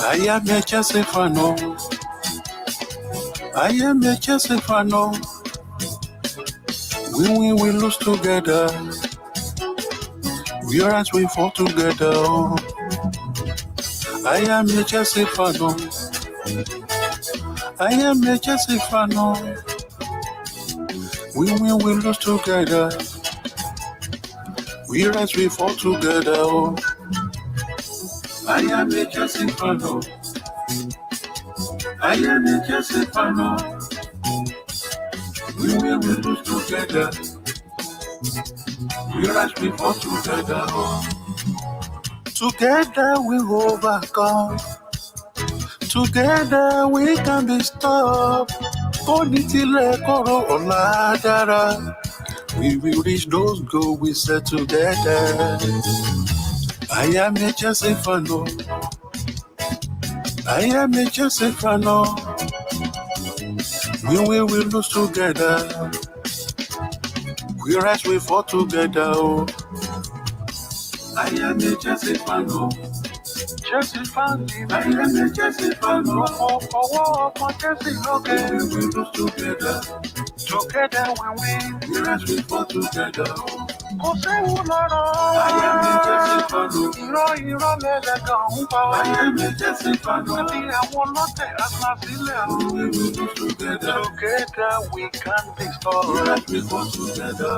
I am a Chelsea fan. I am a Chelsea fan. We win, we lose together. We rise, we fall together. I am a Chelsea fan. I am a Chelsea fan. We win, we lose together. We rise, we fall together. I am a Chelsea fan. I am a Chelsea fan. We win, we lose together. We rise, we fall together. Together we overcome. Together we can be stopped. We will reach those goals we set together. I am a Chelsea fan. I am a Chelsea fan. We will lose together. We rise, we fall together. I am a Chelsea fan. Chelsea fan. I am a Chelsea fan. Chelsea, okay. We lose together. Together we win. We rise, we fall together. I am a Chelsea fan. I am a Chelsea fan. We lose together. Together we can be strong. We rise, we fall together.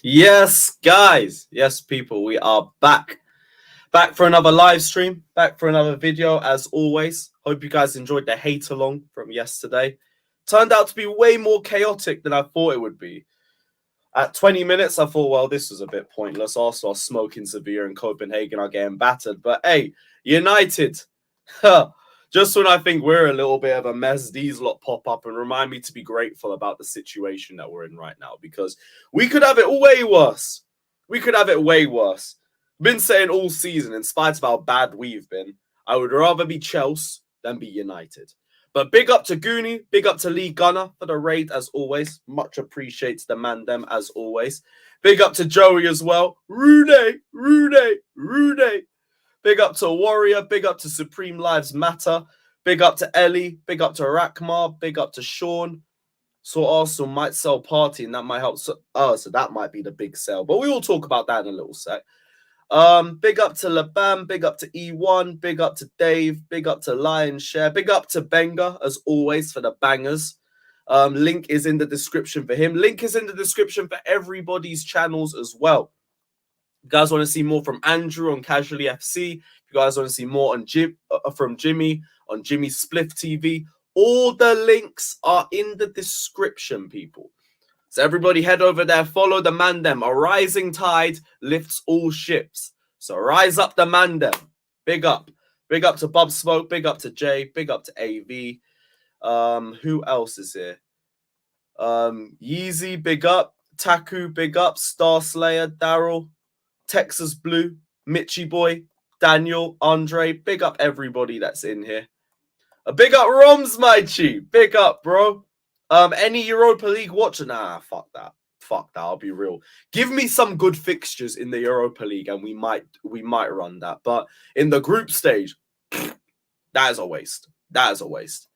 Yes, guys. Yes, people. We are back. Back for another live stream. Back for another video, as always. Hope you guys enjoyed the hate along from yesterday. Turned out to be way more chaotic than I thought it would be. At 20 minutes, I thought, well, this was a bit pointless. Also, smoking Sevilla and Copenhagen are getting battered. But hey, United. Just when I think we're a little bit of a mess, these lot pop up and remind me to be grateful about the situation that we're in right now, because we could have it way worse. We could have it way worse. Been saying all season, in spite of how bad we've been, I would rather be Chelsea than be United. But big up to Goonie, big up to Lee Gunner for the raid, as always. Much appreciates the man them, as always. Big up to Joey as well. Rude. Big up to Warrior. Big up to Supreme Lives Matter. Big up to Ellie. Big up to Rakmar. Big up to Sean. So Arsenal might sell Party, and that might help. So that might be the big sell. But we will talk about that in a little sec. Big up to Labam, big up to E1, big up to Dave, big up to Lion Share, big up to Benga, as always, for the bangers. Link is in the description for him. Link is in the description for everybody's channels as well. If you guys want to see more from Andrew on Casually FC, if you guys want to see more on from Jimmy on Jimmy Spliff TV, all the links are in the description, people. So everybody head over there, follow the Mandem. A rising tide lifts all ships. So rise up the Mandem. Big up. Big up to Bob Smoke. Big up to Jay. Big up to AV. Who else is here? Yeezy, big up. Taku, big up. Star Slayer, Daryl. Texas Blue. Mitchy Boy. Daniel, Andre. Big up everybody that's in here. A big up Roms, my chi. Big up, bro. Any Europa League watcher? Nah, fuck that. Fuck that. I'll be real. Give me some good fixtures in the Europa League, and we might run that. But in the group stage, that is a waste. That is a waste.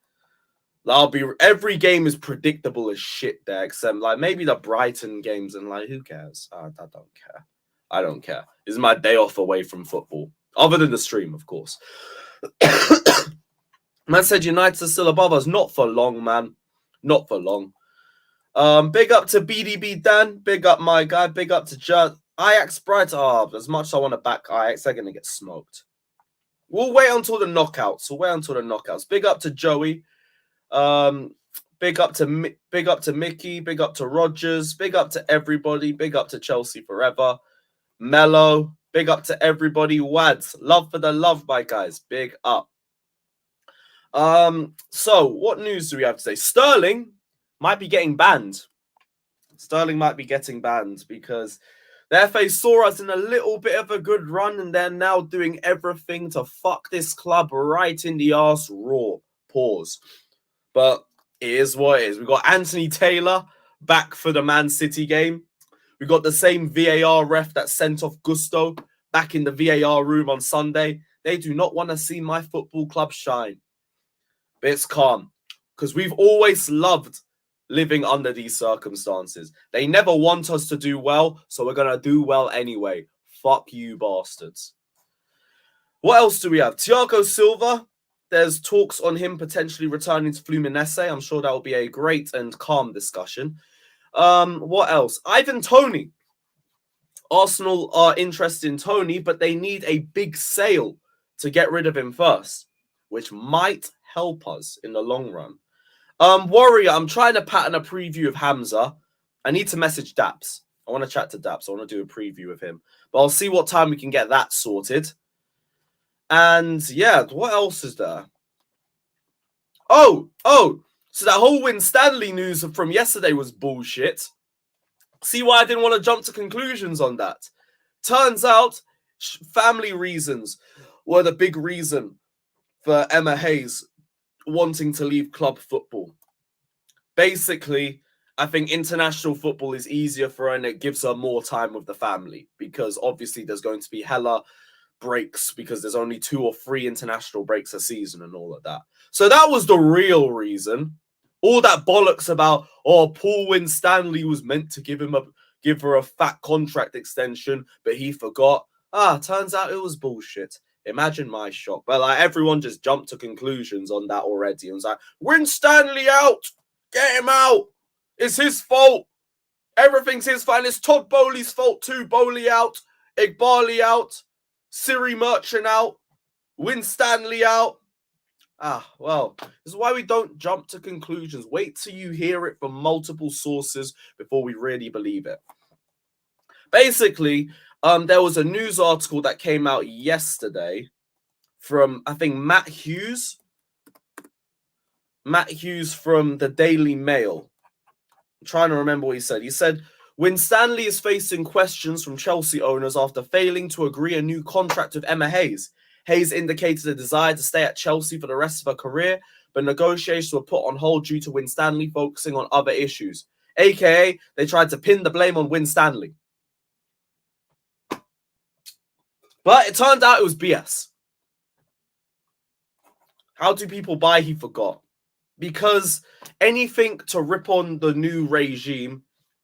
Every game is predictable as shit there, except like maybe the Brighton games, and like who cares? I don't care. I don't care. This is my day off away from football, other than the stream, of course. Man said United are still above us. Not for long, man. Not for long. Big up to BDB Dan. Big up my guy. Big up to Judd. Ajax Brighton. As much as I want to back Ajax, they're going to get smoked. We'll wait until the knockouts. Big up to Joey. Big up to Mickey. Big up to Rogers. Big up to everybody. Big up to Chelsea forever. Mello. Big up to everybody. Wads. Love for the love, my guys. Big up. So what news do we have today? Sterling might be getting banned. Sterling might be getting banned because the FA saw us in a little bit of a good run and they're now doing everything to fuck this club right in the arse raw. Pause. But it is what it is. We got Anthony Taylor back for the Man City game. We got the same VAR ref that sent off Gusto back in the VAR room on Sunday. They do not want to see my football club shine. But it's calm because we've always loved living under these circumstances. They never want us to do well, so we're going to do well anyway. Fuck you, bastards. What else do we have? Thiago Silva. There's talks on him potentially returning to Fluminense. I'm sure that will be a great and calm discussion. What else? Ivan Toney. Arsenal are interested in Toney, but they need a big sale to get rid of him first, which might help us in the long run. Warrior, I'm trying to pattern a preview of Hamza. I need to message Daps. I want to chat to Daps. I want to do a preview of him. But I'll see what time we can get that sorted. And yeah, what else is there? Oh, so that whole Winstanley news from yesterday was bullshit. See why I didn't want to jump to conclusions on that. Turns out family reasons were the big reason for Emma Hayes wanting to leave club football. Basically, I think international football is easier for her and it gives her more time with the family because obviously there's going to be hella breaks because there's only 2 or 3 international breaks a season and all of that. So that was the real reason. All that bollocks about, Paul Winstanley was meant to give her a fat contract extension, but he forgot. Turns out it was bullshit. Imagine my shock. But like everyone just jumped to conclusions on that already. And was like, Winstanley out! Get him out! It's his fault! Everything's his fault. It's Todd Bowley's fault too. Bowley out. Igbali out. Siri Merchant out. Winstanley out. Well, this is why we don't jump to conclusions. Wait till you hear it from multiple sources before we really believe it. Basically, there was a news article that came out yesterday from, I think, Matt Hughes. Matt Hughes from the Daily Mail. I'm trying to remember what he said. He said, Winstanley is facing questions from Chelsea owners after failing to agree a new contract with Emma Hayes. Hayes indicated a desire to stay at Chelsea for the rest of her career, but negotiations were put on hold due to Winstanley focusing on other issues. AKA, they tried to pin the blame on Winstanley. But it turned out it was BS. How do people buy he forgot? Because anything to rip on the new regime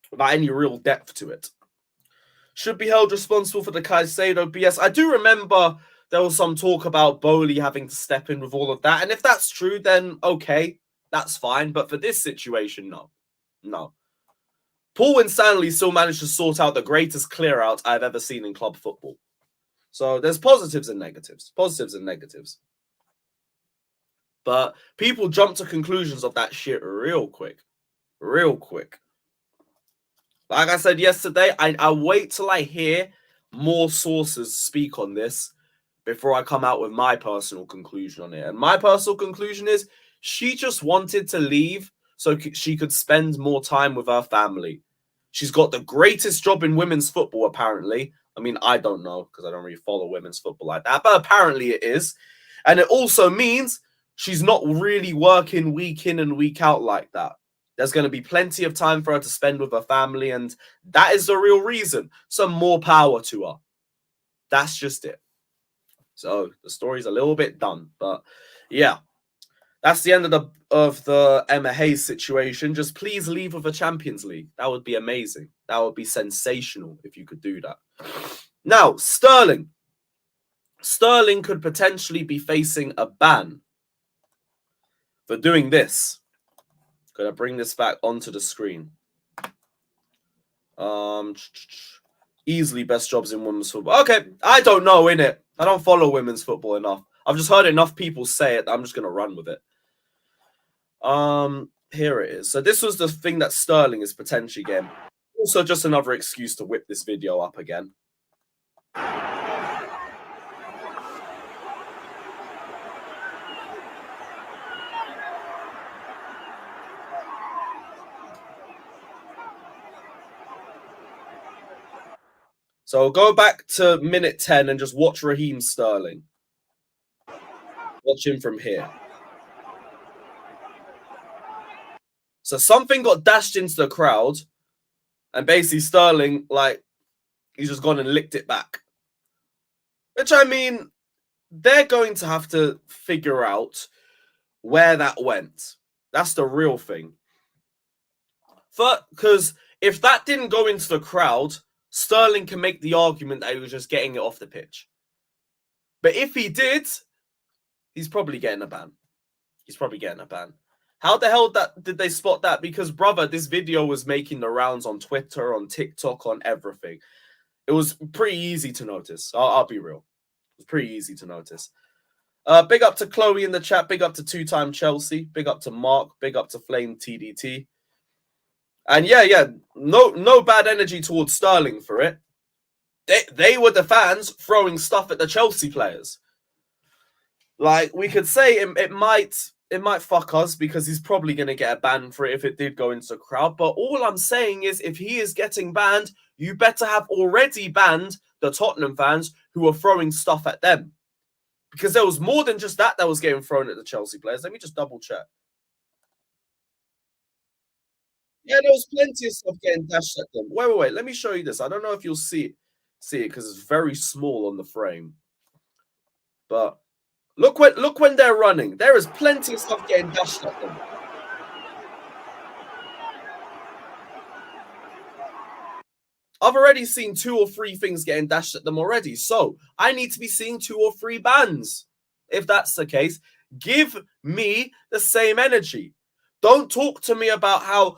without any real depth to it. should be held responsible for the Caicedo BS. I do remember there was some talk about Bowley having to step in with all of that. And if that's true, then okay, that's fine. But for this situation, no. No. Paul Winstanley still managed to sort out the greatest clear-out I've ever seen in club football. So there's positives and negatives. Positives and negatives. But people jump to conclusions of that shit real quick. Real quick. Like I said yesterday, I wait till I hear more sources speak on this before I come out with my personal conclusion on it. And my personal conclusion is she just wanted to leave so she could spend more time with her family. She's got the greatest job in women's football, apparently. I mean, I don't know because I don't really follow women's football like that, but apparently it is. And it also means she's not really working week in and week out like that. There's going to be plenty of time for her to spend with her family, and that is the real reason. Some more power to her. That's just it. So the story's a little bit done, but yeah, that's the end of the Emma Hayes situation. Just please leave with a Champions League. That would be amazing. That would be sensational if you could do that. Now, Sterling. Sterling could potentially be facing a ban for doing this. Gonna bring this back onto the screen. Easily best jobs in women's football. Okay, I don't know, innit? I don't follow women's football enough. I've just heard enough people say it that I'm just gonna run with it. Here it is. So this was the thing that Sterling is potentially getting. Also, just another excuse to whip this video up again. So go back to minute 10 and just watch Raheem Sterling. Watch him from here. So something got dashed into the crowd, and basically Sterling, like, he's just gone and licked it back. Which, I mean, they're going to have to figure out where that went. That's the real thing. Because if that didn't go into the crowd, Sterling can make the argument that he was just getting it off the pitch. But if he did, he's probably getting a ban. He's probably getting a ban. How the hell did they spot that? Because, brother, this video was making the rounds on Twitter, on TikTok, on everything. It was pretty easy to notice. I'll be real. It was pretty easy to notice. Big up to Chloe in the chat. Big up to two-time Chelsea. Big up to Mark. Big up to Flame TDT. And yeah, no bad energy towards Sterling for it. They were the fans throwing stuff at the Chelsea players. Like, we could say it might fuck us because he's probably going to get a ban for it if it did go into the crowd. But all I'm saying is if he is getting banned, you better have already banned the Tottenham fans who are throwing stuff at them. Because there was more than just that was getting thrown at the Chelsea players. Let me just double check. Yeah, there was plenty of stuff getting dashed at them. Wait. Let me show you this. I don't know if you'll see it because it's very small on the frame. But look when they're running. There is plenty of stuff getting dashed at them. I've already seen 2 or 3 things getting dashed at them already. So I need to be seeing 2 or 3 bans. If that's the case, give me the same energy. Don't talk to me about how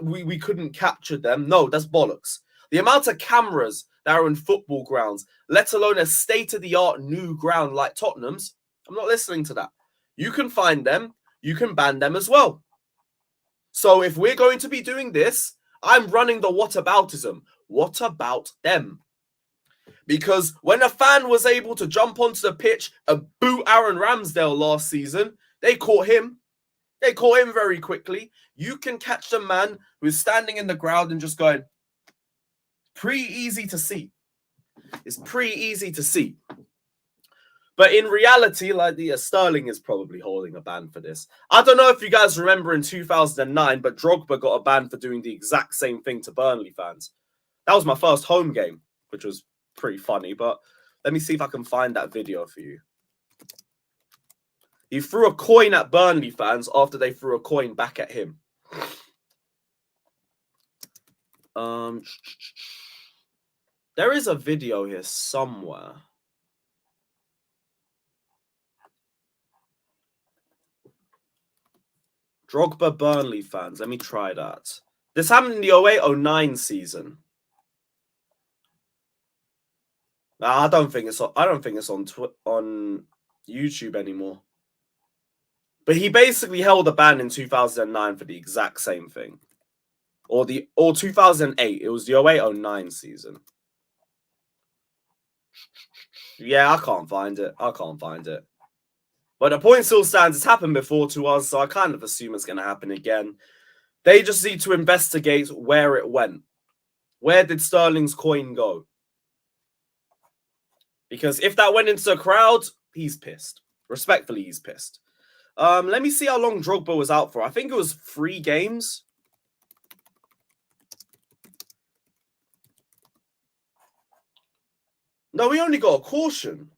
we couldn't capture them. No, that's bollocks. The amount of cameras that are in football grounds, let alone a state-of-the-art new ground like Tottenham's, I'm not listening to that. You can find them. You can ban them as well. So if we're going to be doing this, I'm running the whataboutism. What about them? Because when a fan was able to jump onto the pitch and boot Aaron Ramsdale last season, they caught him. They caught him very quickly. You can catch the man who is standing in the ground and just going, pretty easy to see. It's pretty easy to see. But in reality, like Sterling is probably holding a ban for this. I don't know if you guys remember in 2009, but Drogba got a ban for doing the exact same thing to Burnley fans. That was my first home game, which was pretty funny. But let me see if I can find that video for you. He threw a coin at Burnley fans after they threw a coin back at him. There There is a video here somewhere. Drogba Burnley fans. Let me try that. This happened in the 08-09 season. Nah, I don't think it's on YouTube anymore. But he basically held a ban in 2009 for the exact same thing. Or 2008. It was the 08-09 season. Yeah, I can't find it. But the point still stands. It's happened before to us, so I kind of assume it's going to happen again. They just need to investigate where it went. Where did Sterling's coin go? Because if that went into the crowd, he's pissed. Respectfully, he's pissed. Let me see how long Drogba was out for. I think it was 3 games. No, he only got a caution.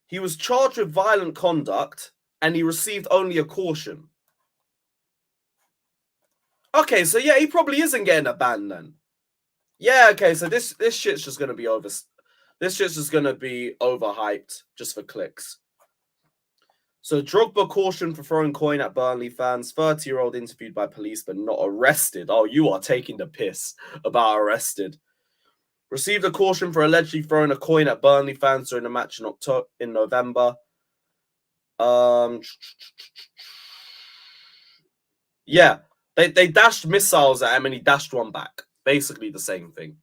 He was charged with violent conduct, and he received only a caution. Okay, so yeah, he probably isn't getting a ban then. Yeah, okay, so this shit's just gonna be over. This shit's just gonna be overhyped just for clicks. So Drogba caution for throwing coin at Burnley fans. 30-year-old interviewed by police but not arrested. Oh, you are taking the piss about arrested. Received a caution for allegedly throwing a coin at Burnley fans during a match in November. Yeah, they dashed missiles at him and he dashed one back. Basically the same thing.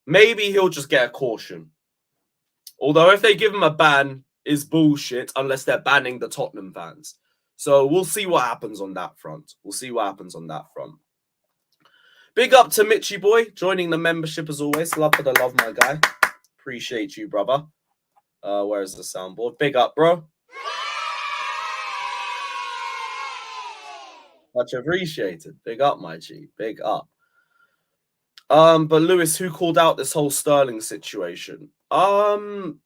Maybe he'll just get a caution. Although if they give him a ban, is bullshit unless they're banning the Tottenham fans. So we'll see what happens on that front. Big up to Mitchy Boy joining the membership as always. Love for the love, my guy. Appreciate you, brother. Where's the soundboard? Big up, bro. Much appreciated. Big up, my G. Big up. But Lewis, who called out this whole Sterling situation? I'm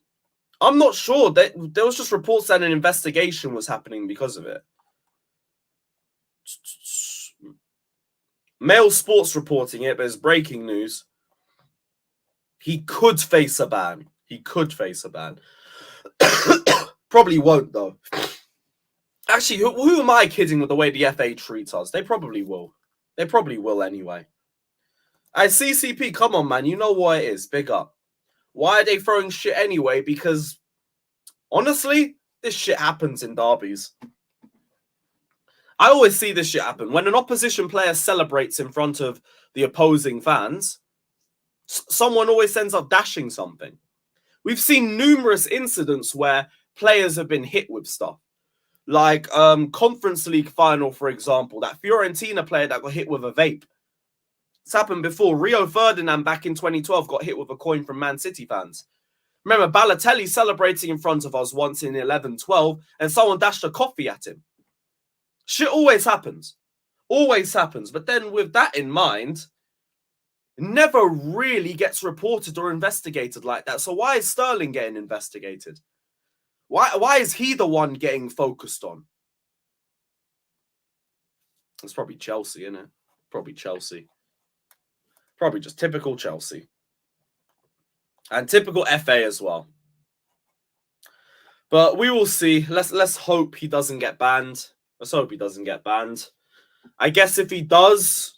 not sure. There was just reports that an investigation was happening because of it. Mail Sports reporting it, but it's breaking news. He could face a ban. Probably won't, though. Actually, who am I kidding with the way the FA treats us? They probably will. They probably will anyway. CCP, come on, man. You know what it is. Big up. Why are they throwing shit anyway? Because, honestly, this shit happens in derbies. I always see this shit happen. When an opposition player celebrates in front of the opposing fans, someone always ends up dashing something. We've seen numerous incidents where players have been hit with stuff. Like Conference League final, for example, that Fiorentina player that got hit with a vape. It's happened before. Rio Ferdinand back in 2012 got hit with a coin from Man City fans. Remember, Balotelli celebrating in front of us once in 11-12 and someone dashed a coffee at him. Shit always happens. Always happens. But then with that in mind, it never really gets reported or investigated like that. So why is Sterling getting investigated? Why is he the one getting focused on? It's probably Chelsea, isn't it? Probably Chelsea. Probably just typical Chelsea. And typical FA as well. But we will see. Let's hope he doesn't get banned. Let's hope he doesn't get banned. I guess if he does,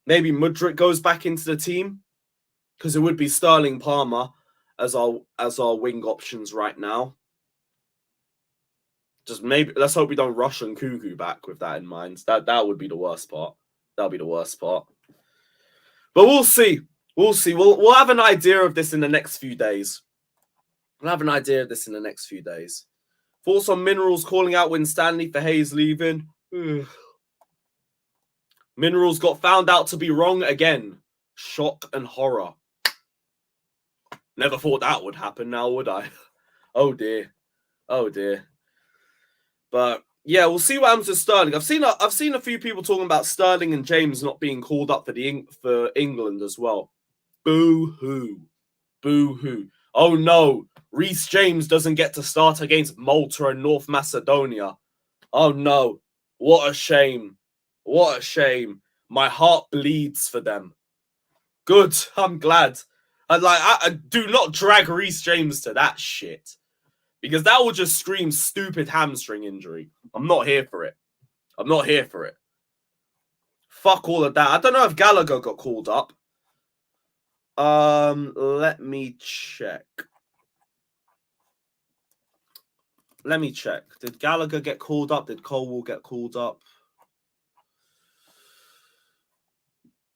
maybe Mudryk goes back into the team. Because it would be Sterling Palmer as our wing options right now. Just maybe let's hope we don't rush Nkunku back with that in mind. That would be the worst part. That'll be the worst part. But we'll see. We'll see. We'll have an idea of this in the next few days. Thoughts on Minerals calling out Winstanley for Hayes leaving? Minerals got found out to be wrong again. Shock and horror. Never thought that would happen now, would I? Oh dear. But yeah, we'll see what happens to Sterling. I've seen a few people talking about Sterling and James not being called up for England as well. Boo-hoo. Oh no, Reece James doesn't get to start against Malta and North Macedonia. Oh no, what a shame. My heart bleeds for them. Good. I'm glad. I do not drag Reece James to that shit. Because that will just scream stupid hamstring injury. I'm not here for it. I'm not here for it. Fuck all of that. I don't know if Gallagher got called up. Let me check. Did Gallagher get called up? Did Colwell get called up?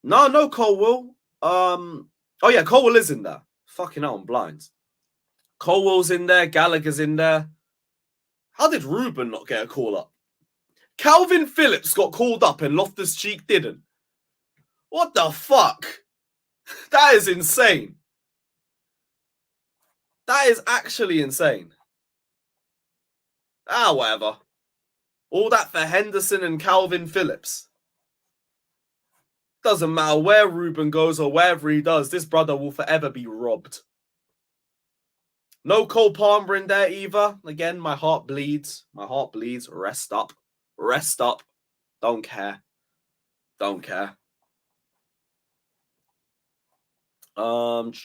No Colwell. Oh yeah, Colwell is in there. Fucking hell, I'm blind. Colwell's in there. Gallagher's in there. How did Ruben not get a call up? Calvin Phillips got called up and Loftus-Cheek didn't. What the fuck? That is insane. That is actually insane. Whatever. All that for Henderson and Calvin Phillips. Doesn't matter where Ruben goes or wherever he does, this brother will forever be robbed. No Cole Palmer in there either. Again, my heart bleeds. My heart bleeds. Rest up. Rest up. Don't care. Don't care. RLC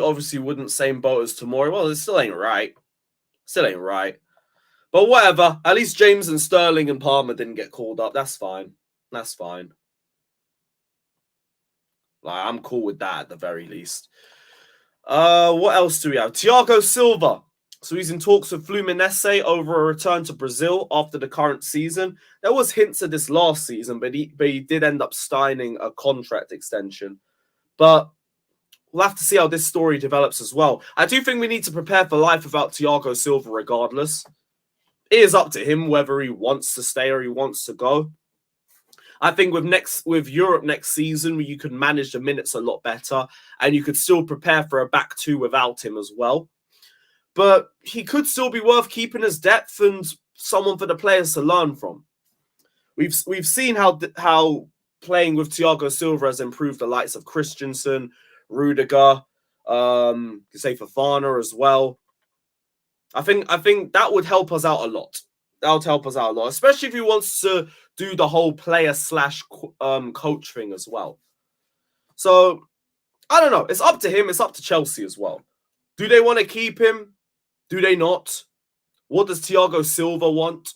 obviously wouldn't same boat as Tomori. Well, it still ain't right. Still ain't right. But whatever. At least James and Sterling and Palmer didn't get called up. That's fine. That's fine. Like, I'm cool with that at the very least. What else do we have? Thiago Silva. So he's in talks with Fluminense over a return to Brazil after the current season. There was hints of this last season, but he did end up signing a contract extension. But we'll have to see how this story develops as well. I do think we need to prepare for life without Thiago Silva regardless. It is up to him whether he wants to stay or he wants to go. I think with Europe next season, you could manage the minutes a lot better and you could still prepare for a back two without him as well. But he could still be worth keeping as depth and someone for the players to learn from. We've seen how playing with Thiago Silva has improved the likes of Christensen, Rudiger, say Fofana as well. I think that would help us out a lot. That would help us out a lot, especially if he wants to do the whole player / coach thing as well. So, I don't know. It's up to him. It's up to Chelsea as well. Do they want to keep him? Do they not? What does Thiago Silva want?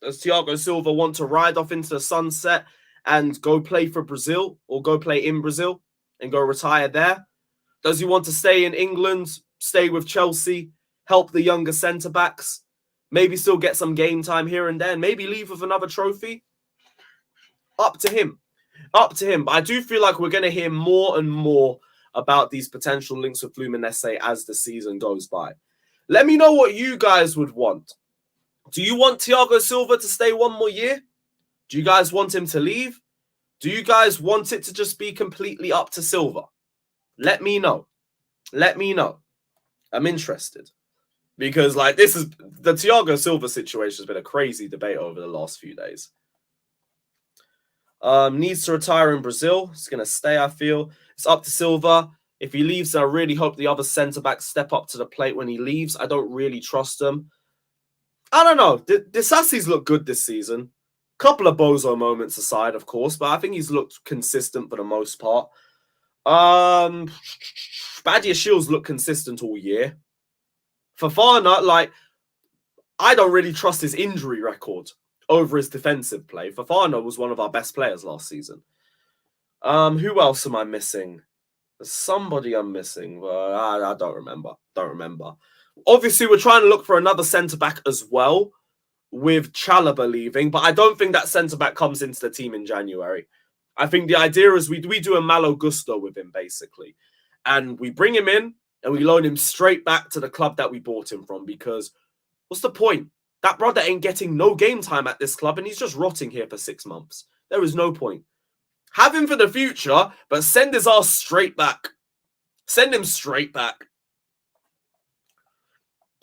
Does Thiago Silva want to ride off into the sunset and go play for Brazil or go play in Brazil and go retire there? Does he want to stay in England, stay with Chelsea, help the younger centre-backs, maybe still get some game time here and there, and maybe leave with another trophy? Up to him. Up to him. But I do feel like we're going to hear more and more about these potential links with Fluminense as the season goes by. Let me know what you guys would want. Do you want Thiago Silva to stay one more year? Do you guys want him to leave? Do you guys want it to just be completely up to Silva? Let me know. Let me know. I'm interested. Because, like, this is the Thiago Silva situation has been a crazy debate over the last few days. Needs to retire in Brazil. He's going to stay, I feel. It's up to Silva. If he leaves, I really hope the other centre-backs step up to the plate when he leaves. I don't really trust them. I don't know. Disasi's looked good this season. Couple of bozo moments aside, of course, but I think he's looked consistent for the most part. Badia Shields looked consistent all year. Fofana, like, I don't really trust his injury record over his defensive play. Fofana was one of our best players last season. Who else am I missing? There's somebody I'm missing. I don't remember. Don't remember. Obviously, we're trying to look for another centre-back as well with Chalobah leaving, but I don't think that centre-back comes into the team in January. I think the idea is we do a Malo Gusto with him, basically. And we bring him in and we loan him straight back to the club that we bought him from, because what's the point? That brother ain't getting no game time at this club and he's just rotting here for 6 months. There is no point. Have him for the future, but send his ass straight back. Send him straight back.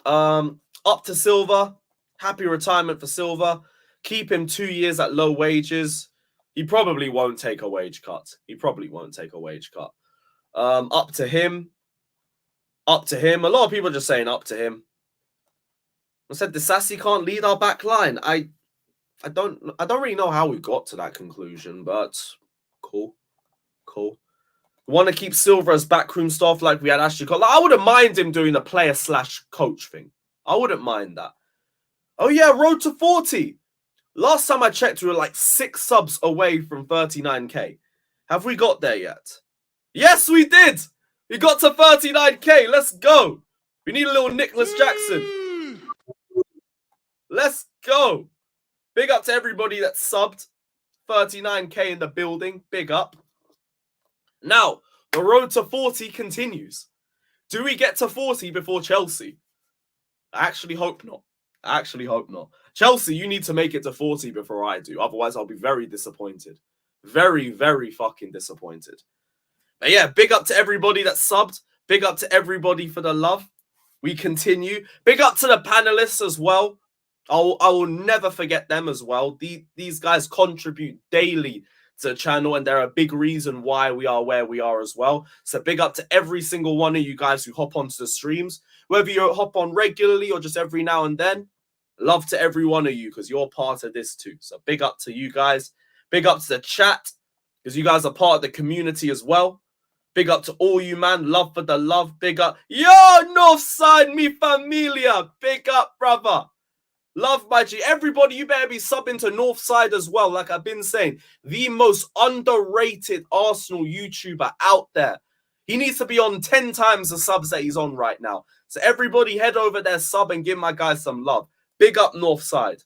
Up to Silva. Happy retirement for Silva. Keep him 2 years at low wages. He probably won't take a wage cut. He probably won't take a wage cut. Up to him. Up to him. A lot of people are just saying up to him. I said Disasi can't lead our back line. I don't really know how we got to that conclusion, but cool. We want to keep Silva as backroom staff like we had Ashley Cole. Like, I wouldn't mind him doing a player/coach thing. I wouldn't mind that. Oh yeah, road to 40. Last time I checked, we were like 6 subs away from 39k. Have we got there yet? Yes, we did. We got to 39k. Let's go. We need a little Nicholas Jackson. Let's go. Big up to everybody that subbed. 39k in the building. Big up. Now, the road to 40 continues. Do we get to 40 before Chelsea? I actually hope not. Chelsea, you need to make it to 40 before I do. Otherwise, I'll be very disappointed. Very, very fucking disappointed. But yeah, big up to everybody that subbed. Big up to everybody for the love. We continue. Big up to the panelists as well. I will never forget them as well. These guys contribute daily to the channel, and they're a big reason why we are where we are as well. So big up to every single one of you guys who hop onto the streams. Whether you hop on regularly or just every now and then, love to every one of you because you're part of this too. So big up to you guys. Big up to the chat because you guys are part of the community as well. Big up to all you, man. Love for the love. Big up. Yo, Northside, mi familia. Big up, brother. Love, my G. Everybody, you better be subbing to Northside as well. Like I've been saying, the most underrated Arsenal YouTuber out there. He needs to be on 10 times the subs that he's on right now. So everybody head over there, sub, and give my guys some love. Big up Northside.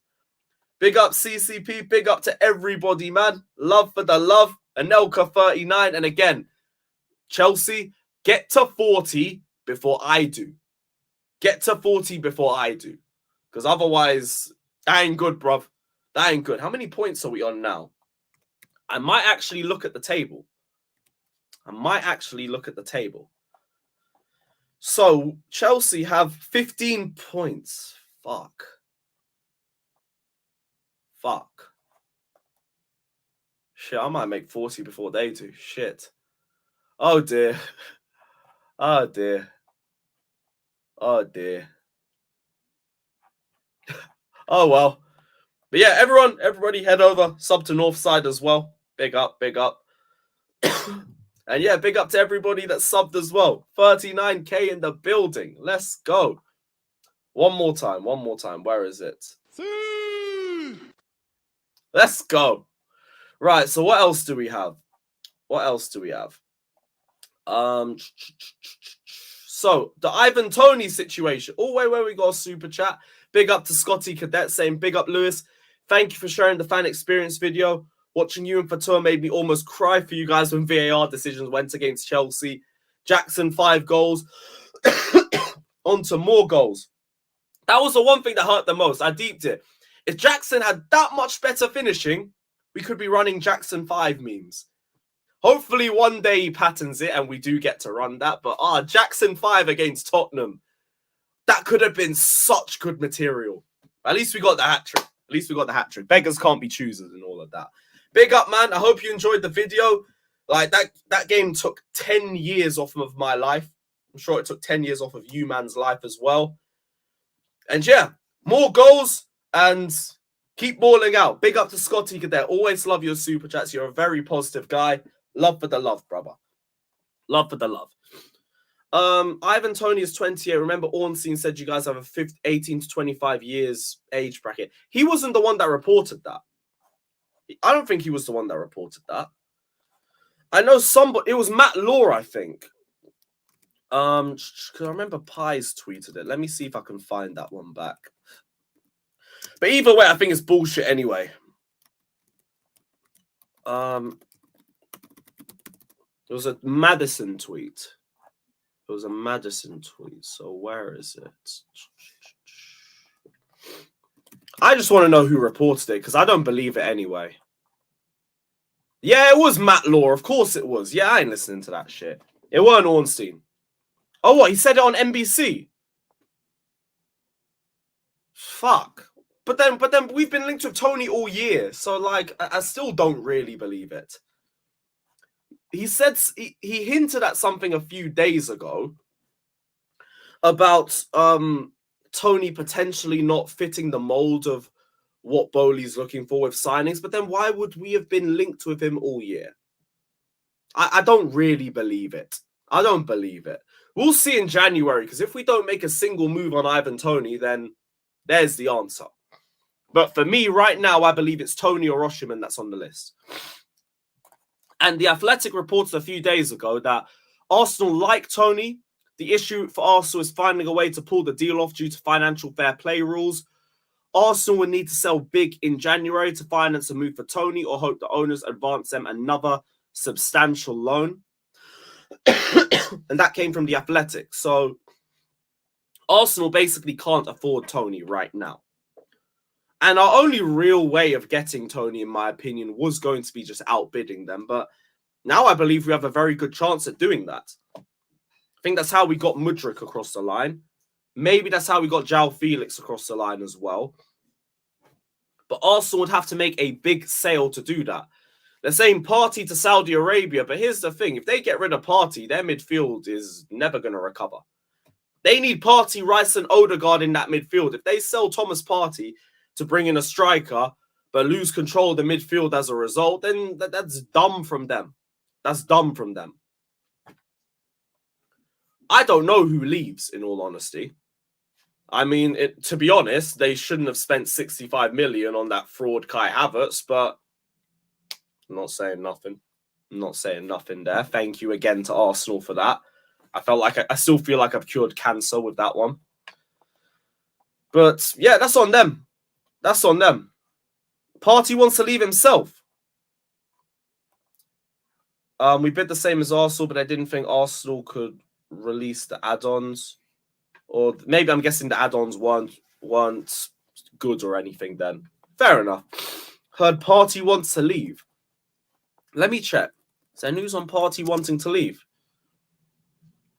Big up CCP. Big up to everybody, man. Love for the love. Anelka 39. And again, Chelsea, get to 40 before I do. Get to 40 before I do. Because otherwise, that ain't good, bruv. That ain't good. How many points are we on now? I might actually look at the table. So, Chelsea have 15 points. Fuck. Shit, I might make 40 before they do. Shit. Oh, dear. Oh, dear. Oh, well. But yeah, everybody head over. Sub to Northside as well. Big up. And yeah, big up to everybody that subbed as well. 39k in the building. Let's go. One more time. Where is it? Let's go. Right, so what else do we have? So the Ivan Toney situation. Oh, wait, we got a super chat. Big up to Scotty Cadet saying, big up, Lewis. Thank you for sharing the fan experience video. Watching you and Fatur made me almost cry for you guys when VAR decisions went against Chelsea. Jackson, 5 goals. On to more goals. That was the one thing that hurt the most. I deeped it. If Jackson had that much better finishing, we could be running Jackson 5 memes. Hopefully one day he patterns it and we do get to run that. But Jackson 5 against Tottenham. That could have been such good material. At least we got the hat-trick. Beggars can't be choosers and all of that. Big up, man. I hope you enjoyed the video. Like, that game took 10 years off of my life. I'm sure it took 10 years off of you, man's life as well. And yeah, more goals and keep balling out. Big up to Scotty Cadet. Always love your super chats. You're a very positive guy. Love for the love, brother. Love for the love. Ivan Toney is 28. Remember, Ornstein said you guys have a 18 to 25 years age bracket. He wasn't the one that reported that. I don't think he was the one that reported that. I know somebody. It was Matt Law, I think. Because I remember Pies tweeted it. Let me see if I can find that one back. But either way, I think it's bullshit anyway. It was a Madison tweet. So where is it? I just want to know who reported it because I don't believe it anyway. Yeah, it was Matt Law. Of course it was. Yeah, I ain't listening to that shit. It weren't Ornstein. Oh, what? He said it on NBC? Fuck. But then we've been linked with Toney all year. So, like, I still don't really believe it. He said he hinted at something a few days ago about Toney potentially not fitting the mold of what Bowley's looking for with signings, but then why would we have been linked with him all year? I don't really believe it. I don't believe it. We'll see in January, because if we don't make a single move on Ivan Toney, then there's the answer. But for me, right now, I believe it's Toney or Oshimen that's on the list. And The Athletic reported a few days ago that Arsenal like Toney. The issue for Arsenal is finding a way to pull the deal off due to financial fair play rules. Arsenal would need to sell big in January to finance a move for Toney or hope the owners advance them another substantial loan. And that came from The Athletic. So Arsenal basically can't afford Toney right now. And our only real way of getting Toney, in my opinion, was going to be just outbidding them. But now I believe we have a very good chance at doing that. I think that's how we got Mudryk across the line. Maybe that's how we got João Felix across the line as well. But Arsenal would have to make a big sale to do that. They're saying Partey to Saudi Arabia, but here's the thing. If they get rid of Partey, their midfield is never going to recover. They need Partey, Rice and Odegaard in that midfield. If they sell Thomas Partey to bring in a striker, but lose control of the midfield as a result, then that's dumb from them. That's dumb from them. I don't know who leaves, in all honesty. I mean, to be honest, they shouldn't have spent 65 million on that fraud Kai Havertz, but I'm not saying nothing. I'm not saying nothing there. Thank you again to Arsenal for that. I still feel like I've cured cancer with that one. But yeah, that's on them. That's on them. Partey wants to leave himself. We bid the same as Arsenal, but I didn't think Arsenal could release the add-ons. Or maybe I'm guessing the add-ons weren't good or anything then. Fair enough. Heard Partey wants to leave. Let me check. Is there news on Partey wanting to leave?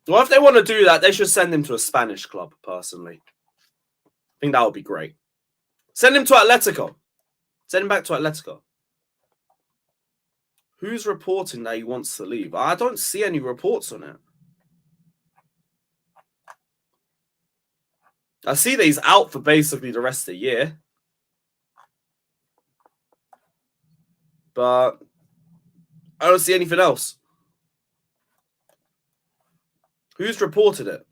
Well, if they want to do that, they should send him to a Spanish club, personally. I think that would be great. Send him to Atletico. Send him back to Atletico. Who's reporting that he wants to leave? I don't see any reports on it. I see that he's out for basically the rest of the year. But I don't see anything else. Who's reported it?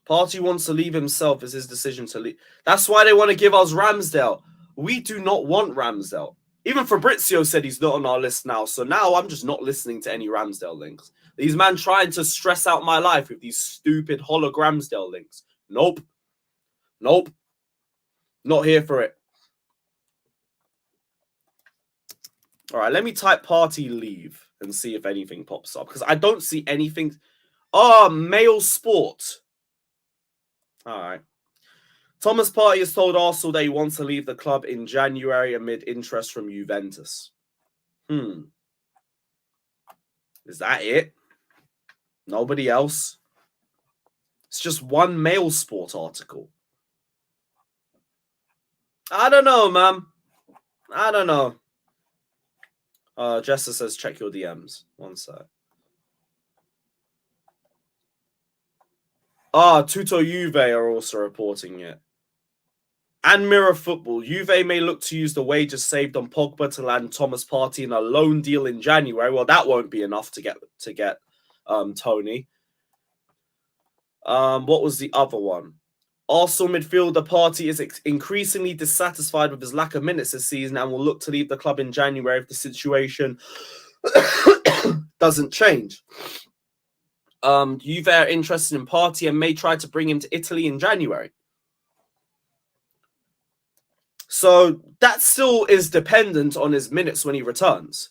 Partey wants to leave himself. It's his decision to leave. That's why they want to give us Ramsdale. We do not want Ramsdale. Even Fabrizio said he's not on our list now. So now I'm just not listening to any Ramsdale links. These men trying to stress out my life with these stupid hologramsdale links. Nope. Nope. Not here for it. All right, let me type Partey leave and see if anything pops up. Because I don't see anything. Oh, Mail Sport. All right. Thomas Partey has told Arsenal that he wants to leave the club in January amid interest from Juventus. Is that it? Nobody else? It's just one Mail Sport article. I don't know, man. I don't know. Jester says, check your DMs. One sec. Tutto Juve are also reporting it. And Mirror Football. Juve may look to use the wages saved on Pogba to land Thomas Partey in a loan deal in January. Well, that won't be enough to get Toney. What was the other one? Arsenal midfielder Partey is increasingly dissatisfied with his lack of minutes this season and will look to leave the club in January if the situation doesn't change. Juve are interested in Partey and may try to bring him to Italy in January. So that still is dependent on his minutes when he returns.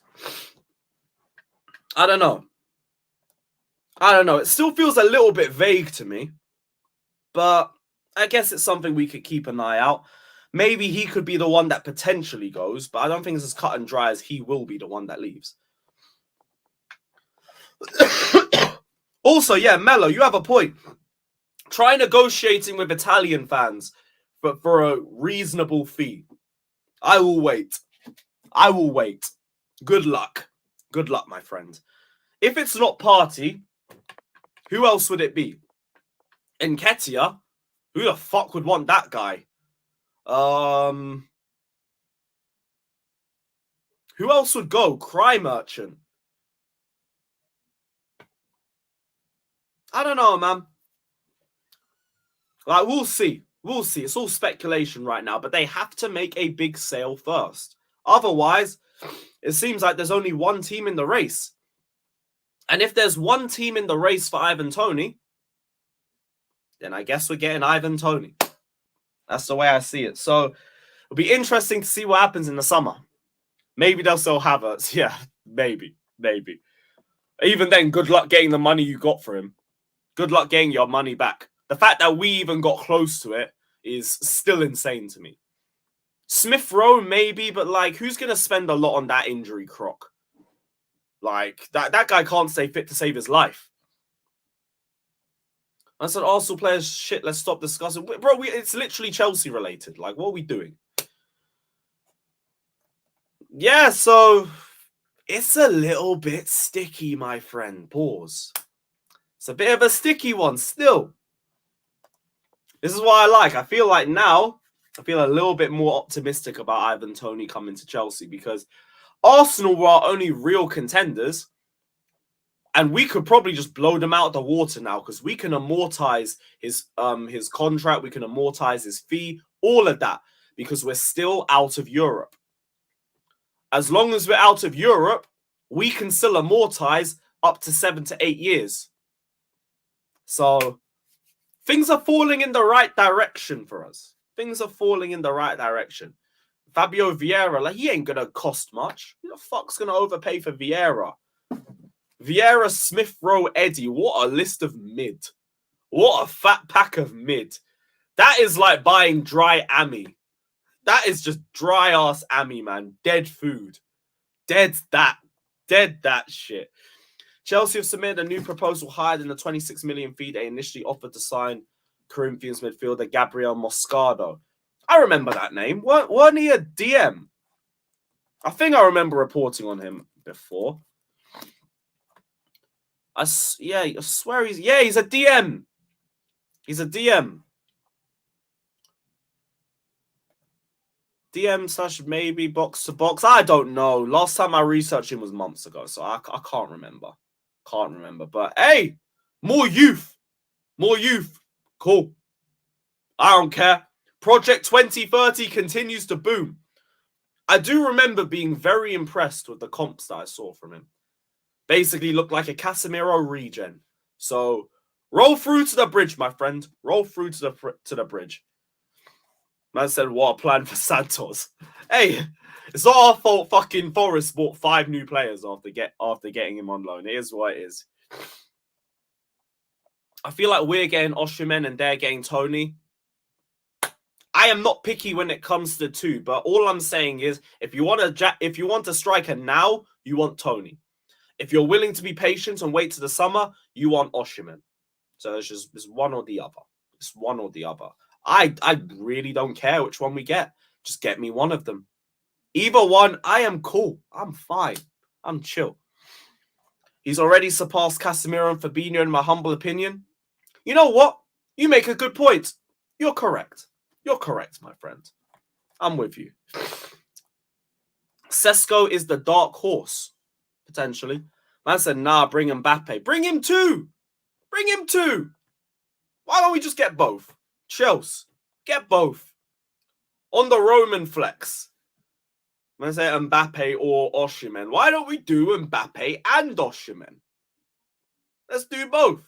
I don't know. It still feels a little bit vague to me. But I guess it's something we could keep an eye out. Maybe he could be the one that potentially goes, but I don't think it's as cut and dry as he will be the one that leaves. Also, yeah, Mello, you have a point. Try negotiating with Italian fans but for a reasonable fee. I will wait. Good luck. Good luck, my friend. If it's not Partey, who else would it be? Nketiah? Who the fuck would want that guy? Who else would go? Cry Merchant. I don't know, man. Like, we'll see. We'll see. It's all speculation right now, but they have to make a big sale first. Otherwise, it seems like there's only one team in the race. And if there's one team in the race for Ivan Toney, then I guess we're getting Ivan Toney. That's the way I see it. So it'll be interesting to see what happens in the summer. Maybe they'll sell Havertz. Yeah, maybe. Even then, good luck getting the money you got for him. Good luck getting your money back. The fact that we even got close to it is still insane to me. Smith Rowe, maybe, but like, who's going to spend a lot on that injury croc? Like, that guy can't stay fit to save his life. I said, Arsenal players, shit, let's stop discussing. Bro, it's literally Chelsea related. Like, what are we doing? Yeah, so it's a little bit sticky, my friend. Pause. It's a bit of a sticky one still. This is what I like. I feel like now, I feel a little bit more optimistic about Ivan Toney coming to Chelsea because Arsenal were our only real contenders. And we could probably just blow them out of the water now because we can amortize his contract. We can amortize his fee, all of that, because we're still out of Europe. As long as we're out of Europe, we can still amortize up to 7 to 8 years. So things are falling in the right direction for us. Things are falling in the right direction. Fabio Vieira, like, he ain't going to cost much. Who the fuck's going to overpay for Vieira? Vieira, Smith Rowe, Eddie. What a list of mid. What a fat pack of mid. That is like buying dry Ami. That is just dry ass Ami, man. Dead food. Dead that shit. Chelsea have submitted a new proposal higher than the 26 million fee they initially offered to sign Corinthians midfielder Gabriel Moscardo. I remember that name. Weren't he a DM? I think I remember reporting on him before. I swear he's a DM. He's a DM. DM / maybe box to box. I don't know. Last time I researched him was months ago, so I can't remember. But hey, more youth. Cool. I don't care. Project 2030 continues to boom. I do remember being very impressed with the comps that I saw from him. Basically looked like a Casemiro regen. So roll through to the bridge, my friend. Roll through to the bridge. Man said, what a plan for Santos. Hey, it's not our fault fucking Forest bought 5 new players after getting him on loan. It is what it is. I feel like we're getting Oshimen and they're getting Toney. I am not picky when it comes to the two, but all I'm saying is if you want a striker now, you want Toney. If you're willing to be patient and wait to the summer, you want Oshimen. So it's one or the other. It's one or the other. I really don't care which one we get. Just get me one of them. Either one, I am cool. I'm fine. I'm chill. He's already surpassed Casemiro and Fabinho in my humble opinion. You know what? You make a good point. You're correct. You're correct, my friend. I'm with you. Sesko is the dark horse. Potentially. Man said, nah, bring Mbappe. Bring him too. Why don't we just get both? Chelsea, get both. On the Roman flex. Man said Mbappe or Oshimen. Why don't we do Mbappe and Oshimen? Let's do both.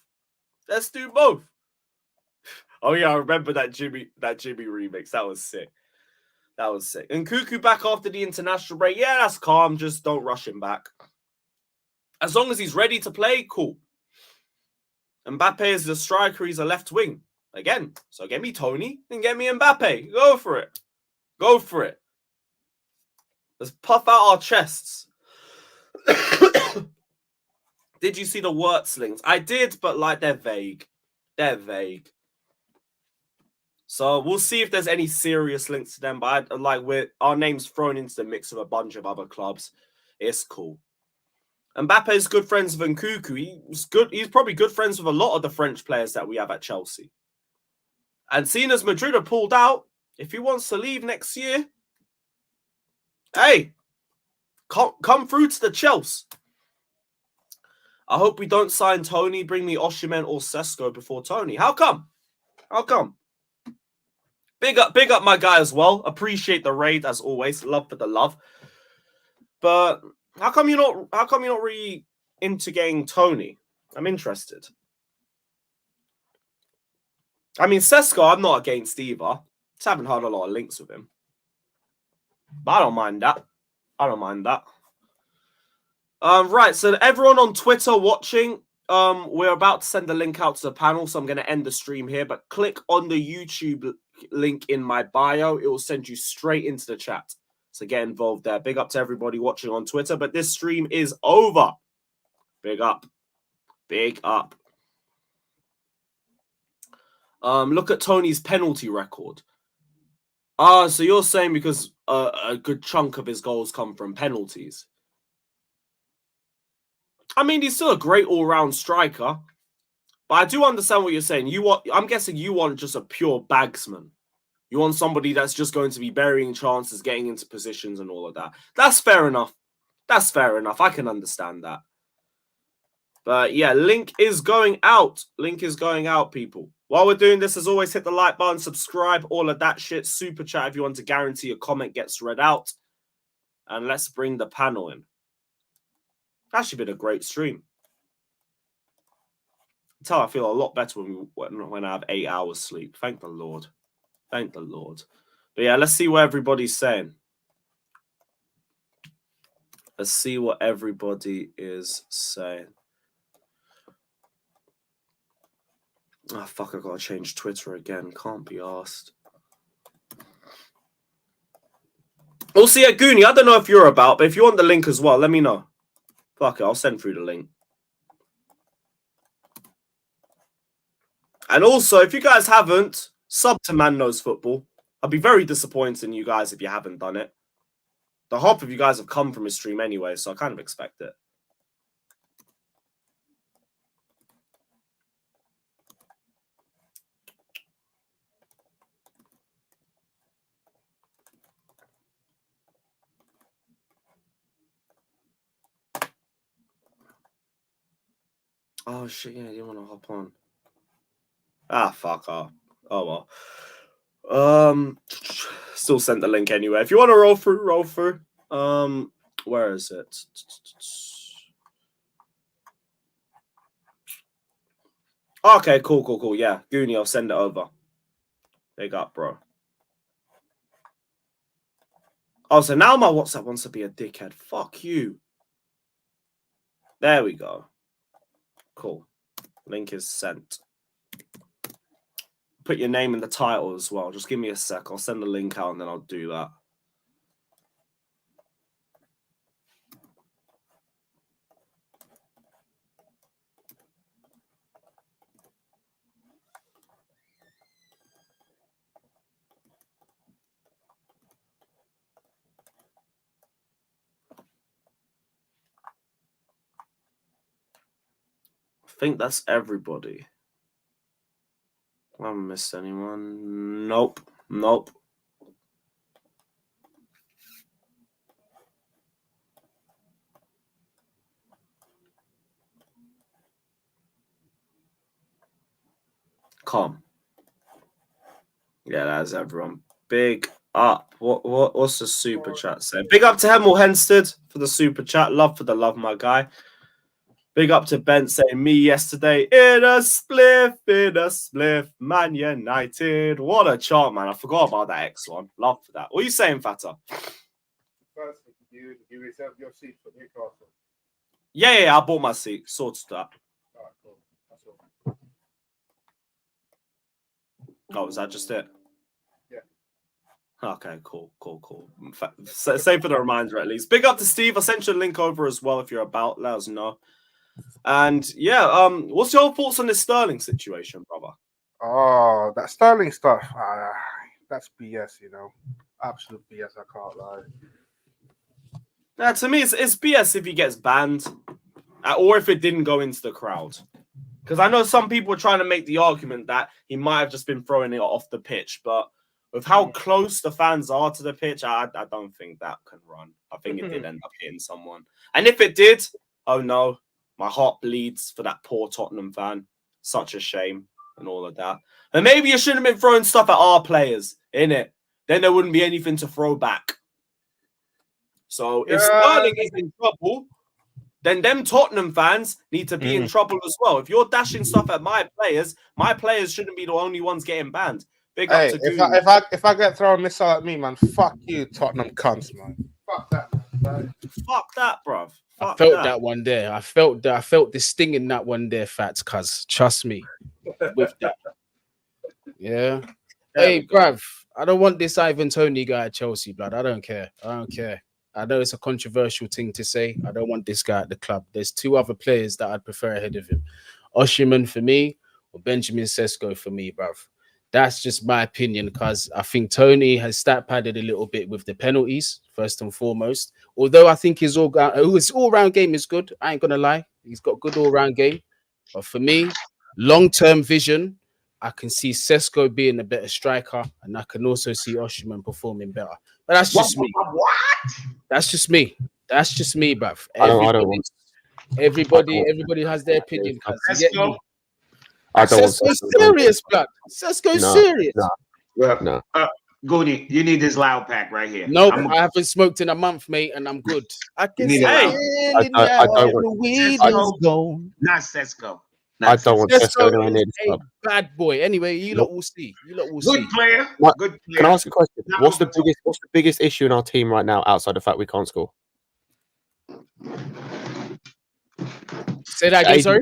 Oh yeah, I remember that Jimmy remix. That was sick. And Nkunku back after the international break. Yeah, that's calm. Just don't rush him back. As long as he's ready to play, cool. Mbappe is the striker. He's a left wing. Again, so get me Toney and get me Mbappe. Go for it. Let's puff out our chests. Did you see the Wirtz links? I did, but like they're vague. So we'll see if there's any serious links to them. But our name's thrown into the mix of a bunch of other clubs. It's cool. Mbappe's good friends with Nkunku. He's probably good friends with a lot of the French players that we have at Chelsea. And seeing as Madrid are pulled out, If he wants to leave next year, hey, come through to the Chelsea. I hope we don't sign Toney, bring me Oshimen or Sesko before Toney. How come? How come? Big up my guy as well. Appreciate the raid as always. Love for the love. But how come you're not really into getting Toney? I'm interested. I mean, Sesko, I'm not against either. Just haven't had a lot of links with him. But I don't mind that. Right, so everyone on Twitter watching, we're about to send the link out to the panel, so I'm going to end the stream here. But click on the YouTube link in my bio. It will send you straight into the chat. So get involved there. Big up to everybody watching on Twitter. But this stream is over. Big up. Big up. Look at Toney's penalty record. So you're saying because a good chunk of his goals come from penalties. I mean, he's still a great all-round striker. But I do understand what you're saying. I'm guessing you want just a pure bagsman. You want somebody that's just going to be burying chances, getting into positions and all of that. That's fair enough. I can understand that. But yeah, link is going out. People. While we're doing this, as always, hit the like button, subscribe, all of that shit. Super chat if you want to guarantee a comment gets read out. And let's bring the panel in. Actually been a great stream. Until I feel a lot better when I have 8 hours sleep. Thank the Lord. But yeah, let's see what everybody's saying. Let's see what everybody is saying. Oh, fuck, I gotta change Twitter again. Can't be arsed. Also, yeah, Goonie, I don't know if you're about, but if you want the link as well, let me know. Fuck it, I'll send through the link. And also, if you guys haven't, sub to Man Knows Football. I'd be very disappointed in you guys if you haven't done it. The half of you guys have come from his stream anyway, so I kind of expect it. Oh, shit, yeah, you want to hop on. Ah, fuck off. Oh, well. Still sent the link anyway. If you want to roll through. Where is it? Okay, cool. Yeah, Goonie, I'll send it over. Big up, bro. Oh, so now my WhatsApp wants to be a dickhead. Fuck you. There we go. Cool. Link is sent. Put your name in the title as well. Just give me a sec. I'll send the link out and then I'll do that. I think that's everybody. I haven't missed anyone. Nope. Calm. Yeah, that's everyone. Big up. What's the super chat say? Big up to Hemel Henstead for the super chat. Love for the love, my guy. Big up to Ben saying me yesterday. In a spliff, Man United. What a chant, man. I forgot about that X one. Love for that. What are you saying, Fata? First, you reserved your seat for Newcastle. Yeah, I bought my seat. Sorted that. All right, cool. That's all. Oh, was that just it? Yeah. Okay, cool. In fact, same for the reminder at least. Big up to Steve. I sent you a link over as well if you're about. Let us know. And yeah, what's your thoughts on this Sterling situation, brother? Oh, that Sterling stuff. That's BS, you know. Absolute BS, I can't lie. Now, to me, it's BS if he gets banned or if it didn't go into the crowd. Because I know some people are trying to make the argument that he might have just been throwing it off the pitch, but with how close the fans are to the pitch, I don't think that can run. I think it did end up hitting someone. And if it did, oh no, my heart bleeds for that poor Tottenham fan. Such a shame and all of that. And maybe you shouldn't have been throwing stuff at our players, innit? Then there wouldn't be anything to throw back. So if Sterling is in trouble, then them Tottenham fans need to be in trouble as well. If you're dashing stuff at my players shouldn't be the only ones getting banned. Big up to if I get thrown this out at me, man, fuck you, Tottenham cunts, man. Fuck that. Man. Fuck that, bruv. I felt that one there. I felt the sting in that one there, Fats, cuz trust me. With that. Yeah. Hey, bruv, I don't want this Ivan Toney guy at Chelsea, blood. I don't care. I know it's a controversial thing to say. I don't want this guy at the club. There's 2 other players that I'd prefer ahead of him. Oshimen for me, or Benjamin Sesko for me, bruv. That's just my opinion, because I think Toney has stat padded a little bit with the penalties, first and foremost. Although I think his all-round game is good. I ain't going to lie. He's got good all-round game. But for me, long-term vision, I can see Sesko being a better striker, and I can also see Oshimen performing better. But that's just me. What? That's just me. That's just me, bruv. Everybody has their opinion. Sesko? Sesko's serious, blood. Sesko's serious. No. Goody, you need this loud pack right here. No, I haven't smoked in a month, mate, and I'm good. I can see the weed is gone. Not Sesko. I don't want Sesko to win it. Bad boy. Anyway, you lot will see. Good player. Good player. Can I ask a question? What's the biggest issue in our team right now outside the fact we can't score? Say that again, sorry?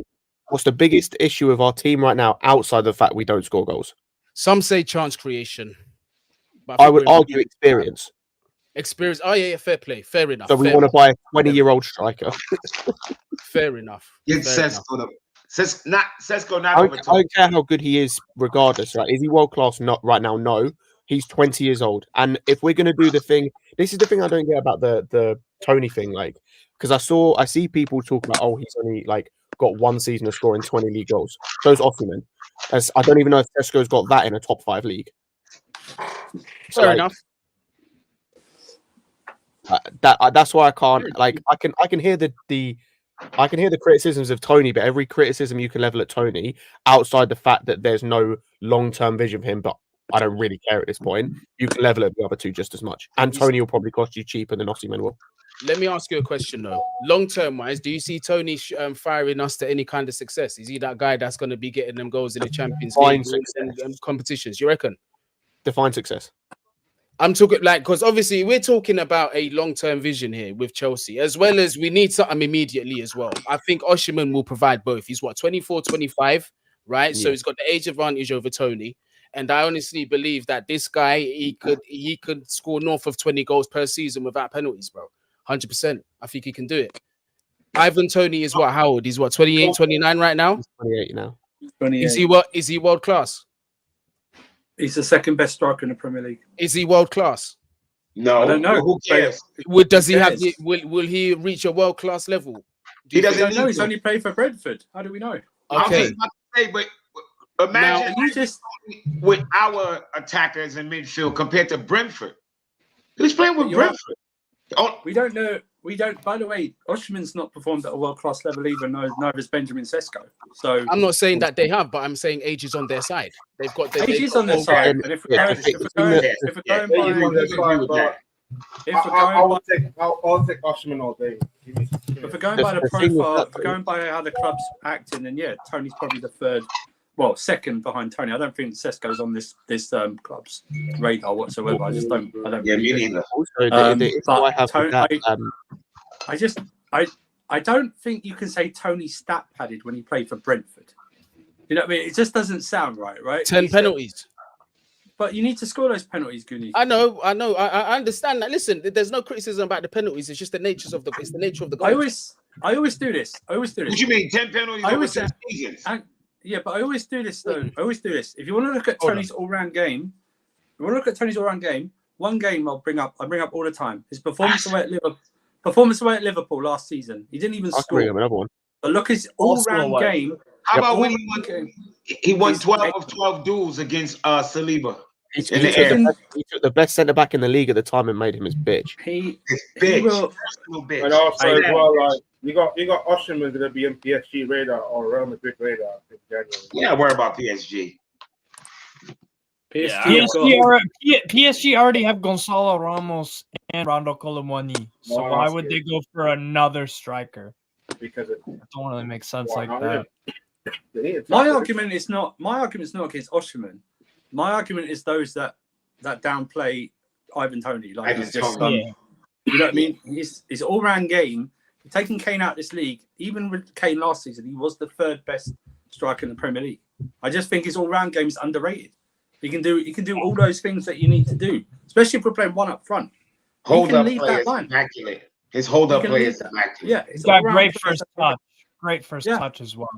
What's the biggest issue of our team right now outside the fact we don't score goals? Some say chance creation. But I would argue experience. Experience. Oh, yeah, fair play. Fair enough. So we want to buy a 20-year-old striker. Fair enough. Get Sesko. Sesko not I don't care how good he is, regardless. Right? Is he world class? Not right now. No, he's 20 years old. And if we're going to do the thing, this is the thing I don't get about the Toney thing. Like, because I see people talk about, oh, he's only like got 1 season of scoring 20 league goals. So's Oshimen. I don't even know if Sesko's got that in a top 5 league. Fair enough. That's why I can't like. I can hear I can hear the criticisms of Toney, but every criticism you can level at Toney, outside the fact that there's no long-term vision of him, but I don't really care at this point, you can level at the other 2 just as much. And Toney will probably cost you cheaper than Oshimen will. Let me ask you a question, though. Long-term wise, do you see Toney firing us to any kind of success? Is he that guy that's going to be getting them goals in the Champions League and competitions? You reckon? Define success. I'm talking because obviously we're talking about a long-term vision here with Chelsea, as well as we need something immediately as well. I think Oshimen will provide both. He's 24, 25, right? Yeah. So he's got the age advantage over Toney. And I honestly believe that this guy, he could score north of 20 goals per season without penalties, bro. 100%. I think he can do it. Ivan Toney is how old? He's 28, 29 right now? He's 28 now. 28. Is he world class? He's the second best striker in the Premier League. Is he world class? No, I don't know. Who cares? Will he reach a world class level? He doesn't know. He's only played for Brentford. How do we know? Okay. I was just about to say, but imagine with our attackers in midfield compared to Brentford. Who's playing with Brentford? We don't know. We don't. By the way, Oshimen's not performed at a world-class level either. Neither is Benjamin Sesko. So I'm not saying that they have, but I'm saying age is on their side. They've got age is on their side. And if we're going by, I'll take Oshimen all day. If we're going by the profile, if we're going by how the club's acting, then yeah, Toney's probably the third. Well, second behind Toney. I don't think Sesko's on this club's radar whatsoever. I don't. Yeah, me neither. I don't think you can say Toney stat padded when he played for Brentford. You know what I mean? It just doesn't sound right? 10 penalties. But you need to score those penalties, Goonie. I know. I understand that. Listen, there's no criticism about the penalties. It's just the nature of the goal. I always do this. What do you mean 10 penalties over 10 seasons? Yeah, but I always do this though. If you want to look at Toney's all-round game, one game I'll bring up all the time. His performance away at Liverpool last season. He didn't even score. Another one. But look, his all-round game. How about when he won 12 of 12 duels against Saliba? He took the best centre back in the league at the time and made him his bitch. He will. And also as well, like you got Oshimen gonna be in PSG radar or Real Madrid radar in January. Yeah, worry about PSG. PSG already have Gonzalo Ramos and Rondo Colomwani. So why would they go for another striker? Because it don't really make sense like that. My argument is not against Oshimen. My argument is those that downplay Ivan Toney. Like he's just you know what I mean? His all-round game. Taking Kane out of this league, even with Kane last season, he was the third best striker in the Premier League. I just think his all-round game is underrated. He can do all those things that you need to do, especially if we're playing one up front. Hold-up play is immaculate. His hold-up play is immaculate. Yeah, he's got great first touch. Great first touch as well.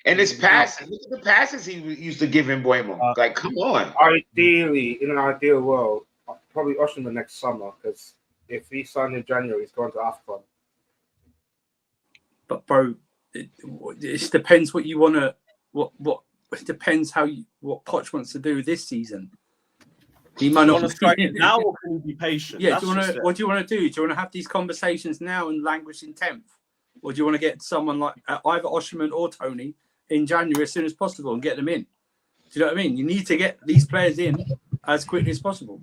And his passes, look at the passes he used to give in Buemo. Like, come on. Ideally, in an ideal world, probably Oshimen next summer, because if he signed in January, he's going to AFCON. But bro, it depends what you want to. What it depends what Poch wants to do this season. He might not want to strike it now, or can he be patient? Yeah, what do you want to do? Do you want to have these conversations now and languish in 10th, or do you want to get someone like either Oshimen or Toney in January as soon as possible and get them in? Do you know what I mean? You need to get these players in as quickly as possible.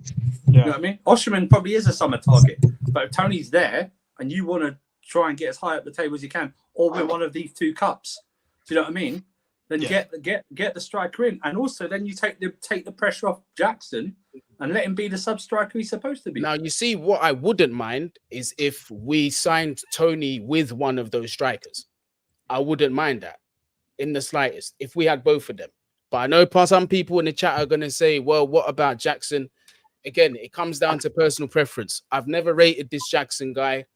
You know what I mean? Oshimen probably is a summer target, but if Toney's there and you want to try and get as high up the table as you can, or win one of these two cups, do you know what I mean? Then get the striker in, and also then you take the pressure off Jackson and let him be the sub striker he's supposed to be. Now you see what I wouldn't mind is if we signed Toney with one of those strikers. I wouldn't mind that in the slightest if we had both of them. But I know some people in the chat are going to say, well, what about Jackson? Again, it comes down to personal preference. I've never rated this Jackson guy.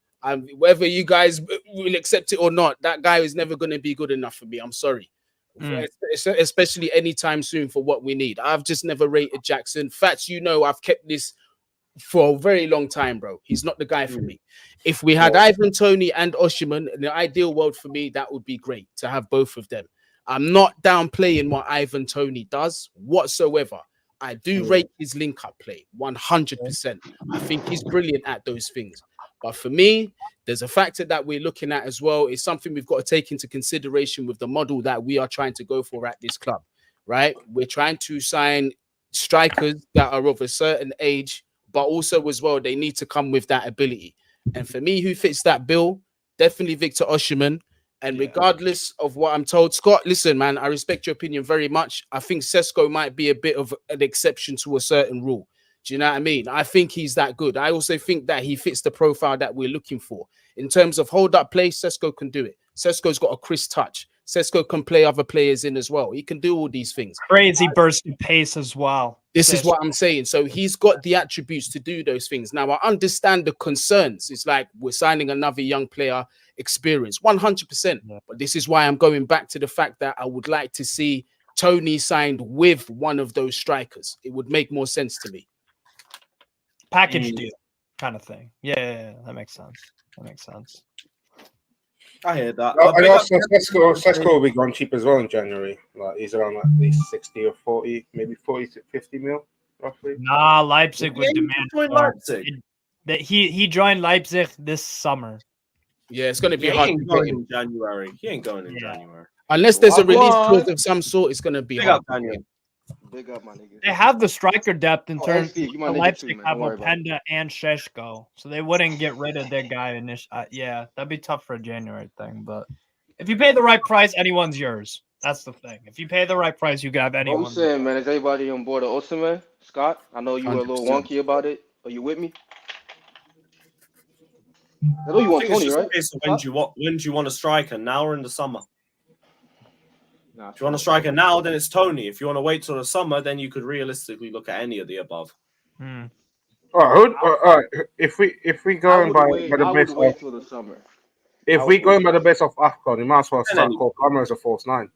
Whether you guys will accept it or not, that guy is never going to be good enough for me. I'm sorry. Especially anytime soon for what we need. I've just never rated Jackson. Fats, I've kept this for a very long time, bro. He's not the guy for me. If we had Ivan Toney and Oshimen in the ideal world for me, that would be great to have both of them. I'm not downplaying what Ivan Toney does whatsoever. I do rate his link-up play 100%. I think he's brilliant at those things. But for me, there's a factor that we're looking at as well. It's something we've got to take into consideration with the model that we are trying to go for at this club, right? We're trying to sign strikers that are of a certain age, but also as well, they need to come with that ability. And for me, who fits that bill? Definitely Victor Oshimen. And regardless of what I'm told, Scott, listen, man, I respect your opinion very much. I think Sesko might be a bit of an exception to a certain rule. Do you know what I mean? I think he's that good. I also think that he fits the profile that we're looking for. In terms of hold-up play, Sesko can do it. Sesko's got a crisp touch. Sesko can play other players in as well. He can do all these things. Crazy burst of pace as well. This is what I'm saying. So he's got the attributes to do those things. Now, I understand the concerns. It's like we're signing another young player, experience, 100%. Yeah. But this is why I'm going back to the fact that I would like to see Toney signed with one of those strikers. It would make more sense to me. Package deal kind of thing. Yeah, that makes sense. I hear that. And also, Sesko will be gone cheap as well in January. Like he's around at least 60 or 40, maybe 40 to 50 mil, roughly. Nah, Leipzig would demand. Leipzig. He joined Leipzig this summer. Yeah, it's going to be hard. He ain't going in January. He ain't going in January. Unless there's a release clause of some sort, it's going to be hard. Big up, my nigga. They have the striker depth in terms of Leipzig have Openda and Sesko, so they wouldn't get rid of their guy initially. Yeah, that'd be tough for a January thing, but if you pay the right price, anyone's yours. That's the thing. If you pay the right price, you can have anyone. What I'm saying, man, is everybody on board of Oshimen? Scott, I know you were a little wonky about it. Are you with me? I know you want Toney, right? When do you want a striker? Now or in the summer? If you want a striker now, then it's Toney. If you want to wait till the summer, then you could realistically look at any of the above. All right. If we go by the best of the summer, if we go by the best of AFCON, you might as well start Cole Palmer as a false nine.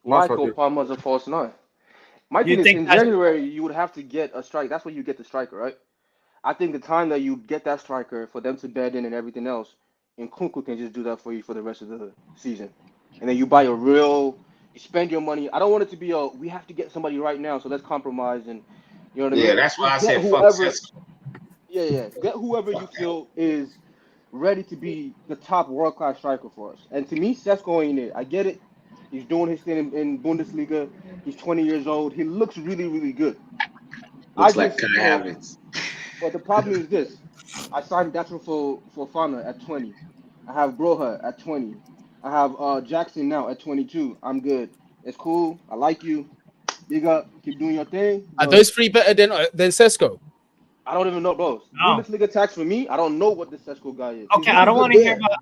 Why Cole Palmer as a false nine? My thing is, in January you would have to get a strike. That's when you get the striker, right? I think the time that you get that striker for them to bed in and everything else, Nkunku can just do that for you for the rest of the season. And then you buy a real You spend your money. I don't want it to be we have to get somebody right now, so let's compromise and you know what I mean. Yeah, that's why I said fuck Sesko. Yeah. Get whoever you feel is ready to be the top world-class striker for us. And to me, Sesko ain't it. I get it. He's doing his thing in Bundesliga. He's 20 years old. He looks really, really good. Looks like Kai Havertz. But the problem is this. I signed Datro for Fana at 20. I have Broha at 20. I have Jackson now at 22. I'm good. It's cool. I like you. Big up. Keep doing your thing. Are those three better than Sesko? I don't even know those. No. Bundesliga tax for me. I don't know what the Sesko guy is. Okay, I don't want to hear about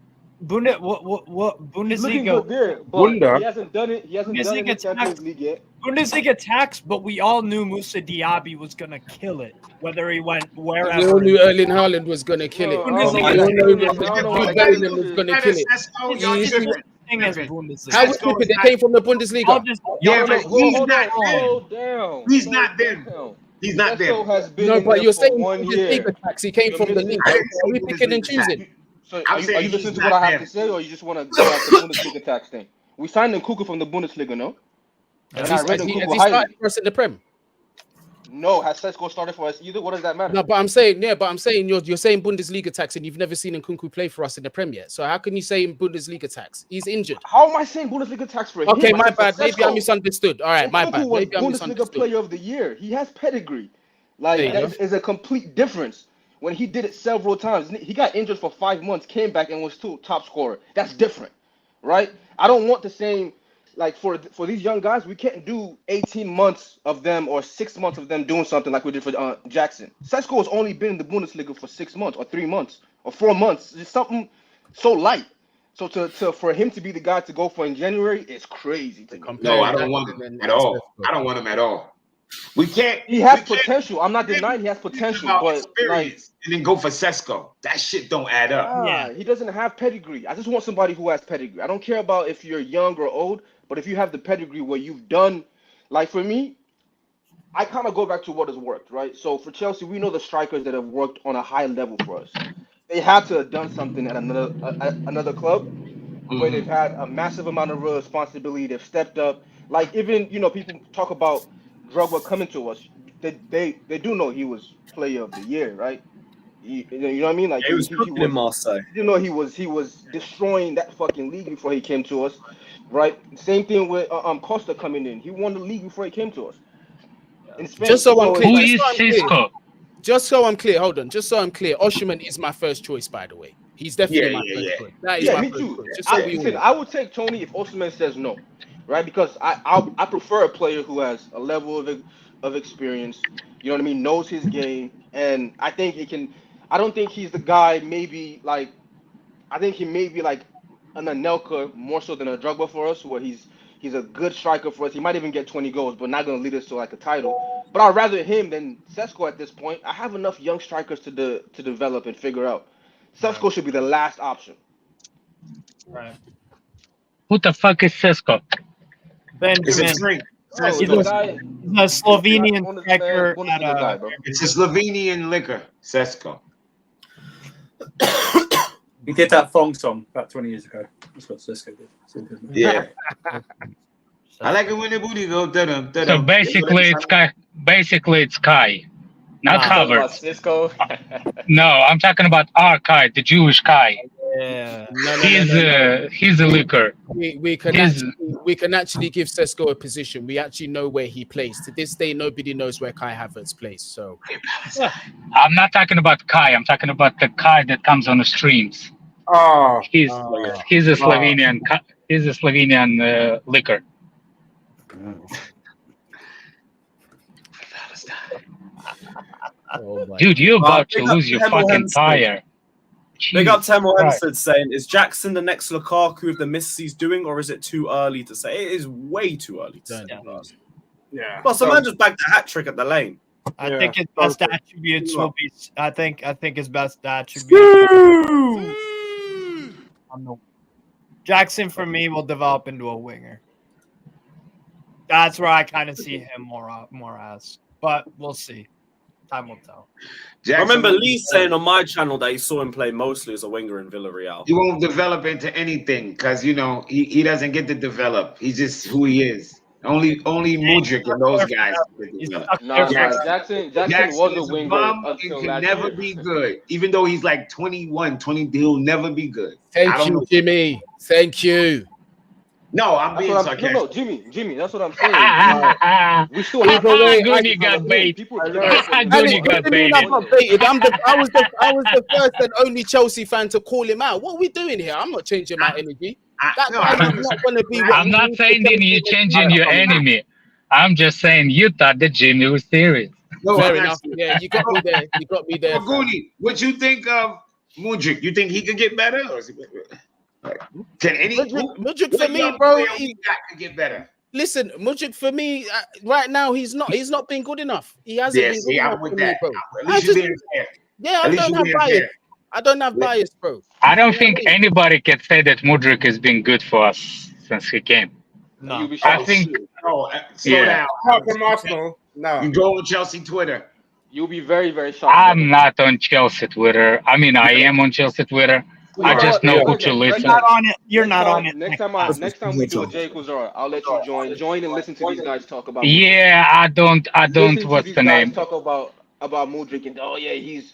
what Bundesliga. There, but he hasn't done it. He hasn't done it in the Champions League yet. Bundesliga tax, but we all knew Moussa Diaby was gonna kill it, whether he went wherever. We all knew Erling Haaland was gonna kill it. Bundesliga was gonna kill it. Bundesliga. How was it? They came from the Bundesliga. Yeah, but he's not them. He's not them. No, but you're saying Bundesliga tax. He came from the league. Are we picking and choosing? So are you listening to what I have to say, or you just want to go back to the Bundesliga tax thing? We signed Nkunku from the Bundesliga, no? Has he started for us in the Prem? No, has Sesko started for us either? What does that matter? No, but I'm saying you're saying Bundesliga tax, and you've never seen Nkunku play for us in the Prem yet. So how can you say Bundesliga tax? He's injured. How am I saying Bundesliga tax for him? Okay, my bad. Maybe I misunderstood. All right, my bad. Maybe I misunderstood. Bundesliga Player of the Year. He has pedigree. Like that is a complete difference. When he did it several times, he got injured for 5 months, came back and was still top scorer. That's different, right? I don't want the same. Like for these young guys, we can't do 18 months of them or 6 months of them doing something like we did for Jackson. Sesko has only been in the Bundesliga for 6 months or 3 months or 4 months. It's something so light. So for him to be the guy to go for in January, it's crazy to me. No, I don't want him at all. I don't want him at all. We can't. He has potential. I'm not denying he has potential, but like, and then go for Sesko. That shit don't add up. Yeah, he doesn't have pedigree. I just want somebody who has pedigree. I don't care about if you're young or old, but if you have the pedigree where you've done, like for me, I kind of go back to what has worked, right? So for Chelsea, we know the strikers that have worked on a high level for us. They had to have done something at another club where they've had a massive amount of responsibility. They've stepped up. Like even people talk about Drogba coming to us, they do know he was player of the year, right? You know what I mean? Like he was cooking in Marseille. You know he was destroying that fucking league before he came to us, right? Same thing with Costa coming in. He won the league before he came to us. Just so I'm clear, who is Sesko? Just so I'm clear, hold on. Just so I'm clear, Oshimen is my first choice, by the way. He's definitely my first choice. That is my first choice. Just so I would take Toney if Oshimen says no. Right, because I prefer a player who has a level of experience, you know what I mean, knows his game, and I think he can. I don't think he's the guy. Maybe like, I think he may be like an Anelka more so than a Drogba for us, where he's a good striker for us. He might even get 20 goals, but not going to lead us to like a title. But I'd rather him than Sesko at this point. I have enough young strikers to develop and figure out. Sesko should be the last option. Right. Who the fuck is Sesko? Benjamin. It's a drink. He's a Slovenian striker. It's a Slovenian liquor, Sesko. He did that thong song about 20 years ago. That's what Sesko did. Yeah. I like it when the booty go da-dum, da-dum. So basically, it's Kai, not Havertz. No, I'm talking about our Kai, the Jewish Kai. Yeah. He's a liquor. We can actually give Sesko a position. We actually know where he plays. To this day, nobody knows where Kai Havertz plays. So I'm not talking about Kai. I'm talking about the Kai that comes on the streams. Oh, he's a Slovenian. He's a Slovenian liquor. Dude, you're about to lose your fucking tire. Big up Temel Hempstead saying, is Jackson the next Lukaku of the miss he's doing, or is it too early to say? It is way too early to say. Yeah. Well, some man just bagged a hat trick at the lane. I think his best attributes will be. I think his best attributes. Jackson for me will develop into a winger. That's where I kind of see him more as, but we'll see. Time will tell. I remember Lee saying on my channel that he saw him play mostly as a winger in Villarreal. He won't develop into anything because he doesn't get to develop. He's just who he is. Only Mudryk and those guys can develop. Nah, Jackson was a winger bum until and can last never year. be good. Even though he's like 21, 20, he'll never be good. Thank you, Jimmy. Thank you. No, I'm being sarcastic. No, Jimmy, that's what I'm saying. We still have Gooney got bait. Gooney got baited. I was the first and only Chelsea fan to call him out. What are we doing here? I'm not changing my energy. I'm not saying that you're changing your enemy. I'm just saying you thought that Jimmy was serious. No, fair enough. Yeah, you got me there. You got me there. Gooney, what you think of Mudryk? You think he could get better? Or is he, can any Mudryk for me, bro? He could get better. Listen, Mudryk for me right now, he's not been good enough. He hasn't been good enough for me, bro. I don't have bias. I don't have bias, bro. I don't think anybody can say that Mudryk has been good for us since he came. No, I think. Slow down. From Arsenal. No. You go on Chelsea Twitter. You'll be very, very shocked. I'm not on Chelsea Twitter. I mean, I am on Chelsea Twitter. I just know who to listen. You're not on it. You're not on it. Next time we do a Jay Kuzara, I'll let you join and listen to these guys talk about. Yeah, I don't. What's the name? Talk about Mudryk and he's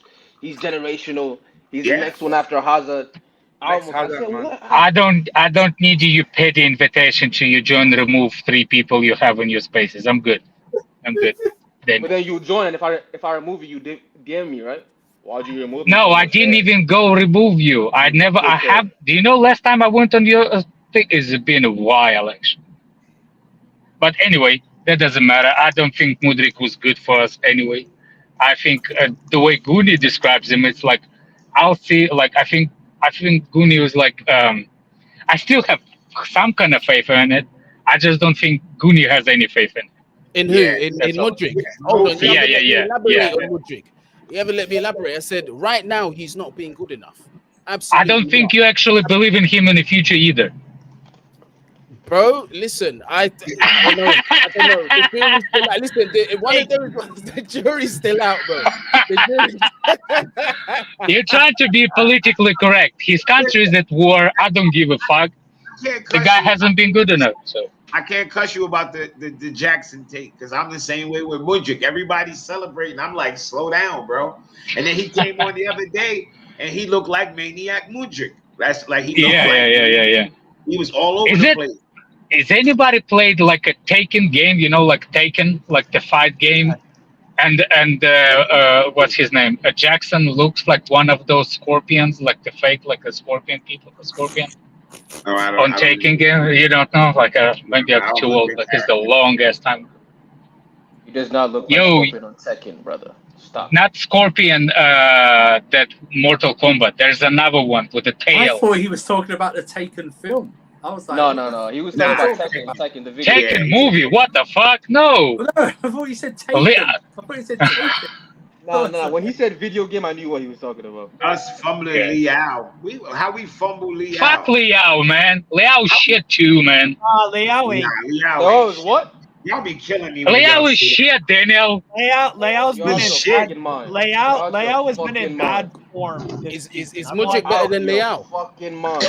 generational. He's the next one after Hazard. I don't need you pay the invitation to you join. Remove 3 people you have in your spaces. I'm good. Then. But then you join, and if I remove you, you DM me, right? Why'd you remove me? No, I didn't even go remove you. I never. Okay. I have. Do you know last time I went on your thing? It's been a while actually. But anyway, that doesn't matter. I don't think Mudryk was good for us anyway. I think the way Gooney describes him, it's like I'll see. Like I think Gooney was like. I still have some kind of faith in it. I just don't think Gooney has any faith in it. In who? In Mudryk? Hold on. Yeah. On Mudryk. You ever let me elaborate? I said right now he's not being good enough. Absolutely. I don't think you actually believe in him in the future either. Bro, listen, I don't know. The jury's still out. Listen, the jury's still out, bro. You're trying to be politically correct. His country is at war. I don't give a fuck. The guy hasn't been good enough. So I can't cuss you about the Jackson take because I'm the same way with Mudryk. Everybody's celebrating. I'm like, slow down, bro. And then he came on the other day and he looked like Maniac Mudryk. That's like he looked yeah. He was all over the place. Is anybody played like a Taken game? You know, like Taken, like the fight game, and what's his name? Jackson looks like one of those scorpions, like the fake, like a scorpion people, a scorpion. On Taken game, you don't know? Like maybe I'm too old, but it's the longest time. He does not look like Scorpion on Tekken, brother. Stop. Not Scorpion, that Mortal Kombat. There's another one with a tail. I thought he was talking about the Taken film. I was like, no. He was talking about Tekken, the video. Taken movie? What the fuck? No. No, I thought you said Taken. I thought you said Taken. No. When he said video game, I knew what he was talking about. Us fumbling Liao. How we fumble Liao? Fuck Liao, man. Liao shit too, man. Liao ain't. Liao is what? Y'all be killing me. Liao is shit, Daniel. Liao's been in shit. Liao has been in bad form. Is Mudryk better than Liao? Fucking mind.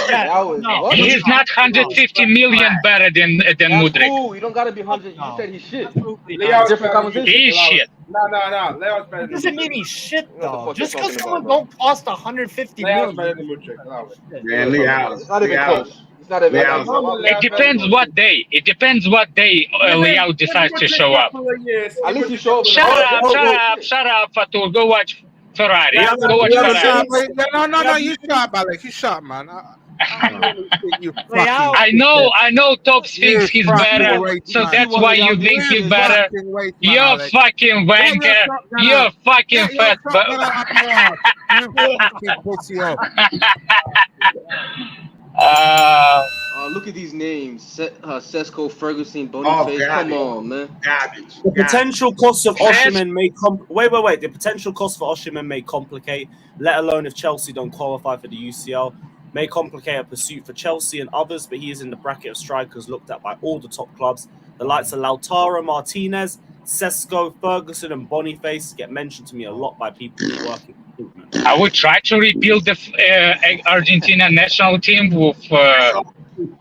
He's not 150 million better than Mudryk. Cool. You don't gotta be 100. You said he's shit. Liao's different conversation. He's shit. No. Liao's better than Doesn't mean he's shit though. Just because someone don't cost 150 Liao's million. better than Mudryk. Man, Liao. It's not even close. It's not even close. It depends what day. It depends what day Liao decides to show up. At least you show up. Shut up, Fatul. Go watch Ferrari. Go watch Ferrari. No. You shot, Alex. You shot, man. I know Tops thinks he's better, so that's why you think he's better. You're fucking wanker. You're fucking fat. Look at these names: Sesko, Ferguson, Boniface. Come on, man. Garbage. The potential cost of Oshimen may wait. The potential cost for Oshimen may complicate, let alone if Chelsea don't qualify for the UCL. May complicate a pursuit for Chelsea and others, but he is in the bracket of strikers looked at by all the top clubs. The likes of Lautaro Martinez Sesko, Ferguson, and Boniface get mentioned to me a lot by people who work in recruitment. I would try to rebuild the Argentina national team with.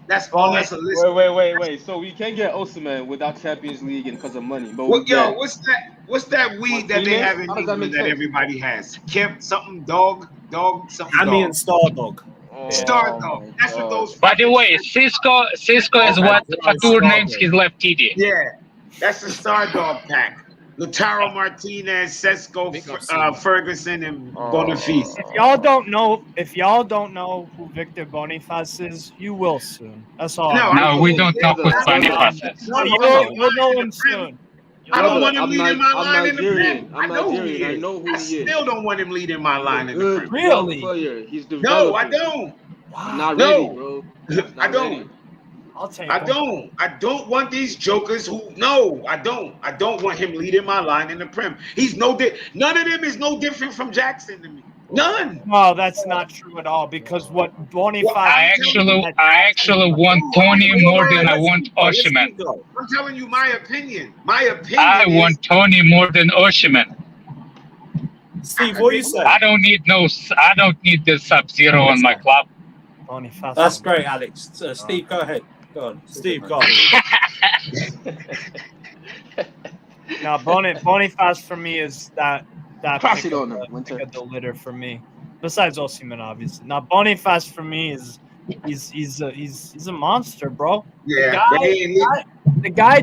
That's all. That's a list. Wait. So we can't get Oshimen without Champions League and because of money. But what's that weed that they have in England that everybody has? Kemp something dog something. Amy and Star Dog. Star Dog. That's what those. By the way, Sesko is what Fatur names his left TD. Yeah, that's the Star Dog pack. Lautaro Martinez, Sesko, Ferguson, and Boniface. If y'all don't know who Victor Boniface is, you will soon. That's all. No, we don't know who Boniface is. You'll know him soon. I don't want him leading my line in the Prem. I'm Nigerian. I know who he is. I still don't want him leading my line in the Prem. Really? He's developing. No, I don't. Wow. Not ready, bro. I don't. I'll take I don't want these jokers who. No, I don't. I don't want him leading my line in the Prem. He's none of them is no different from Jackson to me. None. No, that's not true at all. Because what Boniface. I actually want Toney more than I want Oshimen. I'm telling you my opinion. I want Toney more than Oshimen. Steve, what do you say? I don't need the Sub-Zero on my club. Boniface. That's great, Alex. Steve, go ahead. Go on. Steve, go on. Now, Boniface for me is that Pass pick it on of him, Winter. the litter for me. Besides Oshimen, obviously. Now, Boniface for me is he's a monster, bro. Yeah. The guy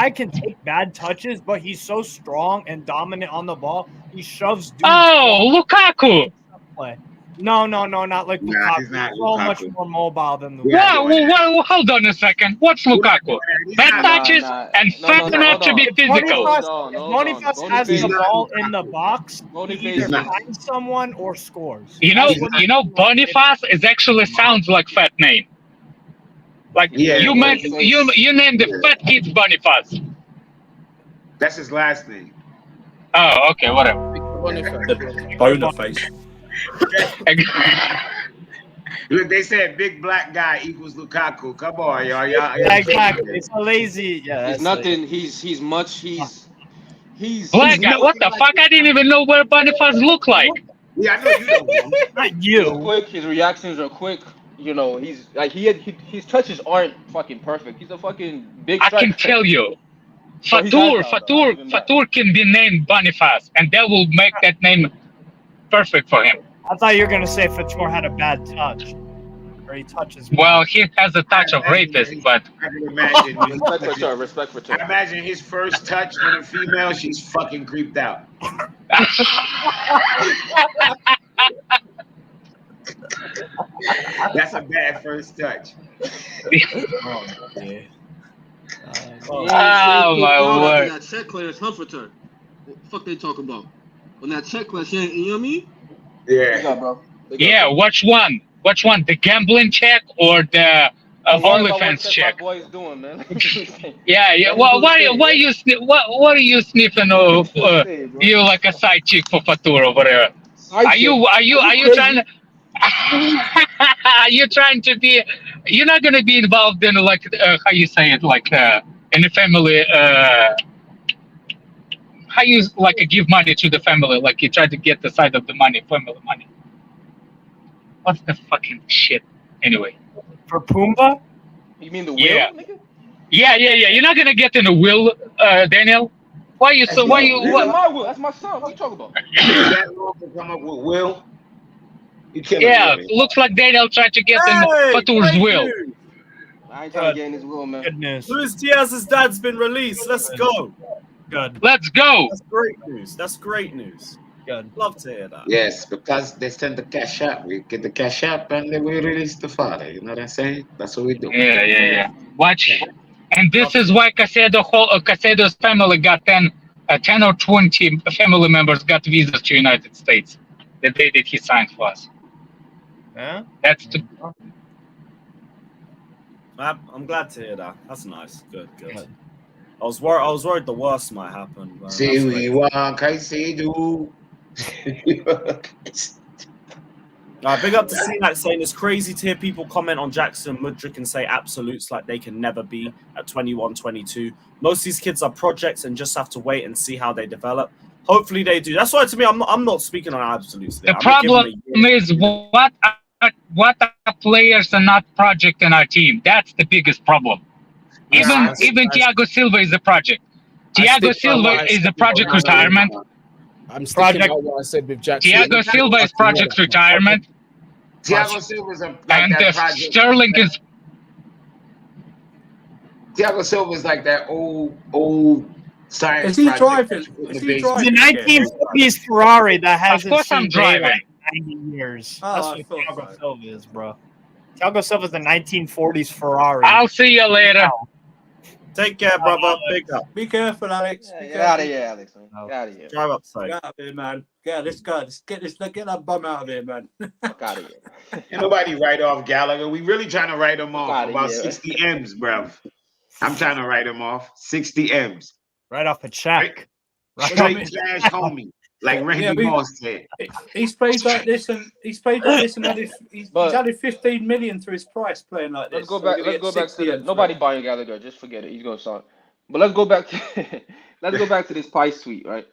can take bad touches, but he's so strong and dominant on the ball. He shoves dudes. Oh, Lukaku! Play. No, not like Lukaku. He's so much more mobile than Lukaku. Well, hold on a second. What's Lukaku? Bad touches and fat enough to be physical. Boniface has the ball in the box. He either finds someone or scores. You know, Boniface is actually sounds like fat name. Like you named the fat kid Boniface. That's his last name. Oh, okay, whatever. Boniface. Look, they said big black guy equals Lukaku. Come on, y'all. Exactly. It's a lazy. Yeah. He's nothing. He's black guy. What the fuck? I didn't even know what Boniface looked like. Yeah, I know you don't know. Not you. He's quick. His reactions are quick. You know, he's like his touches aren't fucking perfect. He's a fucking big. I can tell you. Fatur can be named Boniface, and that will make that name perfect for him. I thought you were gonna say Fatur had a bad touch, or he touches. Well, he has a touch of rapist, but I can imagine. Respect for Fatur. I imagine his first touch with a female, she's fucking creeped out. That's a bad first touch. Oh my word! That check class, Huffleton. What the fuck they talk about? On that check class, you know what I mean? Yeah. Yeah, which one? Which one? The gambling check or the OnlyFans check? What boys doing, man? Yeah. Well, why are you sniffing? You like a side chick for Fatur or whatever? Are you trying? Are you trying to be? You're not gonna be involved in like how you say it, like in the family. How you like give money to the family? Like you try to get the side of the money, family money. What's the fucking shit? Anyway. For Pumbaa? You mean the will? Yeah. Yeah. You're not gonna get in the will, Daniel. Why you so? Why you? That's my will. That's my son. What are you talking about? That long to come up with will. Yeah, looks like Daniel tried to get in Fatur's will. I ain't trying to get in his will, man. Good news. Luis Diaz's dad's been released. Let's go. Good. Let's go. That's great news. Good. Love to hear that. Yes, because they send the cash out. We get the cash out and then we release the father. You know what I'm saying? That's what we do. Yeah. Watch. And this is why Casedo's family got 10 or 20 family members got visas to United States the day that he signed for us. Yeah. That's the. I'm glad to hear that. That's nice. Good. I was worried the worst might happen. See, we want Caicedo. Big up to C-Max saying it's crazy to hear people comment on Jackson, Mudryk and say absolutes like they can never be at 21, 22. Most of these kids are projects and just have to wait and see how they develop. Hopefully they do. That's why to me, I'm not speaking on absolutes. The problem is what are players are not project in our team. That's the biggest problem. Even Thiago Silva is a project. Thiago Silva is a project retirement. I'm sticking by what I said with Jackson. Thiago Silva is project retirement. Thiago Silva is like and that project. Sterling is. Thiago Silva is like that old science. Is he project. driving? It's the 1940s Ferrari that hasn't Of course seen I'm driving. daylight in 90 years. That's what Thiago Silva is, bro. Thiago Silva is the 1940s Ferrari. I'll see you later. Take care, brother. Big up. Be careful, Alex. Yeah, get out of here, Alex. Man. Get out of here. Drive up safe. Get out of here, man. Get that bum out of here, man. Fuck out of here. Ain't nobody write off Gallagher. We really trying to write him off Outta about here. 60 M's, bro. I'm trying to write him off 60 M's. Right off a check. Straight trash homie, like Randy Moss said. He's played like this and he's added 15 million to his price playing like this. Let's go back. Let's go back to the, nobody buying Gallagher. Just forget it. He's gonna sign. But let's go back. Let's go back to this Pice tweet, right?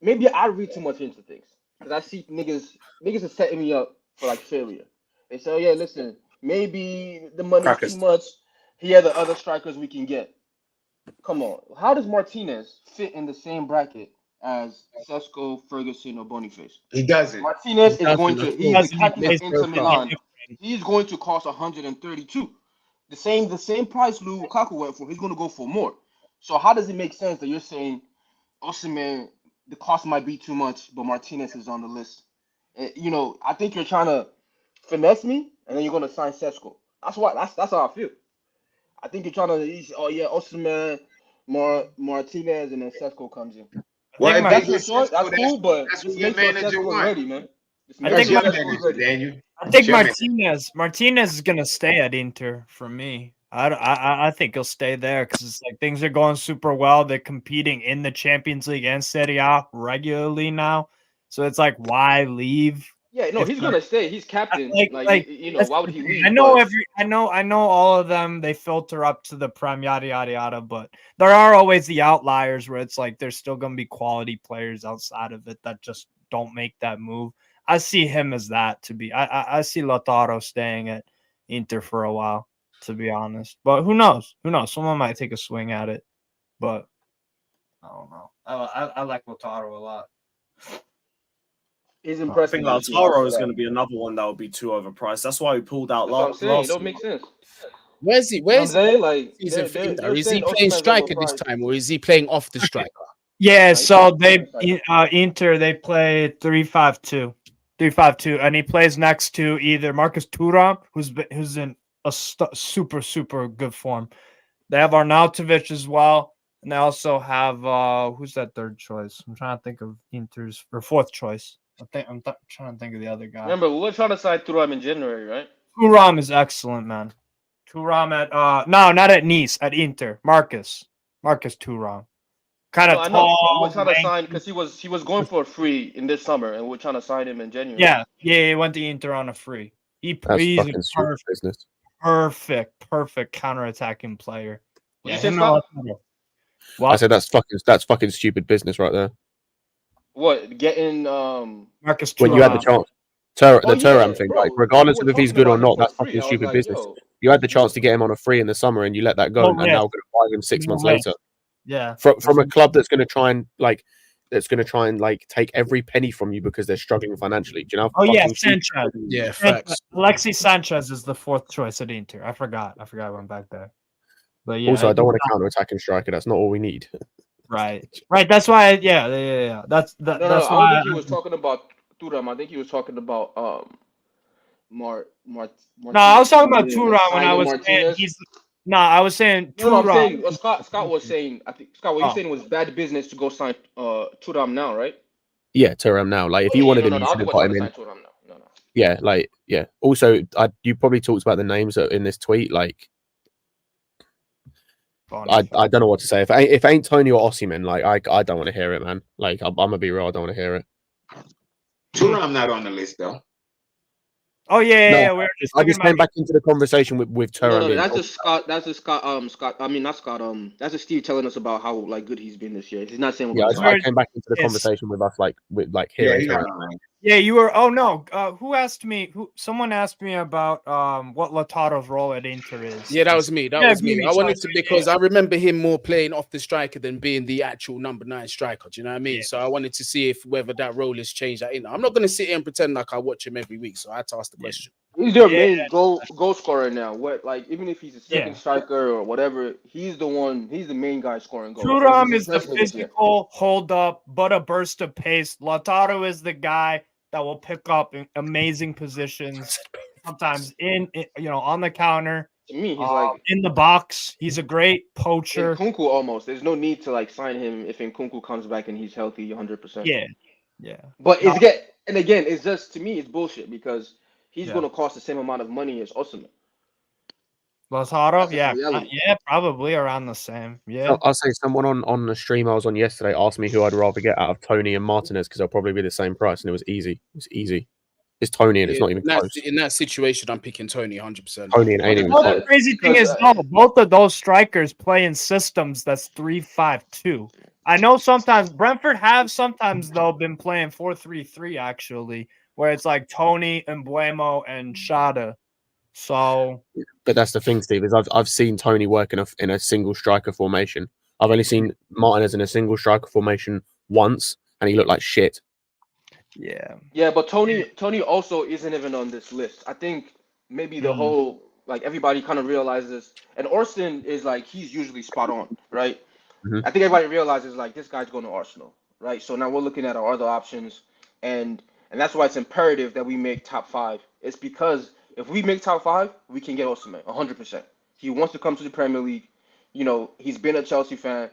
Maybe I read too much into things because I see niggas are setting me up for like failure. They say, "Oh yeah, listen, maybe the money's too much. Here are the other strikers we can get." Come on, how does Martinez fit in the same bracket as Sesko, Ferguson, or Boniface? He doesn't. Martinez is going to. He's the captain of Inter Milan. He's going to cost 132. The same price Lukaku went for. He's going to go for more. So how does it make sense that you're saying, Oshimen, the cost might be too much, but Martinez is on the list? You know, I think you're trying to finesse me, and then you're going to sign Sesko. That's how I feel. I think you're trying to. Oh yeah, Oshimen, Martinez, and then Sesko comes in. Well, if that's that's your choice. That's cool, but that's what just your make sure manager Sesko's wants. ready, man. I think Martinez is gonna stay at Inter for me. I think he'll stay there because it's like things are going super well. They're competing in the Champions League and Serie A regularly now, so it's like why leave? Yeah, no, he's gonna stay. He's captain. Like you know, why would he leave? I know all of them. They filter up to the prem, yada yada yada. But there are always the outliers where it's like there's still gonna be quality players outside of it that just don't make that move. I see him as that to be. I see Lautaro staying at Inter for a while, to be honest. But who knows? Who knows? Someone might take a swing at it, but I don't know. I like Lautaro a lot. He's impressive. I think Lautaro is going to be another one that will be too overpriced. That's why we pulled out last. It don't make sense. Where's he? Where's he? Like, is he playing striker this time, or is he playing off the striker? Yeah, so they Inter they play 3-5-2. 3-5-2, and he plays next to either Marcus Thuram, who's in a super good form. They have Arnautovic as well, and they also have who's that third choice? I'm trying to think of Inter's or fourth choice. I'm trying to think of the other guy. Remember, we were trying to sign Thuram in January, right? Thuram is excellent, man. Thuram at no, not at Nice, at Inter. Marcus Thuram. Kind of tall. We're trying to sign because he was going for a free in this summer, and we're trying to sign him in January. Yeah, he went to Inter on a free. He's a perfect counterattacking player. Yeah, I said that's fucking stupid business right there. What, getting Marcus when you had the chance, Thuram thing, bro, like regardless of if he's good or not, that's fucking stupid business. You had the chance to get him on a free in the summer, and you let that go, and now we're going to buy him 6 months later. Yeah, from a club that's going to try and take every penny from you because they're struggling financially. Do you know? Oh yeah, Sanchez. Yeah, facts. Alexis Sanchez is the fourth choice at Inter. I forgot. I went back there. But yeah. Also, I don't want a counter-attacking striker. That's not all we need. Right. That's why. Yeah. That's why. I don't think he was talking about Thuram. I think he was talking about No, I was talking about Thuram when I was saying he's. No, I was saying Thuram. No, I'm saying Scott was saying. I think Scott, what you saying was bad business to go sign Thuram now, right? Yeah, Thuram now. Like if you wanted him, you should have got him in. No. Yeah. Also, you probably talked about the names in this tweet. Like, I don't know what to say. If it ain't Toney or Oshimen, like I don't want to hear it, man. Like I'm gonna be real, I don't want to hear it. Thuram not on the list though. Oh yeah, No, yeah. We were just I talking just came about back into the conversation with Turan. No, that's just Scott. That's just Scott. Scott. I mean, not Scott. That's just Steve telling us about how like good he's been this year. He's not saying Yeah, about I came back into the Yes. conversation with us, like Yeah, hearing he Turan. got mine. Yeah, you were. Oh no, who asked me? Someone asked me about what Lautaro's role at Inter is. Yeah, that was me. That Yeah, was me. Gumi, I wanted so- to because I remember him more playing off the striker than being the actual number 9 striker. Do you know what I mean? Yeah. So I wanted to see if whether that role has changed. I'm not going to sit here and pretend like I watch him every week. So I had to ask the question. He's their Yeah. main goal scorer now. What like even if he's a second Yeah. striker or whatever, he's the one. He's the main guy scoring goals. Thuram He's is the best nigga this year. physical hold up, but a burst of pace. Lautaro is the guy that will pick up in amazing positions. Sometimes on the counter, To me, he's like in the box. He's a great poacher. Nkunku almost. There's no need to like sign him if Nkunku comes back and he's healthy 100%. Yeah. But it's just to me it's bullshit because he's going to cost the same amount of money as Oshimen. Lautaro, That's just reality. yeah, probably around the same. Yeah. So I'll say someone on the stream I was on yesterday asked me who I'd rather get out of Toney and Martinez because they'll probably be the same price, and it was easy. It was easy. It's Toney, and it's not even close. In that situation, I'm picking Toney 100%. Toney and ain't even Well, close. the crazy thing is, both of those strikers play in systems that's 3-5-2. I know sometimes Brentford have sometimes though been playing 4-3-3 actually, where it's like Toney, Embuemo, and Shada. So, But that's the thing, Steve, is I've seen Toney work in a single striker formation. I've only seen Martinez in a single striker formation once, and he looked like shit. Yeah, but Toney also isn't even on this list. I think maybe the whole like everybody kind of realizes, and Orson is like he's usually spot on, right? Mhm. I think everybody realizes like this guy's going to Arsenal, right? So now we're looking at our other options, and that's why it's imperative that we make top 5. It's because if we make top 5, we can get Oshimen 100%. He wants to come to the Premier League. You know, he's been a Chelsea fan.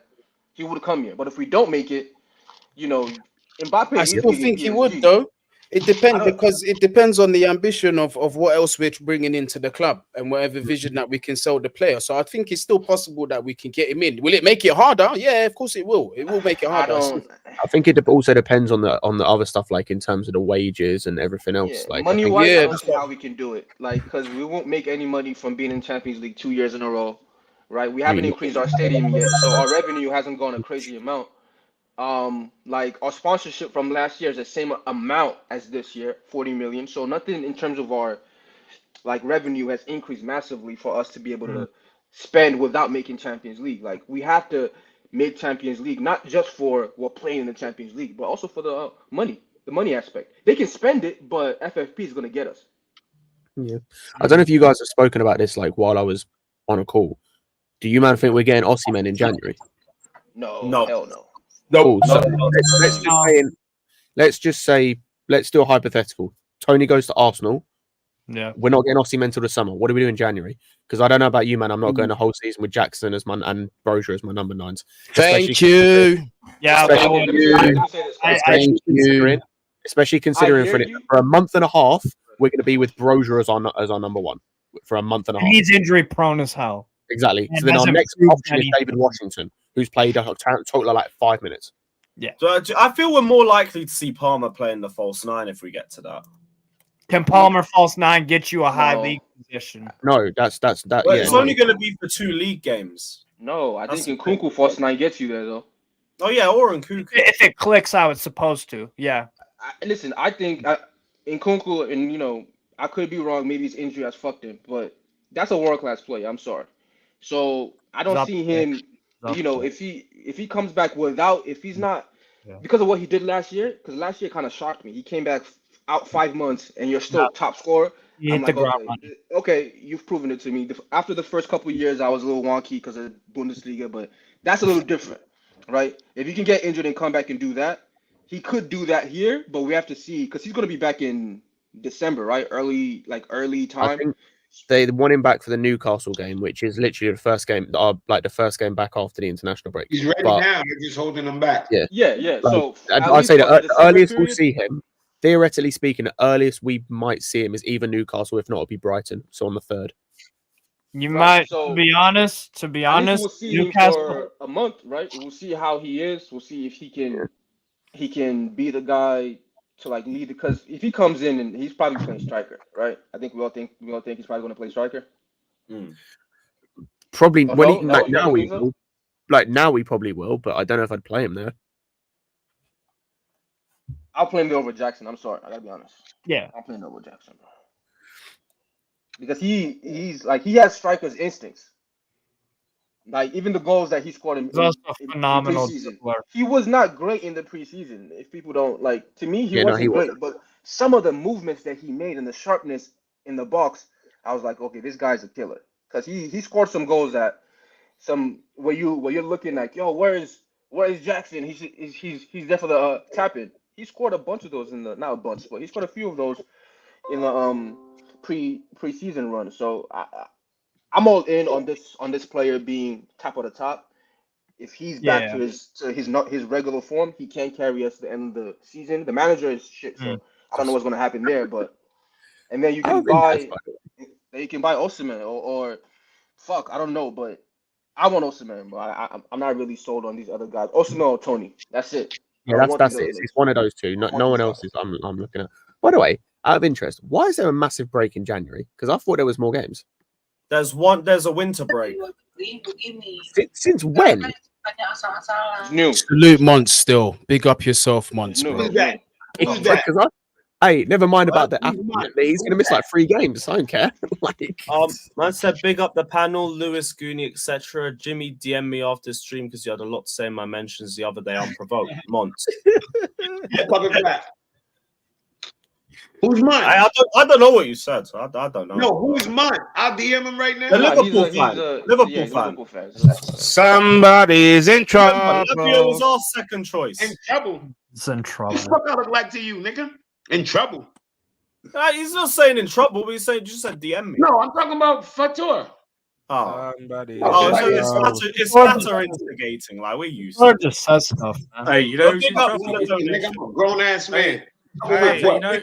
He would come here. But if we don't make it, you know, Mbappe. I still think he would, though. It depends because it depends on the ambition of what else we're bringing into the club and whatever vision that we can sell the player. So I think it's still possible that we can get him in. Will it make it harder? Yeah, of course it will. It will make it harder. I think it also depends on the other stuff, like in terms of the wages and everything else. Yeah, Like money wise, I don't see how we can do it. Like, because we won't make any money from being in Champions League 2 years in a row, right? We haven't increased our stadium yet, so our revenue hasn't gone a crazy amount. Like our sponsorship from last year is the same amount as this year, 40 million. So nothing in terms of our like revenue has increased massively for us to be able to spend without making Champions League. Like we have to make Champions League not just for what playing in the Champions League, but also for the money aspect. They can spend it, but FFP is going to get us. Yeah, I don't know if you guys have spoken about this like while I was on a call. Do you man think we're getting Oshimen in January? No, hell no. Cool. So let's just say, let's do a hypothetical. Toney goes to Arsenal. Yeah. We're not getting Oshimen until the summer. What do we do in January? Because I don't know about you, man. I'm not going the whole season with Jackson as and Brozier as my number 9s. Thank you. Yeah. Especially considering for a month and a half, we're going to be with Brozier as our number 1 for a month and a half. He's injury prone as hell. Exactly. And So then our hasn't next proved option is David Washington, who's played a total of like 5 minutes. Yeah. So I feel we're more likely to see Palmer playing the false 9 if we get to that. Can Palmer false 9 get you a high league position? No, that's that. Well, yeah, it's only going to be for 2 league games. No, I think Nkunku false 9 gets you there though. Oh yeah, or Nkunku. If it clicks how it's supposed to, yeah. Listen, I think Nkunku, and you know, I could be wrong. Maybe his injury has fucked him, but that's a world class player. I'm sorry. So I don't see him. You know, if he comes back if he's not because of what he did last year, because last year kind of shocked me. He came back out 5 months and you're still top scorer. I'm like, okay, you've proven it to me. After the first couple of years, I was a little wonky because of Bundesliga, but that's a little different, right? If you can get injured and come back and do that, he could do that here, but we have to see because he's going to be back in December, right? Early time. I think they want him back for the Newcastle game, which is literally the first game, like the first game back after the international break. He's ready now. They're just holding him back. Yeah. Like, So I'd say the earliest we'll see him, theoretically speaking, the earliest we might see him is either Newcastle, if not, it'll be Brighton. So on the 3rd. You might, to be honest, we'll see Newcastle him for a month, right? We'll see how he is. We'll see if he can be the guy to like lead, because if he comes in and he's probably playing striker, right? I think we all think he's probably going to play striker. Probably Oh, when no? he No? like You don't now we think so? will. Like now we probably will, but I don't know if I'd play him there. I'll play him over Jackson. I'm sorry, I gotta be honest. Yeah. I'll play him over Jackson, bro. Because he has striker's instincts. Like even the goals that he scored in, He's also a in phenomenal preseason, dribbler. he was not great in the preseason. If people don't like, to me, he Yeah, no, wasn't he great. wasn't. But some of the movements that he made and the sharpness in the box, I was like, okay, this guy's a killer. Because he scored some goals that where you're looking like, yo, where is Jackson? He's there for the tap in. He scored a bunch of those not a bunch, but he scored a few of those in the preseason run. So I'm all in on this player being top of the top. If he's back to his regular form, he can carry us to the end of the season. The manager is shit, so I don't know what's going to happen there. But and then you can buy Oshimen or fuck, I don't know, but I want Oshimen, but I'm not really sold on these other guys. Oshimen or Toney, that's it. Yeah, that's it. It's one of those two. No one else is. I'm looking at. By the way, out of interest, why is there a massive break in January? Because I thought there was more games. There's a winter break. Since when? It's new. Salute Monts still. Big up yourself, Monts, bro. Who's that? Who's that? Hey, never mind about the athlete. He's gonna miss like 3 games. I don't care. Like, man said, big up the panel, Lewis, Goonie, etc. Jimmy DM me after stream because you had a lot to say in my mentions the other day unprovoked. Monts. Who's mine? I don't know what you said. So I don't know. No, who's mine? I'll DM him right now. The Liverpool fan. Liverpool fan. Somebody's in trouble. Levio was our second choice. In trouble. It's in trouble. What I look like to you, nigga? In trouble. He's not saying in trouble, but he's saying just said DM me. No, I'm talking about Fatur. Oh, Somebody. it's flatter instigating. Like we're used to. Or just says stuff, man. Hey, you know who's in Big up trouble? to the donation. Nigga, I'm a grown ass man. Hey, You know,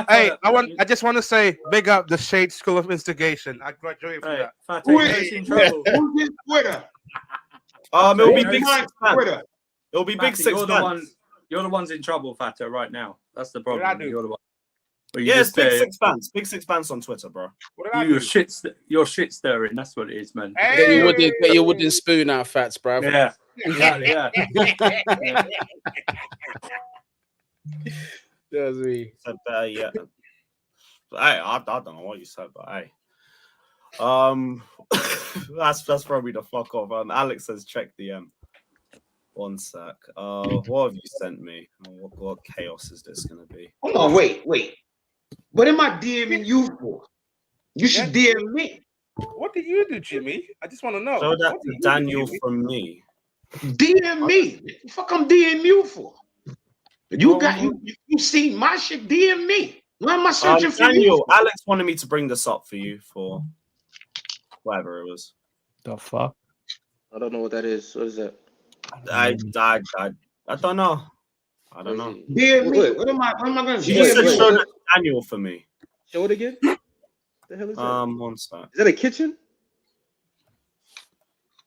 hey, I just want to say, big up the Shade School of Instigation. I graduated from that. Fat, you know who's in trouble? Who's his Twitter? It'll be Who's Big mine? Six fans. Twitter. It'll be Big Fatty, Six you're the fans. one. You're the ones in trouble, Fatter, right now. That's the What did I problem. do? You're the one. Well, you Yeah, it's just, Big Six fans. Big Six fans on Twitter, bro. What did I you're do? you're shit stirring. That's what it is, man. Hey. Get your wooden spoon out, Fats, bro. Yeah, exactly. Yeah. Does he? Said better yet. Hey, I don't know what you said, but hey. That's probably the fuck off. Alex says check DM. One sec. What have you sent me? What chaos is this gonna be? Hold on, wait. What am I DMing you for? You should DM me. What did you do, Jimmy? I just want to know. Show that What did to you Daniel do, Jimmy? from me. DM me. What the fuck I'm DMing you for? You seen my shit, DM me. Why am I searching for Daniel, you? Alex wanted me to bring this up for you for whatever it was. The fuck? I don't know what that is. What is that? I don't know. I don't know. DM me. What am I gonna You just said DM show you? that to Daniel for me. Show it again. What the hell is that? One sec. Is that a kitchen?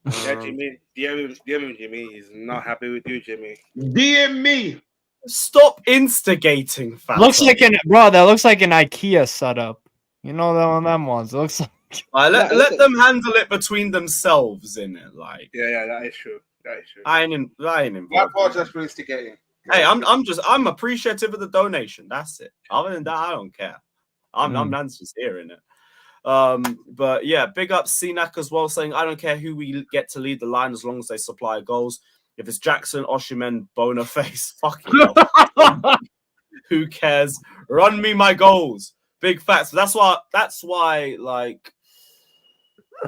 Yeah, Jimmy. DM Jimmy. He's not happy with you, Jimmy. DM me. Stop instigating, fam. Looks like that looks like an IKEA setup. You know that one of them ones. It looks like let them handle it between themselves in it. Like Yeah, that is true. That is true. I ain't involved. That part's just for instigating. Hey, I'm appreciative of the donation. That's it. Other than that, I don't care. I'm just hearing it. But yeah, big up CNAC as well, saying I don't care who we get to lead the line as long as they supply goals. If it's Jackson, Oshimen, Bonaface, fucking hell. Who cares? Run me my goals. Big facts. That's why like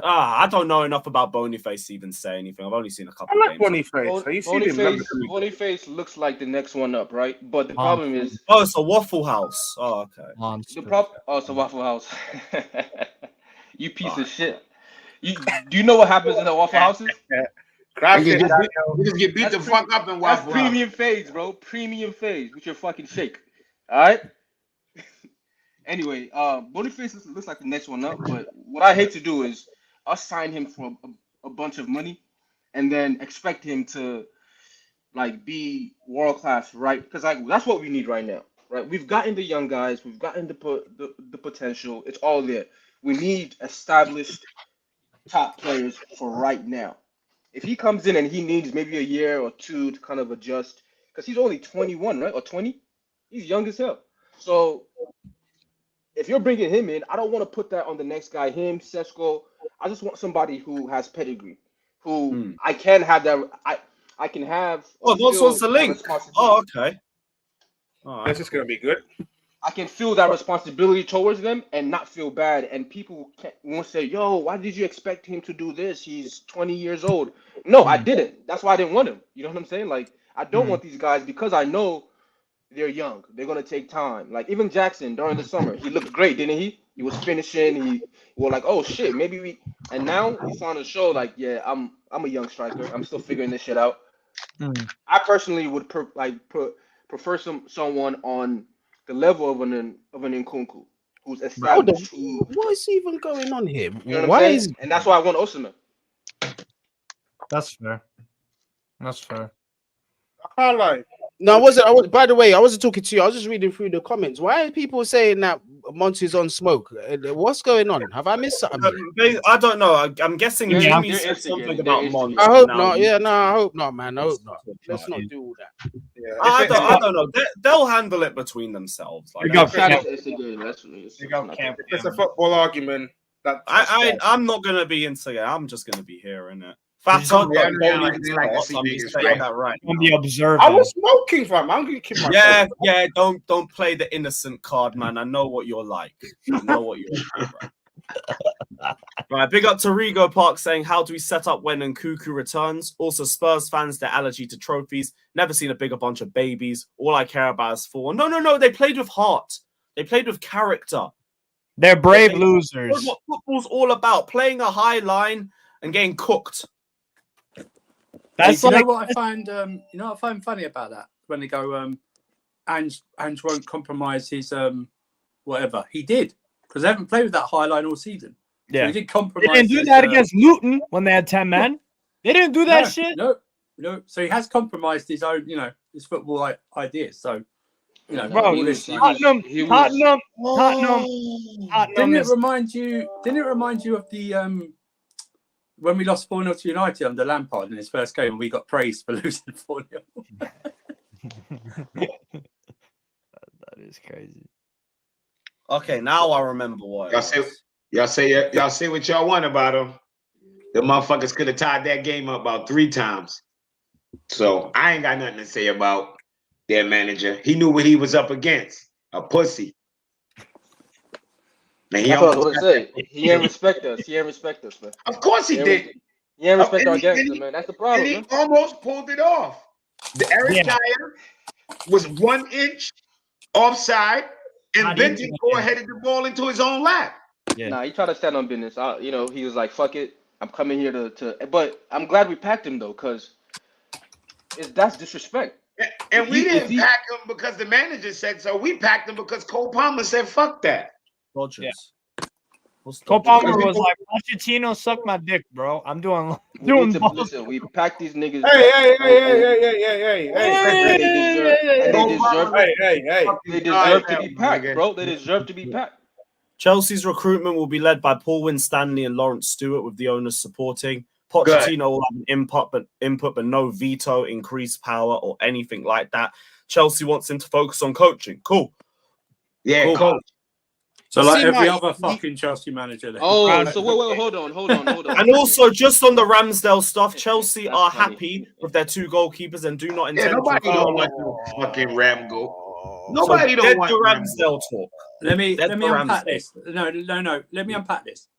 I don't know enough about Boniface to even say anything. I've only seen a couple I like of games. Boniface. Have you seen him? Boniface looks like the next one up, right? But the problem is, Oh, it's a Waffle House. Oh, okay. it's a Waffle House. You piece of shit. Do you know what happens in the Waffle Houses? You just get beat the fuck up in Waffle That's premium phase, bro. Premium phase with your fucking shake. All right. Anyway, Boniface looks like the next one up. But what I hate to do is us sign him for a bunch of money, and then expect him to like be world class, right? Because that's what we need right now. right? We've gotten the young guys, we've gotten the potential. It's all there. We need established top players for right now. If he comes in and he needs maybe a year or two to kind of adjust, because he's only 21, right? Or 20? He's young as hell. So if you're bringing him in, I don't want to put that on the next guy, him, Sesko. I just want somebody who has pedigree, who I can have that. I can have. Oh, those one's the link. Oh, okay. All right. This is going to be good. I can feel that responsibility towards them and not feel bad. And people won't say, yo, why did you expect him to do this? He's 20 years old. No, I didn't. That's why I didn't want him. You know what I'm saying? Like, I don't want these guys because I know they're young. They're going to take time. Like, even Jackson during the summer, he looked great, didn't he? He was finishing. He was like, oh, shit, maybe we. And now he's on the show like, yeah, I'm a young striker. I'm still figuring this shit out. I personally would prefer someone on the level of an Nkunku who's established. What is even going on here? You know what I'm saying? And that's why I want Oshimen. That's fair. That's fair. Highlight. No, I wasn't. By the way, I wasn't talking to you. I was just reading through the comments. Why are people saying that Monty's on smoke? What's going on? Have I missed something? I don't know. I'm guessing Jamie said something about Monty. I hope not. Yeah, no, I hope not, man. I hope not. Let's not do all that. Yeah. I don't know. They'll handle it between themselves. Like, it's a football argument. I'm not gonna be instigating. I'm just gonna be hearing it. I'm be observing. I was smoking, fam. I'm gonna keep my yeah. Don't play the innocent card, man. I know what you're like. I know what you're like, bro. Right, big up to Rigo Park saying, how do we set up when Nkunku returns? Also, Spurs fans, their allergy to trophies. Never seen a bigger bunch of babies. All I care about is four. No. They played with heart. They played with character. They're brave losers. That's what football's all about. Playing a high line and getting cooked. That's you know what I find. You know what I find funny about that when they go, Ange won't compromise his whatever. He did because they haven't played with that high line all season. Yeah, so he did compromise. They didn't do that against Luton when they had 10 men. They didn't do that shit. No. So he has compromised his own, his football ideas. So, bro, Tottenham. Didn't it remind you of the when we lost 4-0 to United under Lampard in his first game, and we got praised for losing 4-0. That is crazy. Okay, now I remember what. Y'all say what y'all want about them. The motherfuckers could have tied that game up about 3 times. So I ain't got nothing to say about their manager. He knew what he was up against. A pussy. Man, that's what I was gonna say. He didn't respect us. He didn't respect us, man. Of course he did. He didn't respect our gangster, man. That's the problem. And he almost pulled it off. The Eric tire was 1 inch offside, and Bentancur headed the ball into his own lap. Yeah. Nah, he tried to stand on business. He was like, "Fuck it, I'm coming here to." But I'm glad we packed him though, because that's disrespect. And we didn't pack him because the manager said so. We packed him because Cole Palmer said, "Fuck that." Dodgers. Yeah. Cole Palmer was like, Pochettino, suck my dick, bro. I'm doing listen, we packed these niggas. Hey. They deserve to be packed, bro. They deserve to be packed. Chelsea's recruitment will be led by Paul Winstanley and Lawrence Stewart, with the owners supporting. Pochettino will have an input, but no veto, increased power, or anything like that. Chelsea wants him to focus on coaching. Cool. Yeah, cool. So like every other fucking Chelsea manager. So wait, hold on. And also, just on the Ramsdale stuff, Chelsea are happy with their 2 goalkeepers and do not intend nobody to don't like fucking Ramgo. Nobody don't want the Ramsdale talk. Let me unpack this. No. Let me unpack this.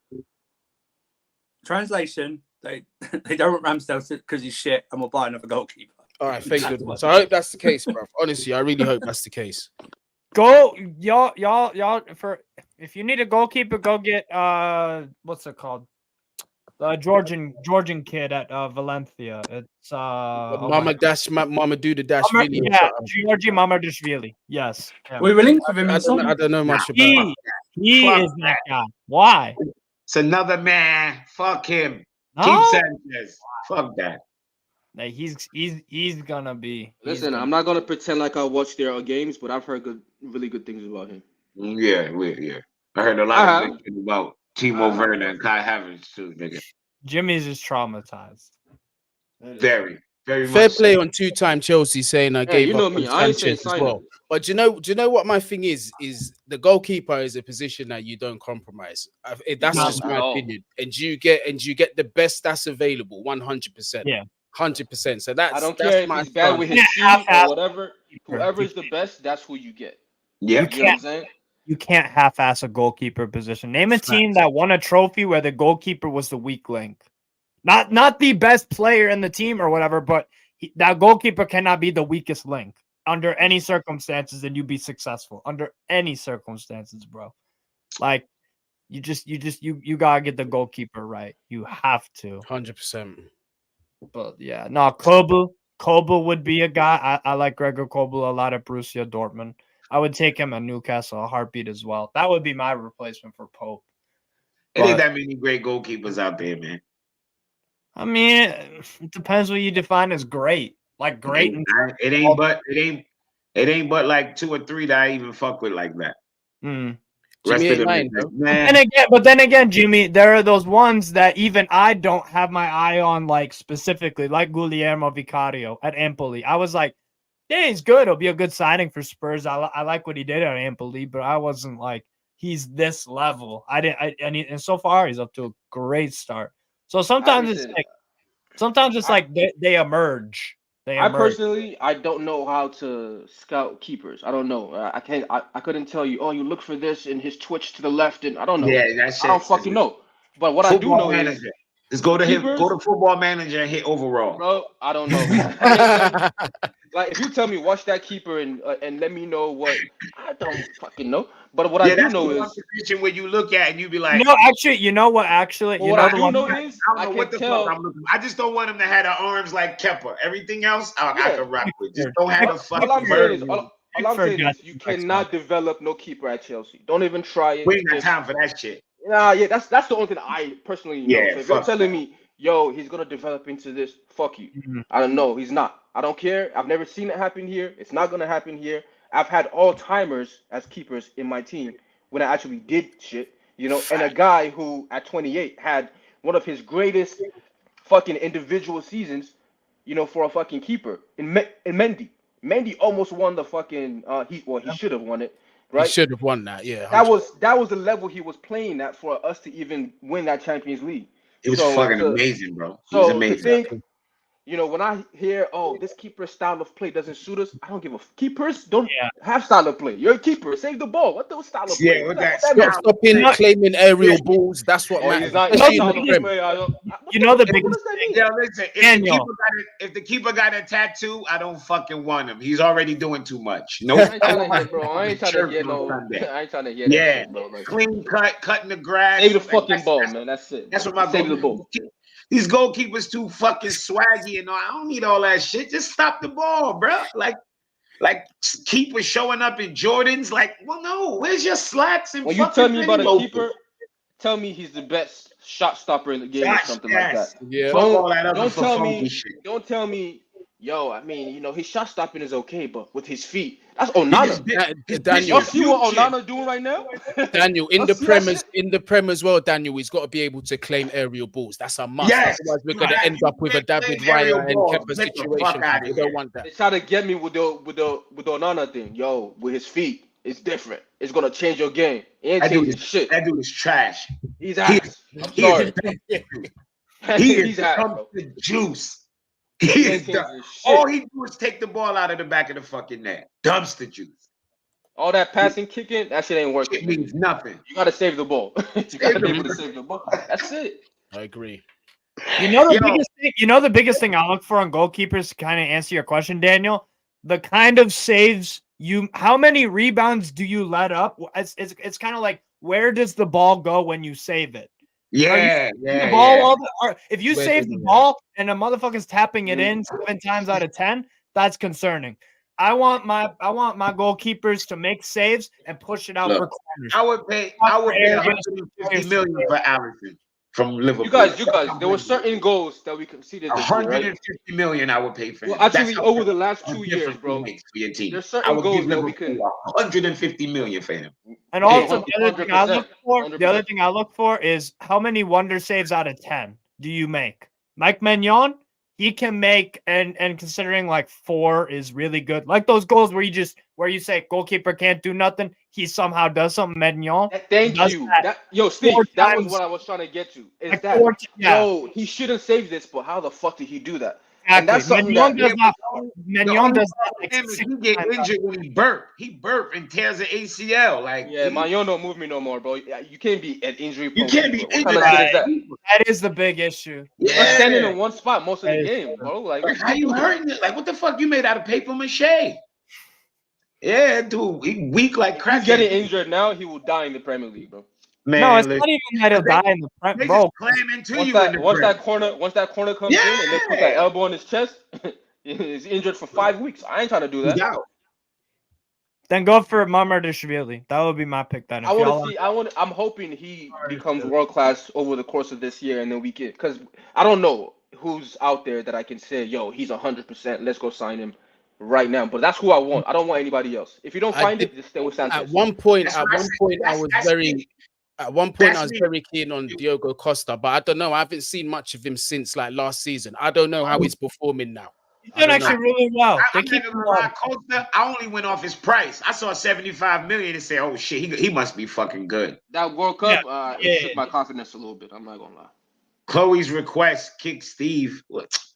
Translation: They don't want Ramsdale because he's shit, and we'll buy another goalkeeper. All right, thank goodness. I hope that's the case, bro. Honestly, I really hope that's the case. Go, y'all. If you need a goalkeeper, go get what's it called? The Georgian kid at Valencia. It's Mamadou Dashvili. Yeah, Georgi Mamadashvili. Yes. Yeah. We were linked with him. I don't know much about. He is that guy. Why? It's another man. Fuck him. No? Keep Sanchez. Fuck that. Like he's gonna be. Listen, I'm not gonna pretend like I watch their games, but I've heard really good things about him. Yeah. I heard a lot of good things about Timo Werner and Kai Havertz too, nigga. Jimmy's just traumatized. Very Fair much play so. on two-time Chelsea saying I gave up on Sanchez as well. But do you know what my thing is the goalkeeper is a position that you don't compromise. That's just my opinion. And you get the best stats available, 100%. Yeah. 100%. So that's I don't care if he's bad with his feet or whatever. Whoever is the best, that's who you get. Yeah. You know what I'm saying? You can't half-ass a goalkeeper position. Name a team that won a trophy where the goalkeeper was the weak link. Not the best player in the team or whatever, but that goalkeeper cannot be the weakest link under any circumstances, and you be successful under any circumstances, bro. Like you gotta get the goalkeeper right. You have to 100%. But yeah, no, Kobel would be a guy. I like Gregor Kobel a lot at Borussia Dortmund. I would take him at Newcastle a heartbeat as well. That would be my replacement for Pope. It ain't that many great goalkeepers out there, man. I mean, it depends what you define as great. Like great. It ain't but like 2 or 3 that I even fuck with like that. Rest of them, man. But then again, Jimmy, there are those ones that even I don't have my eye on, like specifically, like Guillermo Vicario at Empoli. I was like, yeah, he's good. It'll be a good signing for Spurs. I like what he did at Empoli, but I wasn't like he's this level. And so far he's up to a great start. So sometimes it's like they emerge. Personally, I don't know how to scout keepers. I don't know. I couldn't tell you. Oh, you look for this in his twitch to the left, and I don't know. Yeah, that's I don't fucking know. But what Football I do know Manager. is go to Football Manager and hit overall. Bro, I don't know. Like if you tell me watch that keeper and let me know what I don't fucking know. But what I do know is position where you look at and you be like, no, actually, you know what? Actually, what I do know is I don't know what the fuck I'm looking. I just don't want him to have the arms like Kepper. Everything else, I can rock with. Just don't have the fucking. All I'm saying is you cannot develop no keeper at Chelsea. Don't even try it. We ain't got time for that shit. Nah, yeah, that's the only thing I personally know. So if you're telling me, yo, he's gonna develop into this, fuck you. I don't know. He's not. I don't care. I've never seen it happen here. It's not gonna happen here. I've had all-timers as keepers in my team when I actually did shit, you know, and a guy who at 28 had one of his greatest fucking individual seasons, you know, for a fucking keeper in Mendy. Mendy almost won the fucking he should have won it, right? He should have won that, yeah. 100%. That was the level he was playing at for us to even win that Champions League. It was fucking amazing, bro. It was amazing. To think, you know, when I hear, oh, this keeper's style of play doesn't suit us, I don't give a keepers don't have style of play. You're a keeper, save the ball. What those style of play? Yeah, with that stop claiming aerial balls. That's what matters. You know the biggest thing. Yeah, listen, if the keeper got a tattoo, I don't fucking want him. He's already doing too much. No, I ain't trying to hear, bro. I ain't trying to hear no. I ain't trying to hear that, bro. Like, clean cut, cutting the grass. Save the fucking ball, man. That's it. That's what my save the ball. These goalkeepers too fucking swaggy and all. I don't need all that shit. Just stop the ball, bro. Like keepers showing up in Jordans. Like, well, no. Where's your slacks and? When you tell me about a keeper, tell me he's the best shot stopper in the game or something like that. Yeah. Don't tell me. Yo, I mean, you know, his shot stopping is okay, but with his feet, that's Onana. Daniel, you see what Onana doing right now? Daniel, in the Prem as well, Daniel, he's got to be able to claim aerial balls. That's a must. Yes. Otherwise, we're going to end up with a David Raya and Kepa situation. We don't want that. They try to get me with the Onana thing. Yo, with his feet, it's different. It's gonna change your game. That dude is trash. He's ass. I'm sorry. He's the juice. All he do is take the ball out of the back of the fucking net. Dumpster juice. All that passing, kicking, that shit ain't working. It means nothing. You gotta save the ball. You gotta be able to save the ball. That's it. I agree. You know the biggest thing I look for on goalkeepers to kind of answer your question, Daniel. The kind of saves how many rebounds do you let up? It's kind of like, where does the ball go when you save it? If you save the ball and a motherfucker's tapping it in 7 times out of 10, that's concerning. I want my goalkeepers to make saves and push it out for corners. I would pay $150 million for Allison. from Liverpool. You guys, there were certain goals that we conceded this year, right? 150 million I would pay for him. Well, actually, over the last 2 years, bro, for your team. there's I certain would goals give that we Liverpool can. 150 million for him. And also, the other 100%, thing I look for, 100%. is how many wonder saves out of 10 do you make? Mike Maignan, he can make, and considering like 4 is really good. Like those goals where you say goalkeeper can't do nothing, he somehow does something. Maignan. Thank you. Steve, that was what I was trying to get to. Is like that yo, he shouldn't save this, but how the fuck did he do that? Exactly. And that's something Maignan that does not. Maignan does not. Like, he get injured when he burp. He burp and tears the ACL. Like Maignan don't move me no more, bro. You can't be at injury. You can't be injured. That is the big issue. Yeah, we're standing in one spot most of the game, bro. Like how you hurting it? Like what the fuck you made out of paper mache? Yeah, dude, he weak like crap. He's getting injured now. He will die in the Premier League, bro. Man, no, it's not even that he'll die in the Premier, bro. Once that corner comes in and they put that elbow on his chest, he's injured for 5 weeks. I ain't trying to do that. Then go for Mamadashvili. That would be my pick. Then I'm hoping he becomes world class over the course of this year, and then we can. Because I don't know who's out there that I can say, yo, he's 100%. Let's go sign him right now. But that's who I want. I don't want anybody else. If you don't find it, just stay with Sanchez. At one point, I was very keen on Diogo Costa, but I don't know. I haven't seen much of him since like last season. I don't know how he's performing now. He's doing actually really well. Costa, I only went off his price. I saw 75 million and said, "Oh shit, he must be fucking good." That World Cup, it took my confidence a little bit. I'm not gonna lie. Chloe's request, kick Steve.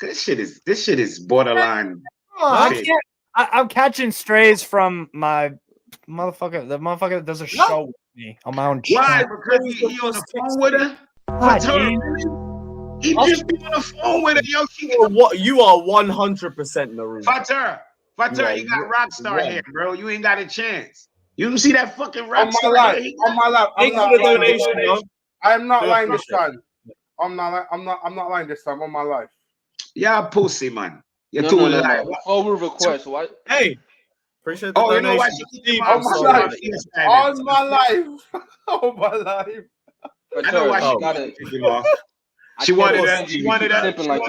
This shit is borderline. I'm catching strays from my motherfucker. The motherfucker that does a show with me on my own Why? channel. Because he on the phone with her? He just be on the phone with her. Yo, what? You are 100% Naruto. Fater, you got Rockstar here, bro. You ain't got a chance. You don't see that fucking Rockstar on my life. I'm not lying. I'm not lying this time. I'm not lying this time. On my life. Yeah, pussy man. You're too alive. Forward request. What? Hey. Appreciate the donation. You know what? On my life. On my life. I know why she got it. She wanted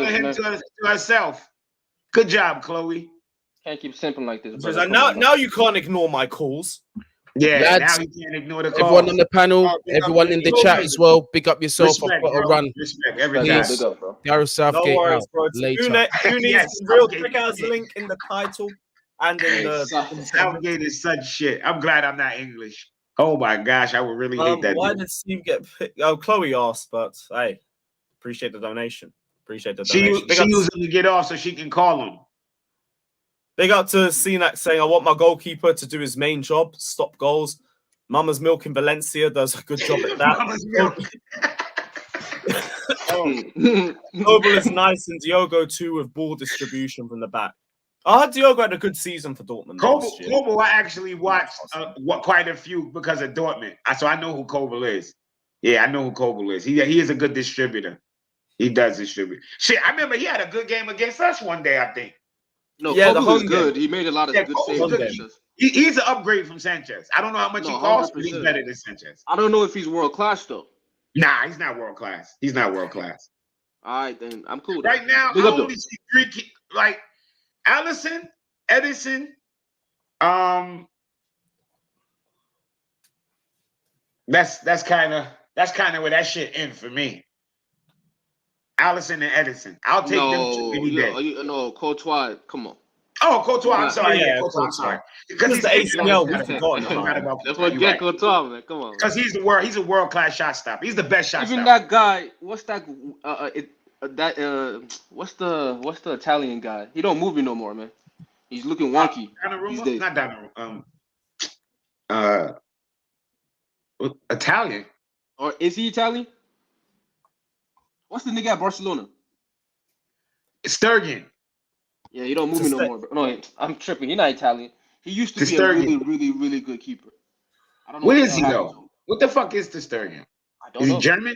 him to herself. Good job, Chloe. Can't keep simping like this. Now you can't ignore my calls. Yeah, lads, now you can't ignore the calls. Everyone on the panel, everyone in the chat as well. Big up yourself. I've got to run. Respect everything. Gareth Southgate no worries, out later. Yes, real quick as link in the title and in the Southgate is such shit. I'm glad I'm not English. Oh my gosh, I would really hate that. Why did Steve get picked? Oh, Chloe asked, but hey, appreciate the donation. She used him to get off so she can call him. Big up to CNAC saying, I want my goalkeeper to do his main job, stop goals. Mama's Milk in Valencia does a good job at that. Mama's Milk. Noble is nice and Diogo too with ball distribution from the back. I heard Diogo had a good season for Dortmund. Koval, I actually watched quite a few because of Dortmund. So I know who Koval is. Yeah, I know who Koval is. He is a good distributor. He does distribute. Shit, I remember he had a good game against us one day, I think. No, yeah, Koval is good. He made a lot of good saves. He's an upgrade from Sanchez. I don't know how much he costs, but he's better than Sanchez. I don't know if he's world class though. Nah, he's not world class. He's not world class. All right, then I'm cool. Right now, I only see 3 like Allison, Edison. That's kind of where that shit ends for me. Allison and Edison. I'll take them two any day. No, Courtois. Come on. Oh, Courtois. I'm sorry. Yeah, Courtois. I'm sorry. Because he's the ACL. We've forgotten about. That's what get Courtois, man. Come on. Because he's a world class shot stopper. He's the best shot stopper. Even that guy. What's that? What's the Italian guy? He don't move me no more, man. He's looking wonky. Not Donnarumma. Italian. Or is he Italian? What's the nigga at Barcelona? Sturgeon. Yeah, he don't move me no more. Bro. No, I'm tripping. He's not Italian. He used to be a really, really, really good keeper. I don't know. Where is he though? What the fuck is the Sturgeon? I don't know. Is he German?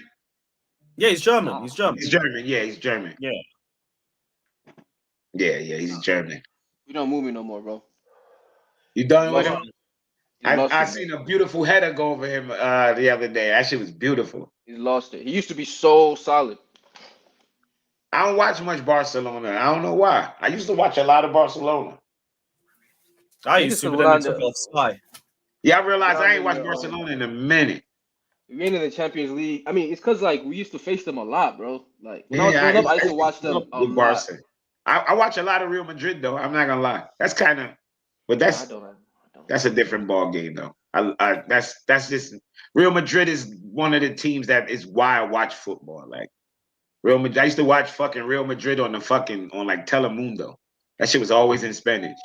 Yeah, he's German. He's German. He's German. Yeah, he's German. Yeah. Yeah, he's German. You don't move me no more, bro. You done with him? I seen a beautiful header go over him the other day. That shit was beautiful. He lost it. He used to be so solid. I don't watch much Barcelona. I don't know why. I used to watch a lot of Barcelona. I used to, but then they took off Sky. Yeah, I realized I ain't watched Barcelona in a minute. We ain't in the Champions League. I mean, it's because like we used to face them a lot, bro. Like when I was growing up, I used to watch them a lot. Barca. I watch a lot of Real Madrid though. I'm not gonna lie. That's kind of, but that's a different ball game though. That's just Real Madrid is one of the teams that is why I watch football. Like Real Madrid, I used to watch fucking Real Madrid on like Telemundo. That shit was always in Spanish.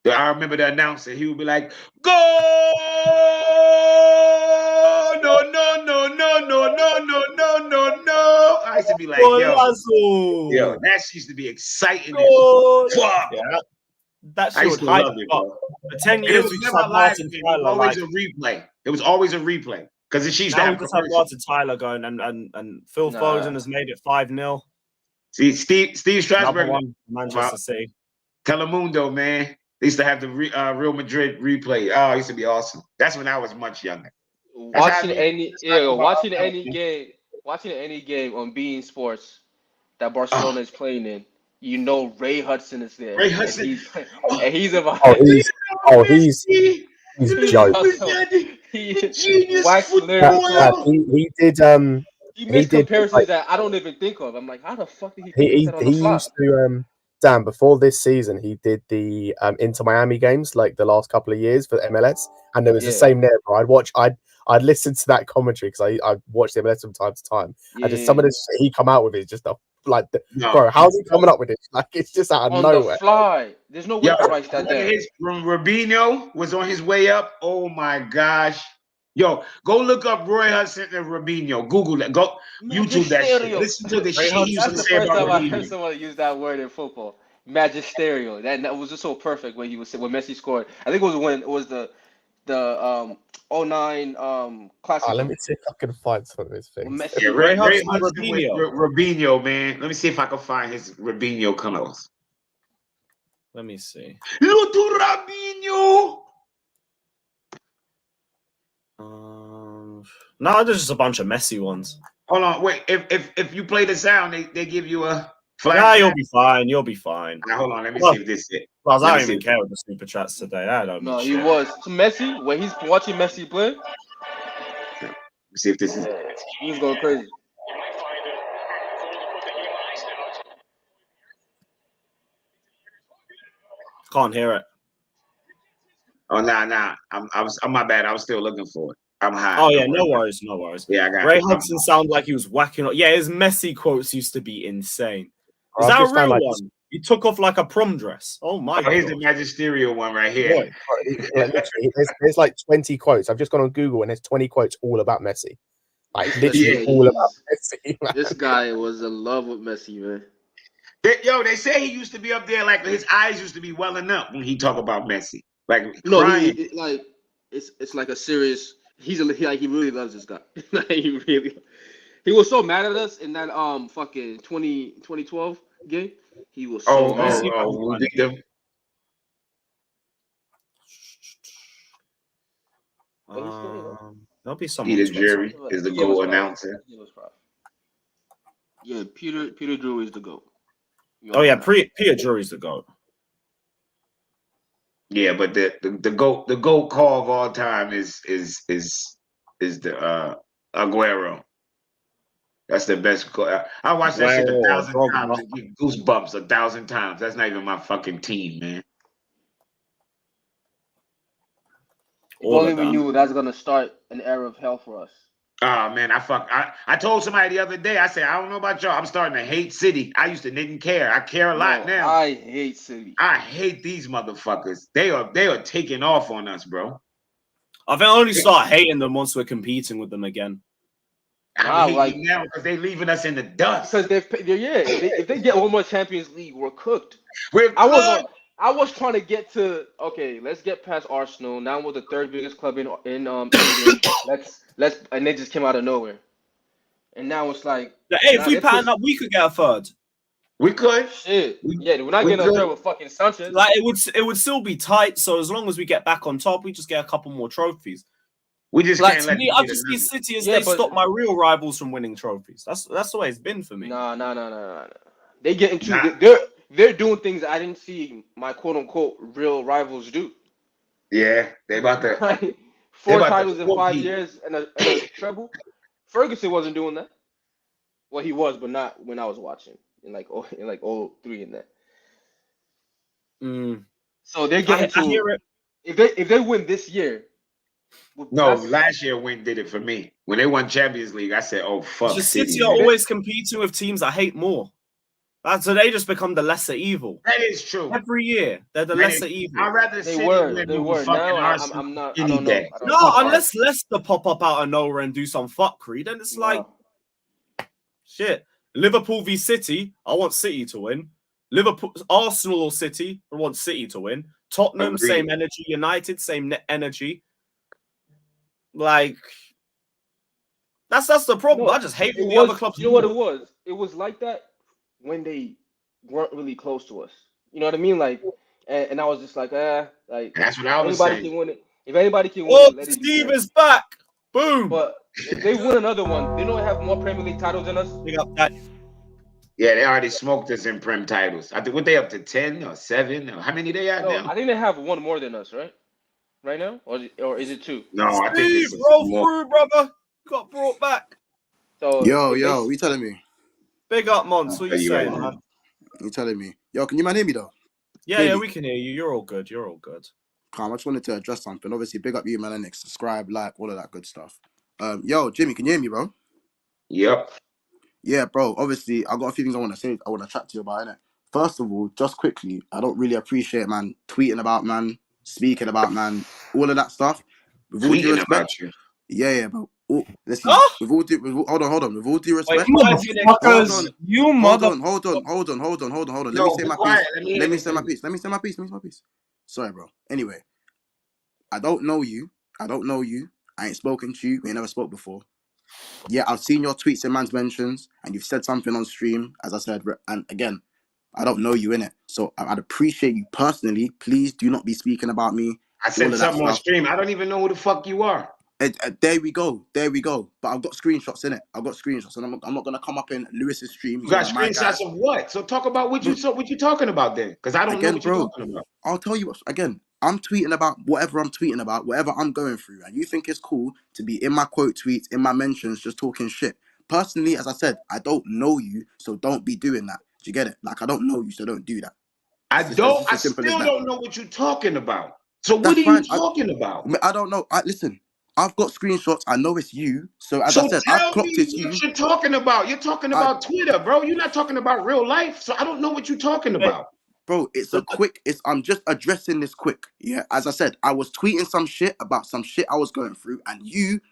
I remember the announcer. He would be like, "Go! No! I used to be like, yo, that used to be exciting as fuck. Yeah, that shit I used to love it, bro. For 10 years, we just had Martin Tyler. Always a replay. It was always a replay because she used to have. We just had Martin Tyler going, and Phil Foden has made it 5-0. See, Steve Strasburg, Manchester City, Telemundo, man. They used to have the Real Madrid replay. Oh, it used to be awesome. That's when I was much younger. Watching any game on beIN Sports that Barcelona is playing in, you know Ray Hudson is there. Ray Hudson, and he's about. He's joke. He waxed lyrical. He did. He makes comparisons that I don't even think of. I'm like, how the fuck did he think that on the fly? Used to Dan, before this season, he did the Inter Miami games like the last couple of years for MLS, and there was the same there. I'd listen to that commentary because I watched the MLS from time to time, and just some of this he come out with is just bro, how's he coming up with it? Like it's just out of on nowhere. The fly. There's no way to write that down. Robinho was on his way up. Oh my gosh. Yo, go look up Roy Hudson and Robinho. Google that. Go YouTube that shit. Listen to the shit he used to say about Robinho. That's the first time I heard someone use that word in football. Magisterial. That was just so perfect when Messi scored. I think it was the 09 classic. Let me see if I can find some of his things. Yeah, Ray Hudson, Robinho, man. Let me see if I can find his Robinho colors. Let me see. Lutu Robinho. No, there's just a bunch of messy ones. Hold on, wait. If you play the sound, they give you a flag. Yeah, you'll be fine. You'll be fine. Now, hold on, let me see if this is it. Well, I don't even care with the super chats today. I don't. No, he was Messi when he's watching Messi play. Let's see if this is it. He was going crazy. Can't hear it. Oh nah. I'm my bad. I was still looking for it. I'm high. Oh yeah, no worries. Yeah, I got Ray Hudson sounded like he was whacking up. Yeah, his Messi quotes used to be insane. Is that a real one? He took off like a prom dress. Oh my god. Here's the magisterial one right here. There's like 20 quotes. I've just gone on Google and there's 20 quotes all about Messi. Like literally all about Messi. This guy was in love with Messi, man. They say he used to be up there, like his eyes used to be welling up when he talk about Messi. Like crying. It's like a serious. He really loves this guy. He was so mad at us in that fucking 2012 game. He was so mad. There'll be someone. Peter Drury is the GOAT announcer. Yeah, Peter Drury is the GOAT. Oh yeah, Peter Drury's the GOAT. Yeah, but the GOAT call of all time is the Aguero. That's the best call. I watched that shit 1,000 times. Get goosebumps 1,000 times. That's not even my fucking team, man. If only we knew that's gonna start an era of hell for us. Oh man, I told somebody the other day. I said, I don't know about y'all. I'm starting to hate City. I used to didn't care. I care a lot now. I hate City. I hate these motherfuckers. They are taking off on us, bro. I think I only start hating them once we're competing with them again. I hate now because they're leaving us in the dust. Because if they get one more Champions League, we're cooked. I was trying to get to let's get past Arsenal. Now we're the third biggest club in England. And they just came out of nowhere. And now it's like if we pattern up, we could get a third. We could. Shit. We- Yeah, we're not we getting up could. there with fucking Sanchez. Like it would still be tight. So as long as we get back on top, we just get a couple more trophies. We just Like can't to let me, them I get just see another. City as Yeah, they but- stop my real rivals from winning trophies. That's the way it's been for me. Nah. They get into Nah. they're doing things I didn't see my quote unquote real rivals do. Yeah, they about to. Like 4 about to titles in whoop 5 you. years and a treble. Ferguson wasn't doing that. Well, he was, but not when I was watching in like 03 and that. Mm. So they're getting I hear to it. if they win this year. No, that's- last year Win did it for me. When they won Champions League, I said, "Oh fuck, Just City." City are always competing with teams I hate more. So they just become the lesser evil. That is true. Every year, they're the Man, lesser evil. I'd rather They City were. win They over were. fucking Now Arsenal I'm not. I any don't know. day. I don't No, know. unless Leicester pop up out of nowhere and do some fuckery, then it's like shit. Liverpool v City, I want City to win. Liverpool, Arsenal or City, I want City to win. Tottenham, Agreed. same energy. United, same energy. Like that's the problem. No, I just hate it all the was, other clubs. you know what it was? It was like that when they weren't really close to us. You know what I mean? Like, and I was just like, like That's what I was anybody saying. can win it. If anybody can win Oh, it, let it be Steve them. is back. Boom. But if they win another one, they don't have more Premier League titles than us. Big up that. Yeah, they already smoked us in Prem titles. I think what they up to 10 or 7 or how many they at No, now? I think they have one more than us, right? Right now, or is it 2? No, I think Steve, it's roll more. through, brother. Got brought back. So Yo, if what they, you telling me? Big up, Mons. What Are you you saying, right? man? You telling me? Yo, can you man hear me though? Yeah, Clearly. we can hear you. You're all good. You're all good. Calm. I just wanted to address something. Obviously, big up you, man, and subscribe, like, all of that good stuff. Yo, Jimmy, can you hear me, bro? Yep. Yeah, bro. Obviously, I got a few things I want to say. I want to chat to you about, innit? First of all, just quickly, I don't really appreciate, man, tweeting about, man, speaking about, man, all of that stuff. With all due Tweeting respect, about you. yeah, bro. Listen, Huh? hold on. With all due Wait, respect, Motherfuckers, you hold mother. on. Let No, me say be my quiet. piece. Let me say my piece. Sorry, bro. Anyway, I don't know you. I ain't spoken to you. We ain't never spoke before. Yeah, I've seen your tweets and man's mentions, and you've said something on stream, as I said. And again, I don't know you, innit? So I'd appreciate you personally. Please do not be speaking about me. I said all of that something on stuff. stream. I don't even know who the fuck you are. There we go. But I've got screenshots, innit? And I'm not gonna come up in Lewis's stream. You got he's one of my guys. screenshots of what? So talk about what you talking about then, because I don't know Again, what you're bro, talking about. I'll tell you what, again, I'm tweeting about whatever I'm going through. And you think it's cool to be in my quote tweets, in my mentions, just talking shit. Personally, as I said, I don't know you, so don't be doing that. Do you get it? Like, I don't know you, so don't do that. I It's just I as simple as still that. don't know what you're talking about. So what That's are fine. you talking about? I don't know. Listen, I've got screenshots. I know it's you. So as I So said, I've tell clocked me it's you. what you're talking about. You're talking about Twitter, bro. You're not talking about real life. So I don't know what you're talking about. Bro, I'm just addressing this quick. Yeah, as I said, I was tweeting some shit about some shit I was going through, and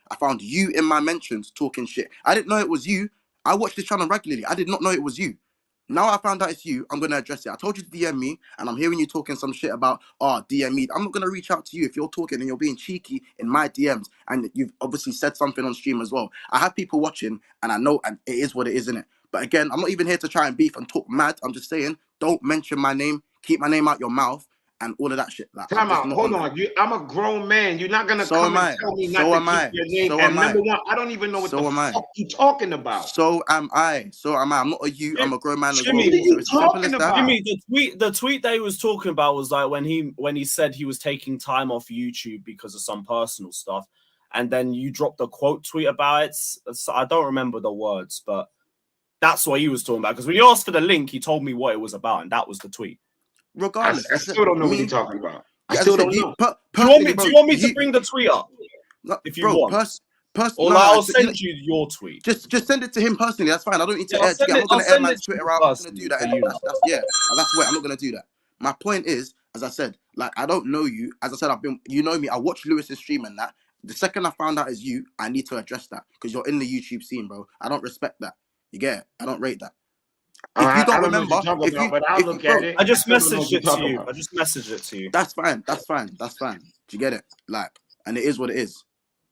I found you in my mentions talking shit. I didn't know it was you. I watch this channel regularly. I did not know it was you. Now I found out it's you, I'm gonna address it. I told you to DM me, and I'm hearing you talking some shit about, DM me. I'm not gonna reach out to you if you're talking and you're being cheeky in my DMs, and you've obviously said something on stream as well. I have people watching, and I know, and it is what it is, innit? But again, I'm not even here to try and beef and talk mad. I'm just saying, don't mention my name, keep my name out your mouth, and all of that shit. Like, Time out. Hold on. I'm a grown man. You're not gonna come and tell me not to keep your name. And number one, I don't even know what the fuck you talking about. So am I. I'm not a you. I'm a grown man as well. Jimmy, So it's as simple as that. Jimmy, the tweet that he was talking about was like when he said he was taking time off YouTube because of some personal stuff, and then you dropped a quote tweet about it. I don't remember the words, but that's what he was talking about. Because when you asked for the link, he told me what it was about, and that was the tweet. Regardless, I still don't know what you're talking about. I Yeah, still as I said, don't know. Do you want me to bring the tweet up? If you want. Or I'll send you your tweet. Just send it to him personally. That's fine. I don't need to Yeah, air. I'm not going to air man's Twitter out. I'm not going to do that anyway. That's where I'm not going to do that. My point is, as I said, like, I don't know you. As I said, you know me. I watch Lewis's stream and that. The second I found out is you, I need to address that because you're in the YouTube scene, bro. I don't respect that. You get it? I don't rate that. If you don't remember, I just messaged it to you. I just messaged it to you. That's fine. Do you get it? Like, and it is what it is.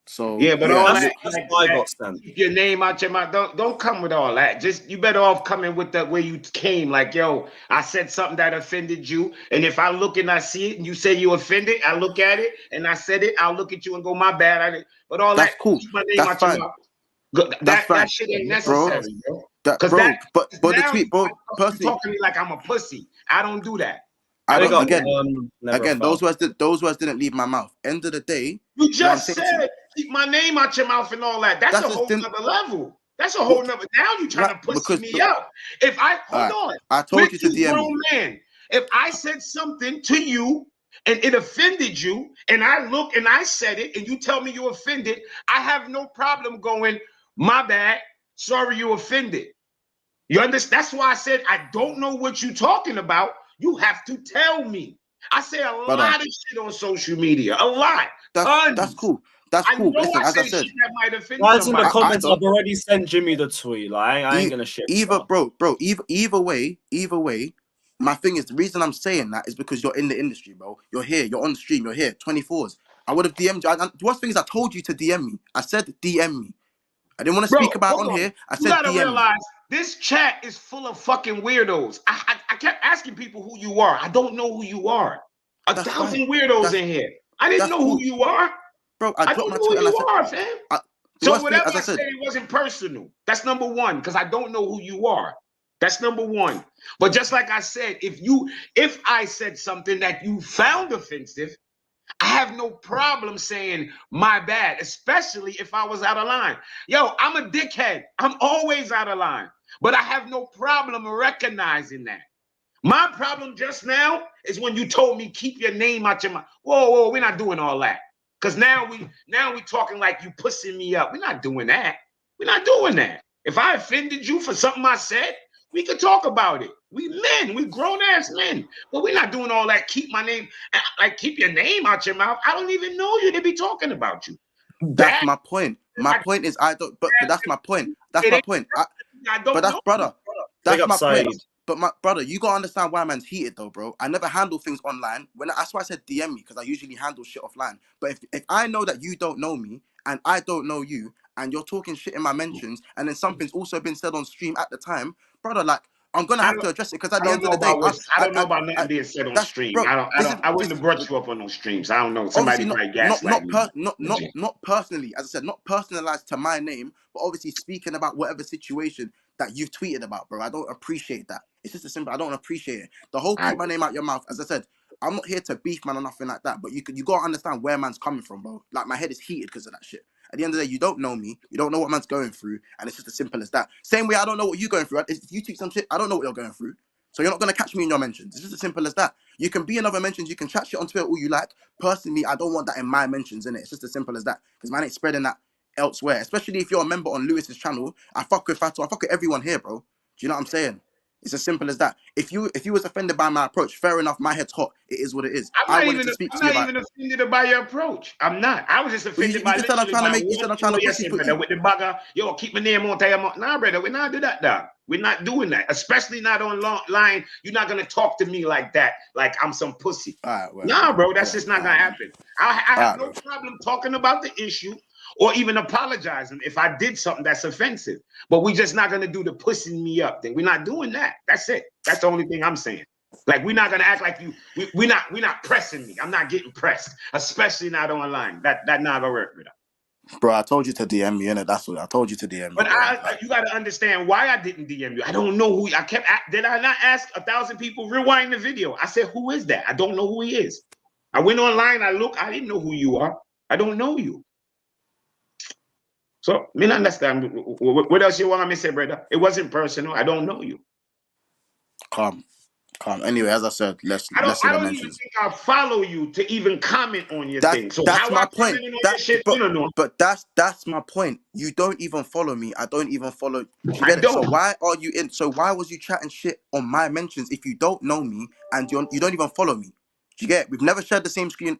So Yeah, but yeah, all That's, that, that's like, why I that, got sent. keep your name out your mouth. Don't come with all that. Just you better off coming with the way you came. Like, yo, I said something that offended you, and if I look and I see it, and you say you offended, I look at it and I said it. I'll look at you and go, my bad. I didn't. But all that's that, cool. keep my name That's out your fine. mouth. That's fine, That shit ain't bro. necessary, bro. That Because bro, but the now tweet, bro. you Personally, talking to me like I'm a pussy. I don't do that. I Big don't. up, Again, never again, felt. those words didn't leave my mouth. End of the day, You what I'm just saying to you, said keep my name out your mouth and all that. That's a that's a whole sim. nother level. That's a whole nother. Now you trying to pussy Because me up. If I hold alright, on, I we're told you to two DM grown me. men. If I said something to you and it offended you, and I look and I said it, and you tell me you offended, I have no problem going, my bad. Sorry, you offended. You understand? That's why I said I don't know what you're talking about. You have to tell me. I say a Brother, lot of shit on social media. A lot. that's Tons. cool. That's I cool. know Listen, I as I say said, shit that might offend Guys in the somebody. comments, don't. I've already sent Jimmy the tweet. Like, I ain't gonna shit. Either way, my thing is the reason I'm saying that is because you're in the industry, bro. You're here, you're on the stream, you're here, 24s. I would have DM'd you. The worst thing is I told you to DM me. I said DM me. I didn't want to Bro, speak about hold on on. here. I You said gotta DM me. realize this chat is full of fucking weirdos. I kept asking people who you are. I don't know who you are. That's 1,000 fine. weirdos in here. I didn't That's know cool. who you are. Bro, I I dropped don't my know tweet who and I you said, are, fam. the So worst thing, whatever as I I said, said, it wasn't personal. That's number one, because I don't know who you are. That's number one. But just like I said, if I said something that you found offensive, I have no problem saying my bad, especially if I was out of line. Yo, I'm a dickhead. I'm always out of line. But I have no problem recognizing that. My problem just now is when you told me keep your name out your mouth. Whoa, we're not doing all that. Because now we talking like you pussing me up. We're not doing that. We're not doing that. If I offended you for something I said, we could talk about it. We men, we grown-ass men. But we're not doing all that. Keep my name, like keep your name out your mouth. I don't even know you to be talking about you. that's my point. My point is I don't, but that's my point. That's my point. I don't But that's know. brother. Big That's up my point. Said. But my brother, you gotta understand why man's heated though, bro. I never handle things online. That's why I said DM me, because I usually handle shit offline. But if I know that you don't know me and I don't know you, and you're talking shit in my mentions, and then something's also been said on stream at the time, brother, like I'm gonna have to address it, because at I the don't end of know the day, about I don't know about nothing being said on that's stream. bro. I wouldn't have brought you up on those streams. I don't know. Obviously Somebody probably gaslight me. not personally, as I said, not personalized to my name, but obviously speaking about whatever situation that you've tweeted about, bro. I don't appreciate that. It's just a simple. I don't appreciate it. The whole keep my name out your mouth. As I said, I'm not here to beef man or nothing like that. But you gotta understand where man's coming from, bro. Like my head is heated because of that shit. At the end of the day, you don't know me. You don't know what man's going through, and it's just as simple as that. Same way, I don't know what you're going through. If you tweet some shit, I don't know what you're going through. So you're not gonna catch me in your mentions. It's just as simple as that. You can be in other mentions. You can chat shit on Twitter all you like. Personally, I don't want that in my mentions, innit? It's just as simple as that. Because man ain't spreading that elsewhere. Especially if you're a member on Lewis's channel. I fuck with Fato. I fuck with everyone here, bro. Do you know what I'm saying? It's as simple as that. If you was offended by my approach, fair enough. My head's hot. It is what it is. I wanted to speak to you about. I'm not even offended by your approach. I'm not. I was just offended by you just said I'm literally trying to by make. You said I'm trying to pussy put brother, you. with the bugger. Yo, keep my name on time. Nah, brother, we're not do that, dog. We're not doing that. Especially not online. You're not gonna talk to me like that, like I'm some pussy. Nah, bro, that's just not gonna happen. I have no problem talking about the issue or even apologizing if I did something that's offensive. But we're just not gonna do the pussing me up thing. We're not doing that. That's it. That's the only thing I'm saying. Like we're not gonna act like you. We're not pressing me. I'm not getting pressed, especially not online. That not gonna work with us. Bro, I told you to DM me, innit? That's what I told you to DM me. But you got to understand why I didn't DM you. I don't know who. Did I not ask 1,000 people? Rewind the video. I said, who is that? I don't know who he is. I went online. I didn't know who you are. I don't know you. So me not understand. What else you want me to say, brother? It wasn't personal. I don't know you. Calm. Anyway, as I said, let's I don't even mentions. think I'll follow you to even comment on your thing. So that's how my I point. commented on your shit, you don't know. But that's my point. You don't even follow me. I don't even follow. Do you I get it? don't. So why are you in? So why was you chatting shit on my mentions if you don't know me and you don't even follow me? Do you get it? We've never shared the same screen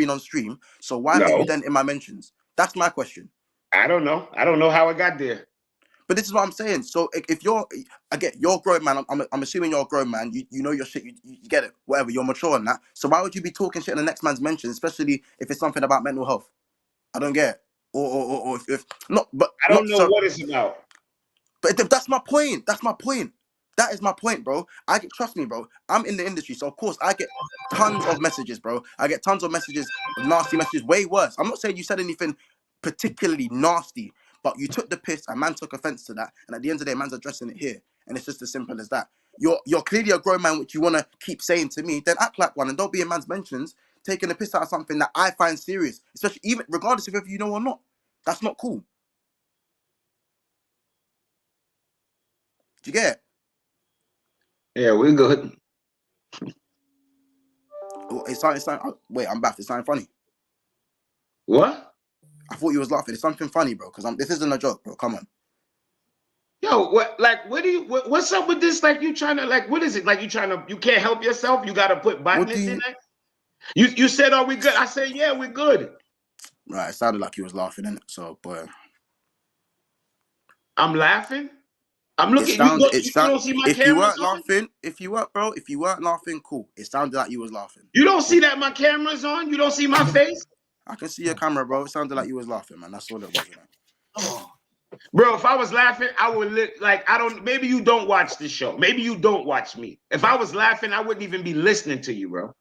on stream. So why are you then in my mentions? That's my question. I don't know. I don't know how it got there. But this is what I'm saying. So if you're, again, you're a grown man. I'm assuming you're a grown man. You know your shit. You get it. Whatever. You're mature on that. So why would you be talking shit in the next man's mention, especially if it's something about mental health? I don't get it. or if not, but I don't not know so. what it's about. But that's my point. That's my point. That is my point, bro. Trust me, bro. I'm in the industry, so of course I get tons of messages, bro. I get tons of messages, nasty messages, way worse. I'm not saying you said anything particularly nasty, but you took the piss and man took offense to that. And at the end of the day, man's addressing it here, and it's just as simple as that. You're clearly a grown man, which you want to keep saying to me. Then act like one, and don't be in man's mentions taking the piss out of something that I find serious, especially even regardless of if you know or not. That's not cool. Do you get it? Yeah, we're good. Oh, wait, I'm back. It's something funny. What? I thought you was laughing. It's something funny, bro. Because this isn't a joke, bro. Come on. Yo, what's up with this? Like, you trying to, like, what is it? Like, you can't help yourself? You got to put botness in it? You said, are we good? I said, yeah, we're good. Right, it sounded like you was laughing, innit? So, boy. I'm laughing? I'm looking. You don't see my cameras on? If you weren't laughing, cool. It sounded like you was laughing. You don't see that my camera's on? You don't see my face? I can see your camera, bro. It sounded like you was laughing, man. That's all it was. Oh. Bro, if I was laughing, I would maybe you don't watch this show. Maybe you don't watch me. If I was laughing, I wouldn't even be listening to you, bro.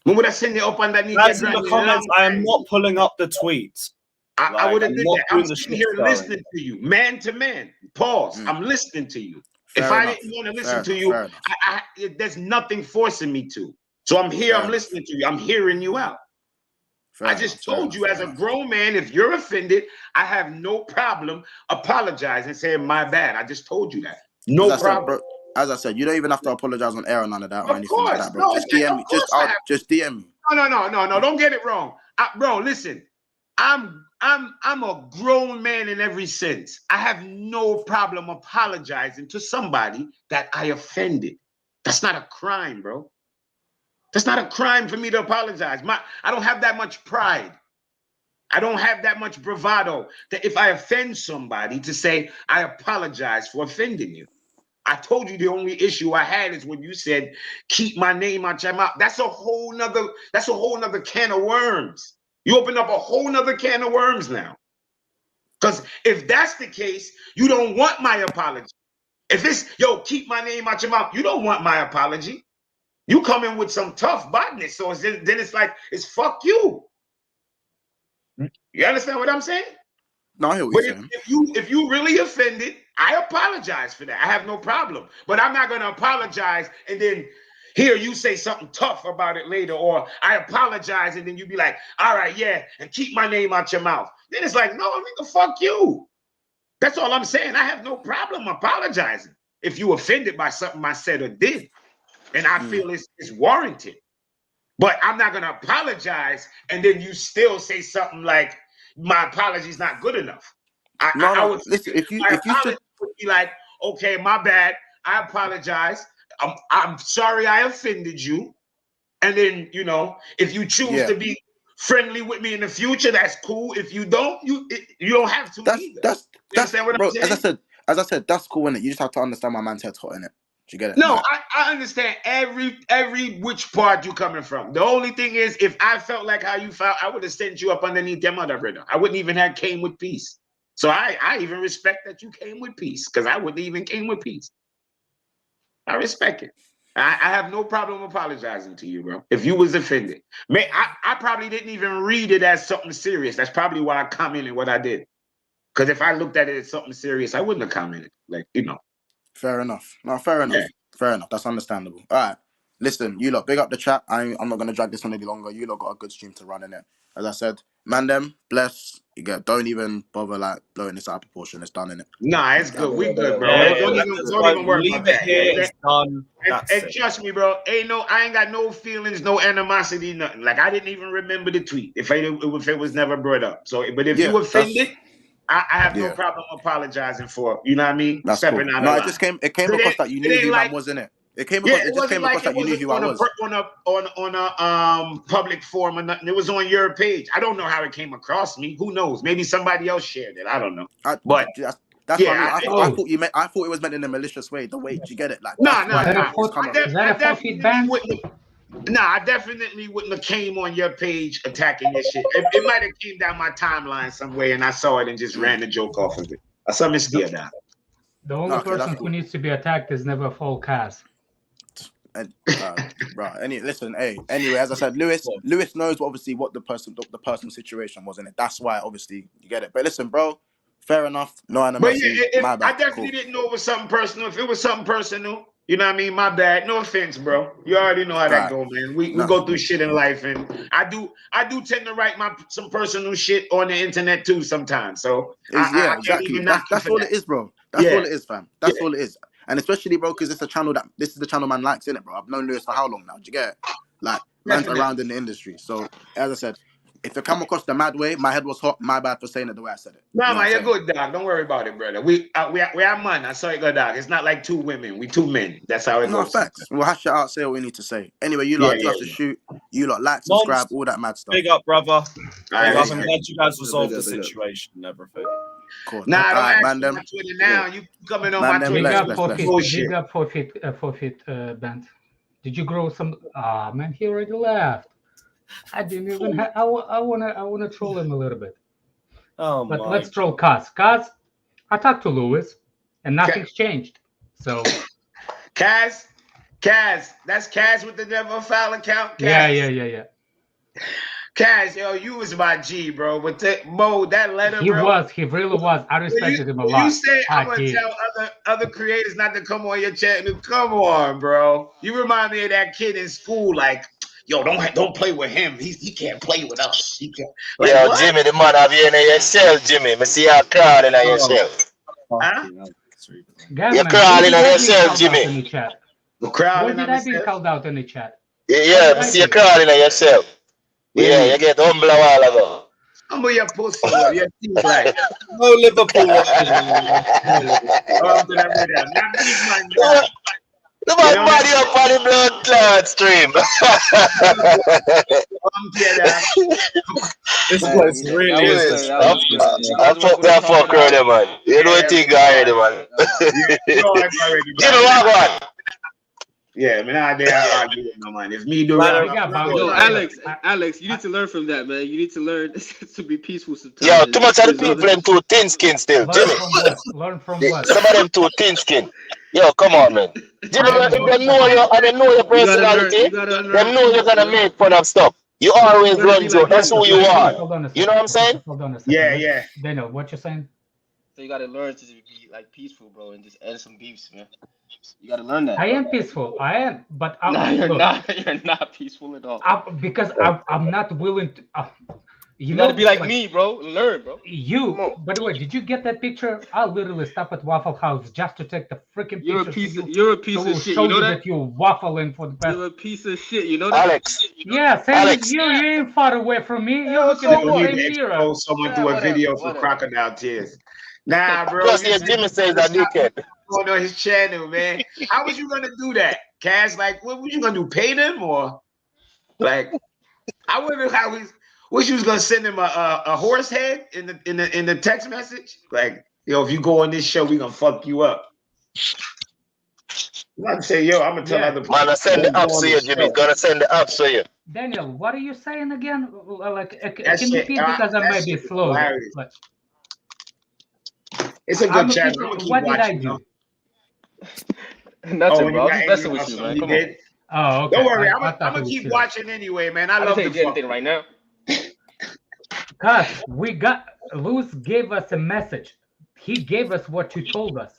When would I send it up underneath? That's in the comments. I am not pulling up the tweets. I would have did that. I'm sitting here listening to you, man to man. Pause. I'm listening to you. If I didn't want to listen to you, there's nothing forcing me to. So I'm here. I'm listening to you. I'm hearing you out. I just told you, as a grown man, if you're offended, I have no problem apologizing, saying my bad. I just told you that. No problem. As I said, you don't even have to apologize on air or none of that or anything like that, bro. Just DM me. Just DM me. No. Don't get it wrong, bro. Listen, I'm a grown man in every sense. I have no problem apologizing to somebody that I offended. That's not a crime, bro. That's not a crime for me to apologize. I don't have that much pride. I don't have that much bravado that if I offend somebody to say, I apologize for offending you. I told you the only issue I had is when you said, keep my name out your mouth. That's a whole nother can of worms. You open up a whole nother can of worms now. Because if that's the case, you don't want my apology. If it's, keep my name out your mouth, you don't want my apology. You come in with some tough botness, so then it's like, it's fuck you. You understand what I'm saying? No, I hear what you're saying. If you really offended, I apologize for that. I have no problem. But I'm not going to apologize and then hear you say something tough about it later, or I apologize and then you be like, all right, yeah, and keep my name out your mouth. Then it's like, no, nigga, fuck you. That's all I'm saying. I have no problem apologizing if you offended by something I said or did. And I feel it's warranted. But I'm not going to apologize and then you still say something like, my apology's not good enough. Listen, if you should be like, okay, my bad. I apologize. I'm sorry I offended you. And then, if you choose to be friendly with me in the future, that's cool. If you don't, you don't have to either. That's what I'm saying? As I said, that's cool, innit? You just have to understand my man's head's hot, innit? Do you get it? No, I understand every which part you coming from. The only thing is, if I felt like how you felt, I would have sent you up underneath them other brother. I wouldn't even have came with peace. So I even respect that you came with peace, because I wouldn't even came with peace. I respect it. I have no problem apologizing to you, bro. If you was offended, I probably didn't even read it as something serious. That's probably why I commented what I did. Because if I looked at it as something serious, I wouldn't have commented. Fair enough. No, fair enough. Yeah. Fair enough. That's understandable. All right. Listen, you lot, big up the chat. I'm not going to drag this on any longer. You lot got a good stream to run in it. As I said, man, bless. Don't even bother blowing this out of proportion. It's done in it. Nah, it's good. We good, bro. Don't even worry about that. It's done. And trust me, bro. I ain't got no feelings, no animosity, nothing. Like, I didn't even remember the tweet if it was never brought up. So, but if you offended, I have no problem apologizing for it. You know what I mean? That's stepping cool. out. No, it came across that you knew who man was in it. It came across that you knew who I was. On a public forum or nothing. It was on your page. I don't know how it came across me. Who knows? Maybe somebody else shared it. I don't know. That's what I mean. I thought it was meant in a malicious way. The way you get it, like no. Is that a 4 feet ban? Nah, I definitely wouldn't have came on your page attacking your shit. It might have came down my timeline some way, and I saw it and just ran the joke off of it. I saw Miss Dia down. The only Okay, person that's who cool. needs to be attacked is never full cast. And, right. Listen. Hey. Anyway, as I said, Lewis knows obviously what the personal situation was in it. That's why obviously you get it. But listen, bro. Fair enough. No animosity. But My I bad. definitely Cool. didn't know it was something personal. If it was something personal, you know what I mean? My bad. No offense, bro. You already know how that Right. go, man. We No. go through shit in life, and I do tend to write some personal shit on the internet too sometimes. So I can't even knock you That's for all that. it is, bro. That's Yeah. all it is, fam. That's all it is. And especially, bro, because this is the channel man likes, innit, bro? I've known Lewis for how long now? Do you get it? Like, man's Definitely. around in the industry. So, as I said, if it come across the mad way, my head was hot. My bad for saying it the way I said it. No, You know what man, I'm you're saying? good, dog. Don't worry about it, brother. We are man. I saw you go, dog. It's not like two women. We two men. That's how it No, goes. facts. We'll hash it out, say what we need to say. Anyway, you Yeah, lot do yeah, have to yeah. shoot. You lot like, subscribe, all that mad stuff. Big up, brother. All right, I'm glad respect. you guys resolved the Big up. situation and everything. Cool. Nah, don't Alright, ask man, me them. my Twitter now. You coming on Man, my them Twitter? Big up bless. forfeit. Bullshit. Big up forfeit. Band. Did you grow some? Ah, man, he already left. I didn't even. I wanna troll him a little bit. Oh But my let's troll Kaz. Kaz, I talked to Lewis, and nothing's changed. So Kaz, that's Kaz with the Never Foul account. Kaz. yeah. Kaz, yo, you was my G, bro. But that letter, He bro. He really was. I respected him a lot. You say I'm I gonna did. tell other creators not to come on your channel. Come on, bro. You remind me of that kid in school, like, yo, don't play with him. He can't play with us. He can't. Like, Yo, what? Jimmy, the man have you in yourself, Jimmy. Me see you crawling on yourself. Huh? Guys, You're man, crawling on where did I be yourself, called out in Jimmy. the chat? We're crawling Where did on I be myself. called out in the chat? Yeah, me see you crawling on yourself. Yeah, you get humble a while ago. Humble your pussy, well, your teeth like. No Liverpool watching. Not big man, dog. The man body up on the blood clot stream. This place really is. That fuck around, man. You know what thing already, man. Jimmy, what one? Yeah, man, I dare argue with no man. If me do Yo, Alex, you need to learn from that, man. You need to learn to be peaceful sometimes. Yo, too much of the people them too thin skin still, Jimmy. Learn from what? Some of them too thin skin. Yo, come on, man. Jimmy, if they know you and they know your personality, they know you're gonna make fun of stuff. You always run joke. That's who you are. You know what I'm saying? Hold on a second. Yeah. Daniel, what you saying? So you gotta learn to be like peaceful, bro, and just end some beefs, man. You gotta learn that. I am peaceful. I am, but You're not peaceful at all. Because I'm not willing to. You gotta be like me, bro. Learn, bro. By the way, did you get that picture? I literally stopped at Waffle House just to take the freaking picture. You're a piece of shit. You know that? You're waffling for the past. You're a piece of shit. You know that? Alex. Yeah, same as you. You ain't far away from me. You're looking at the same mirror. Someone do a video for crocodile tears. Nah, bro. Plus, Jimmy says that dickhead. Going on his channel, man. How was you gonna do that, Cass? Like, what was you gonna do? Pay them or like? I wonder how he's. Wish you was gonna send him a horse head in the text message. Like, yo, if you go on this show, we gonna fuck you up. I'm gonna say, yo, I'm gonna tell other people. Man, I send the apps to you, Jimmy. Gonna send the apps to you. Daniel, what are you saying again? Like, can you repeat because I might be slow. Like, it's a good channel. What did I do? Nothing, bro. I'm just messing with you, man. Come on. Oh, okay. Don't worry, I'm gonna keep watching anyway, man. I love the anything right now. Cause Lewis gave us a message. He gave us what you told us.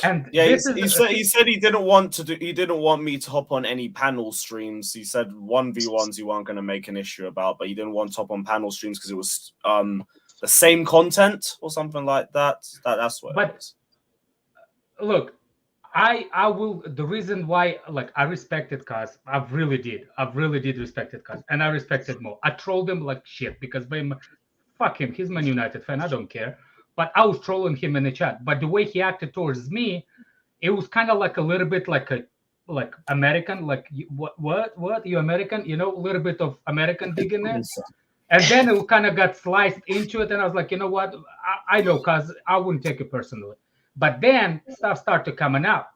And yeah, he said he didn't want me to hop on any panel streams. He said 1v1s you weren't going to make an issue about, but he didn't want to hop on panel streams because it was the same content or something like that. That's what it was. Look, I will. The reason why, like, I respected Kaz. I really did respect it, Kaz, and I respected Mo. I trolled him like shit because fuck him. He's Man United fan. I don't care. But I was trolling him in the chat. But the way he acted towards me, it was kind of like a little bit like American. Like, what? You American? You know, a little bit of American dig in there. And then it kind of got sliced into it, and I was like, you know what? I know, Kaz. I wouldn't take it personally. But then stuff started coming out.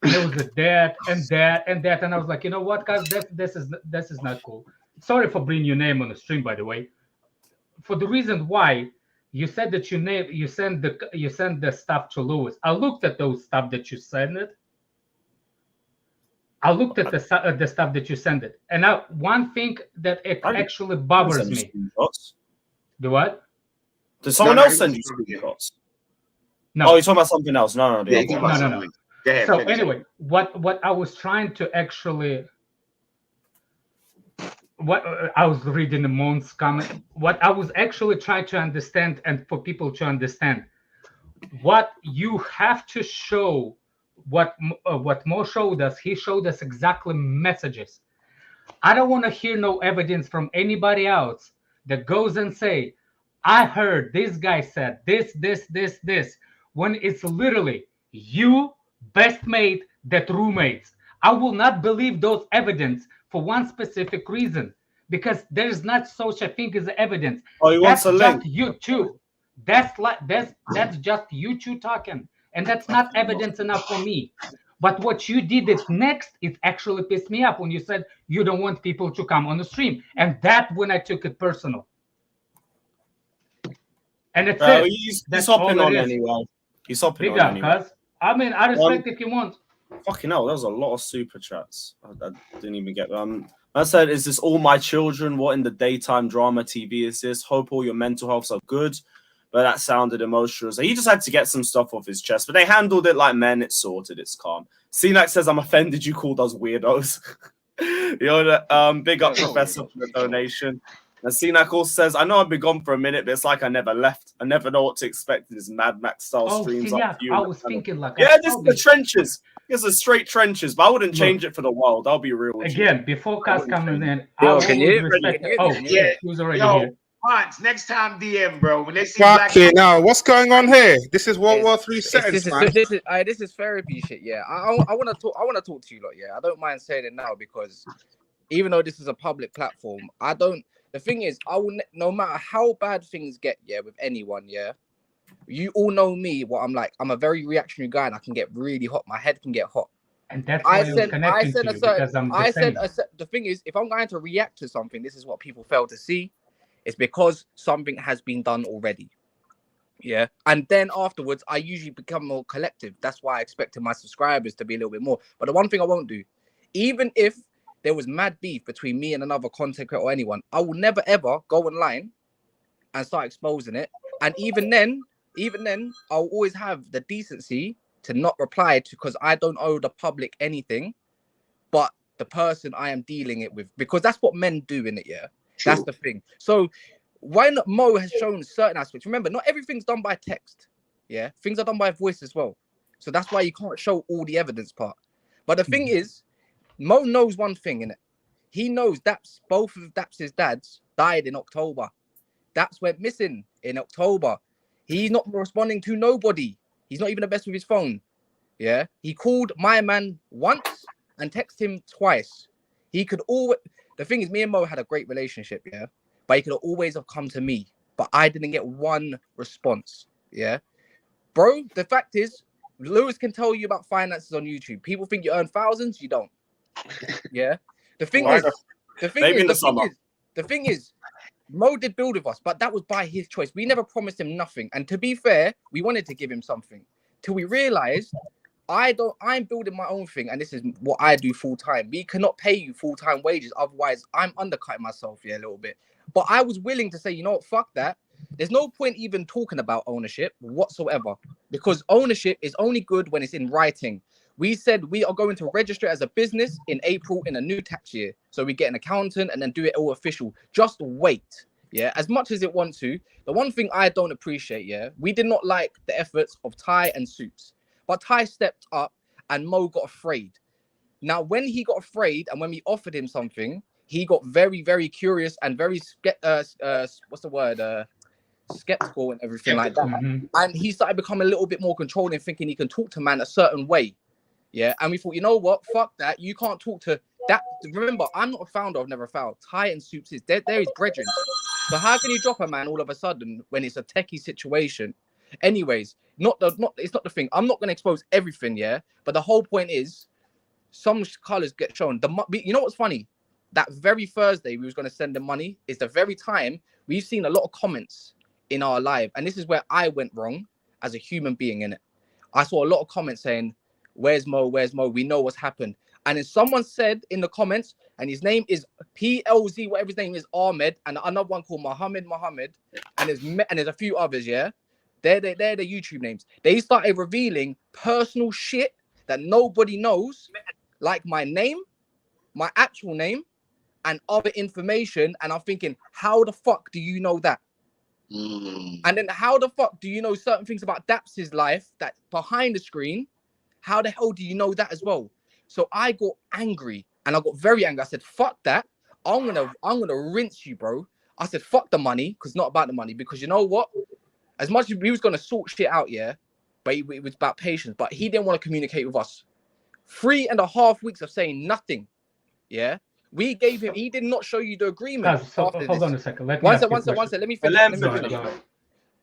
And it was a that and that and that, and I was like, you know what, guys, this is not cool. Sorry for bringing your name on the stream, by the way. For the reason why you said that you send the stuff to Lewis. I looked at those stuff that you sent it. I looked at the stuff that you sent it, and one thing that actually bothers me. The what? Did someone else send you screenshots? No. Oh, you're talking about something else. No. No. So anyway, what I was trying to actually, what I was reading the Mon's comment, what I was actually trying to understand, and for people to understand, what you have to show, what Mo showed us, he showed us exactly messages. I don't want to hear no evidence from anybody else that goes and say, I heard this guy said this, when it's literally you, best mate, that roommates. I will not believe those evidence for one specific reason, because there's not such a thing as evidence. Oh, you want a link? You two. That's just you two talking, and that's not evidence enough for me. But what you did next, it actually pissed me off when you said you don't want people to come on the stream, and that when I took it personal. And it's He's hopping on anyway. He's hopping on anyway. Cuz I mean, I respect if you want. Fucking hell, there was a lot of super chats. I didn't even get them. I said, is this all my children? What in the daytime drama TV is this? Hope all your mental healths are good. But that sounded emotional. So he just had to get some stuff off his chest. But they handled it like men. It's sorted. It's calm. Cenac says, I'm offended you called us weirdos. Big up Professor for the donation. And Cenac also says, I know I've been gone for a minute, but it's like I never left. I never know what to expect in this Mad Max style streams. I was thinking like... Yeah, this is the trenches. It's the straight trenches, but I wouldn't change it for the world. I'll be real with you. Again, before Kaz coming in, can you? Who's already here? Hans, next time DM, bro. When they see now, what's going on here? This is World War III settings, man. This is therapy shit. Yeah, I want to talk. I want to talk to you lot. Yeah, I don't mind saying it now because even though this is a public platform, I don't. The thing is, I will no matter how bad things get. Yeah, with anyone. Yeah, you all know me. What I'm like. I'm a very reactionary guy, and I can get really hot. My head can get hot. And that's why the thing is, if I'm going to react to something, this is what people fail to see. It's because something has been done already. Yeah. And then afterwards, I usually become more collective. That's why I expected my subscribers to be a little bit more. But the one thing I won't do, even if there was mad beef between me and another content creator or anyone, I will never, ever go online and start exposing it. And even then, I'll always have the decency to not reply to, because I don't owe the public anything but the person I am dealing it with. Because that's what men do in it, yeah? True. That's the thing. So when Mo has shown certain aspects, remember, not everything's done by text. Yeah, things are done by voice as well. So that's why you can't show all the evidence part. But the thing is, Mo knows one thing in it. He knows both of Daps's dads died in October. Daps went missing in October. He's not responding to nobody. He's not even the best with his phone. Yeah, he called my man once and texted him twice. He could always. The thing is, me and Mo had a great relationship, yeah? But he could always have come to me. But I didn't get one response, yeah? Bro, the fact is, Lewis can tell you about finances on YouTube. People think you earn thousands, you don't. Yeah? The thing is, Mo did build with us, but that was by his choice. We never promised him nothing. And to be fair, we wanted to give him something. Till we realized... I'm building my own thing, and this is what I do full time. We cannot pay you full-time wages, otherwise I'm undercutting myself a little bit. But I was willing to say, you know what, fuck that. There's no point even talking about ownership whatsoever, because ownership is only good when it's in writing. We said we are going to register as a business in April in a new tax year, so we get an accountant and then do it all official. Just wait. Yeah, as much as it wants to. The one thing I don't appreciate, yeah, we did not like the efforts of Ty and Soups. But Ty stepped up and Mo got afraid. Now, when he got afraid and when we offered him something, he got very, very curious and very, skeptical and everything like that. Mm-hmm. And he started becoming a little bit more controlling, thinking he can talk to man a certain way. Yeah. And we thought, you know what? Fuck that. You can't talk to that. Remember, I'm not a founder of Never Foul. Ty and Soups is there is brethren. So how can you drop a man all of a sudden when it's a techie situation? Anyways, it's not the thing. I'm not gonna expose everything, yeah. But the whole point is, some colors get shown. You know what's funny? That very Thursday we was gonna send them money is the very time we've seen a lot of comments in our live, and this is where I went wrong as a human being in it. I saw a lot of comments saying, "Where's Mo? Where's Mo? We know what's happened." And then someone said in the comments, and his name is PLZ, whatever his name is, Ahmed, and another one called Muhammad, and there's a few others, yeah. They're the YouTube names. They started revealing personal shit that nobody knows, like my name, my actual name, and other information. And I'm thinking, how the fuck do you know that? And then how the fuck do you know certain things about Daps's life that's behind the screen? How the hell do you know that as well? So I got angry, and I got very angry. I said, fuck that. I'm gonna rinse you, bro. I said, fuck the money, because it's not about the money. Because you know what? As much as we was gonna sort shit out, yeah, but it was about patience. But he didn't want to communicate with us. 3.5 weeks of saying nothing. Yeah. We gave him, he did not show you the agreement. Hold on a second. One second. Let me finish.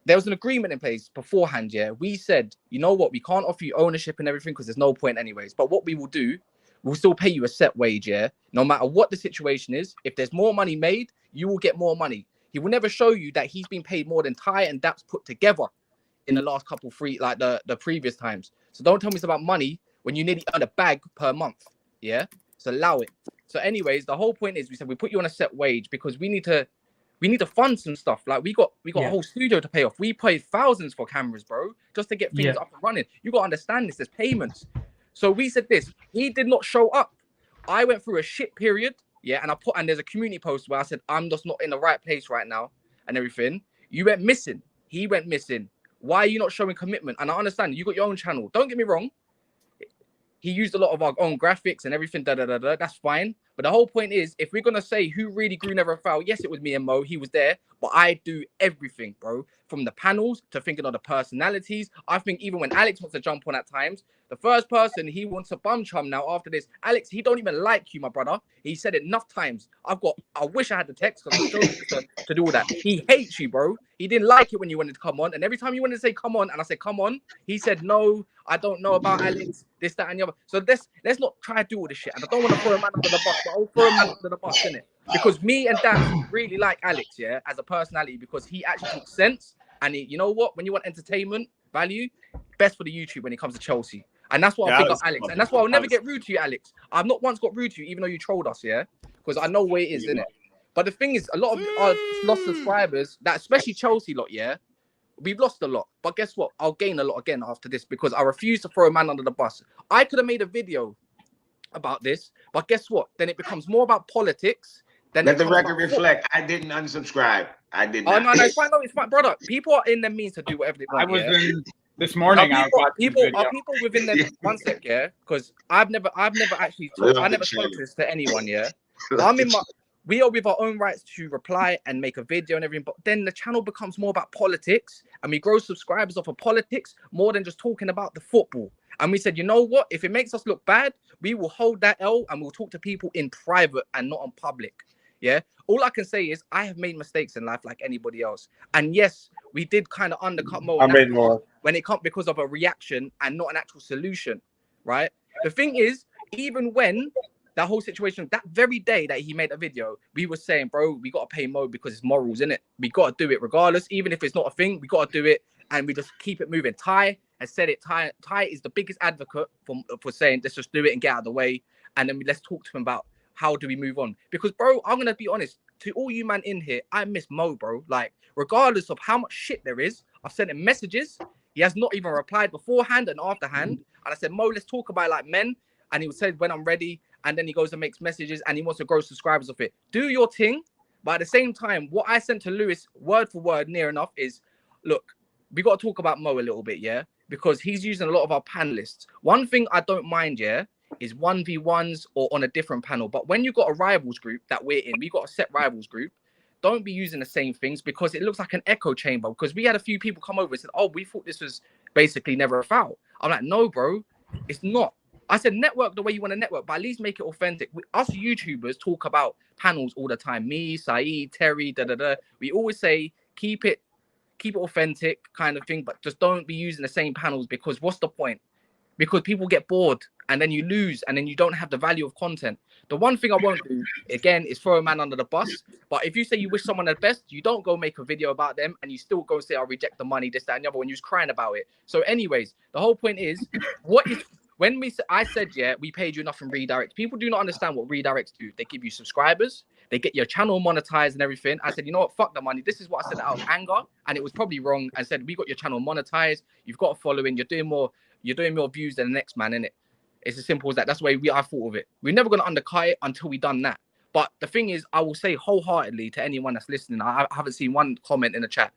There was an agreement in place beforehand, yeah. We said, you know what, we can't offer you ownership and everything because there's no point anyways. But what we will do, we'll still pay you a set wage, yeah. No matter what the situation is, if there's more money made, you will get more money. He will never show you that he's been paid more than Ty and Daps put together in the last couple the previous times. So don't tell me it's about money when you nearly earn a bag per month, yeah. So allow it. So anyways, the whole point is we said we put you on a set wage because we need to fund some stuff. Like we got a whole studio to pay off. We paid thousands for cameras, bro, just to get things up and running. You got to understand this. There's payments. So we said this. He did not show up. I went through a shit period, yeah, and there's a community post where I said I'm just not in the right place right now and everything. You went missing. He went missing. Why are you not showing commitment? And I understand you got your own channel. Don't get me wrong. He used a lot of our own graphics and everything. That's fine. But the whole point is, if we're gonna say who really grew never foul, yes, it was me and Mo. He was there, but I do everything, bro. From the panels to thinking of the personalities. I think even when Alex wants to jump on at times, the first person he wants to bum chum now after this, Alex, he don't even like you, my brother. He said it enough times. I wish I had the text because I'm sure to do all that. He hates you, bro. He didn't like it when you wanted to come on, and every time you wanted to say come on, and I said come on, he said no. I don't know about Alex, this, that, and the other. So let's not try to do all this shit. And I don't want to throw a man under the bus, but I'll throw a man under the bus, innit? Because me and Dan really like Alex, yeah, as a personality, because he actually talks sense. And you know what? When you want entertainment value, best for the YouTube when it comes to Chelsea. And that's why I pick up Alex. And that's why I'll never get rude to you, Alex. I've not once got rude to you, even though you trolled us, yeah? Because I know where it is, innit? But the thing is, a lot of our lost subscribers, that especially Chelsea lot, yeah, we've lost a lot. But guess what? I'll gain a lot again after this because I refuse to throw a man under the bus. I could have made a video about this, but guess what? Then it becomes more about politics. Let the record reflect. I didn't unsubscribe. I did not. Oh, no, it's fine. No, it's fine, brother. People are in their means to do whatever they want. I was in this morning. Are people within their one sec, yeah? Because I've never actually spoke this to anyone, yeah. We are with our own rights to reply and make a video and everything, but then the channel becomes more about politics and we grow subscribers off of politics more than just talking about the football. And we said, you know what? If it makes us look bad, we will hold that L and we'll talk to people in private and not on public. Yeah. All I can say is I have made mistakes in life like anybody else. And yes, we did kind of undercut Mo. I made more when it comes because of a reaction and not an actual solution. Right. The thing is, even when that whole situation, that very day that he made a video, we were saying, bro, we got to pay Mo because it's morals, innit? We got to do it regardless. Even if it's not a thing, we got to do it. And we just keep it moving. Ty has said it. Ty is the biggest advocate for saying, let's just do it and get out of the way. And then let's talk to him about how do we move on? Because, bro, I'm going to be honest. To all you man in here, I miss Mo, bro. Like, regardless of how much shit there is, I've sent him messages. He has not even replied beforehand and afterhand. And I said, Mo, let's talk about it like men. And he would say, when I'm ready. And then he goes and makes messages and he wants to grow subscribers off it. Do your thing. But at the same time, what I sent to Lewis, word for word, near enough, is, look, we got to talk about Mo a little bit, yeah? Because he's using a lot of our panelists. One thing I don't mind, yeah, is 1v1s or on a different panel. But when you've got a rivals group that we're in, we got a set rivals group, don't be using the same things because it looks like an echo chamber. Because we had a few people come over and said, oh, we thought this was basically never a foul. I'm like, no, bro, it's not. I said, network the way you want to network, but at least make it authentic. Us YouTubers talk about panels all the time. Me, Saeed, Terry, We always say, keep it keep it authentic kind of thing, but just don't be using the same panels, because what's the point? Because people get bored and then you lose and then you don't have the value of content. The one thing I won't do, again, is throw a man under the bus. But if you say you wish someone the best, you don't go make a video about them and you still go say, I'll reject the money, this, that, and the other, when you was crying about it. So anyways, the whole point is, I said, yeah, we paid you enough in redirects. People do not understand what redirects do. They give you subscribers, they get your channel monetized and everything. I said, you know what, fuck the money. This is what I said out of anger, and it was probably wrong. I said, we got your channel monetized, you've got a following, you're doing more views than the next man, innit? It's as simple as that. That's the way I thought of it. We're never going to undercut it until we done that. But the thing is, I will say wholeheartedly to anyone that's listening, I haven't seen one comment in the chat.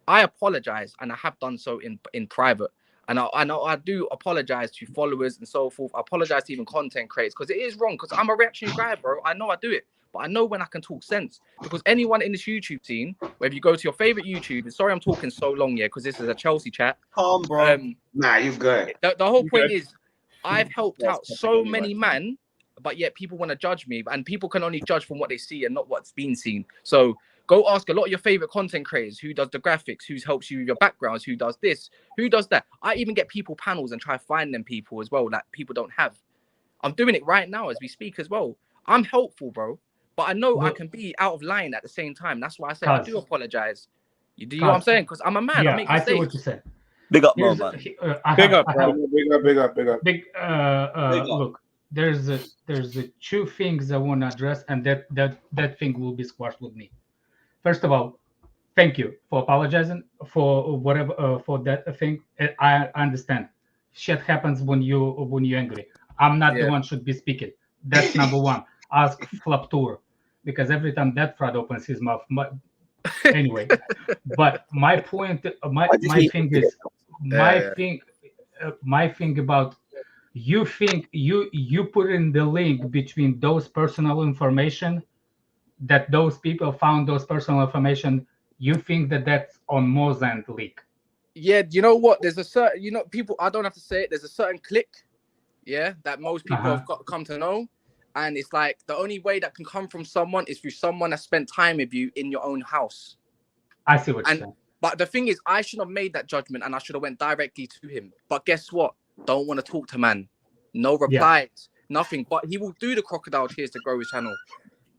I apologize, and I have done so in private. And I do apologize to followers and so forth. I apologize to even content creators, because it is wrong, because I'm a reactionary guy, bro. I know I do it. But I know when I can talk sense, because anyone in this YouTube scene, whether you go to your favorite YouTube, sorry I'm talking so long, yeah, because this is a Chelsea chat. Calm, bro. Nah, you're good. The whole point is, I've helped out so many men, but yet people want to judge me, and people can only judge from what they see and not what's been seen. So go ask a lot of your favorite content creators who does the graphics, who helps you with your backgrounds, who does this, who does that. I even get people panels and try to find them people as well that people don't have. I'm doing it right now as we speak as well. I'm helpful, bro. But I know I can be out of line at the same time. That's why I say I do apologize. You know what I'm saying? Because I'm a man. Yeah, I make I mistakes. see what you said. Big up, Here's- man. Big up, bro. Big up. Look, there's two things I want to address, and that thing will be squashed with me. First of all, thank you for apologizing for whatever for that thing. I understand. Shit happens when you're angry. I'm not the one should be speaking. That's number one. Ask Flaptour, because every time that fraud opens his mouth. Anyway, but my point, my thing is, my thing about you think you put in the link between those personal information that those people found those personal information. You think that that's on Mozant leak? Yeah, you know what? There's a certain, people. I don't have to say it. There's a certain click, that most people have come to know, and it's like the only way that can come from someone is through someone that spent time with you in your own house. I see what you're saying. But the thing is, I should have made that judgment, and I should have went directly to him. But guess what? Don't want to talk to man. No replies, nothing. But he will do the crocodile tears to grow his channel.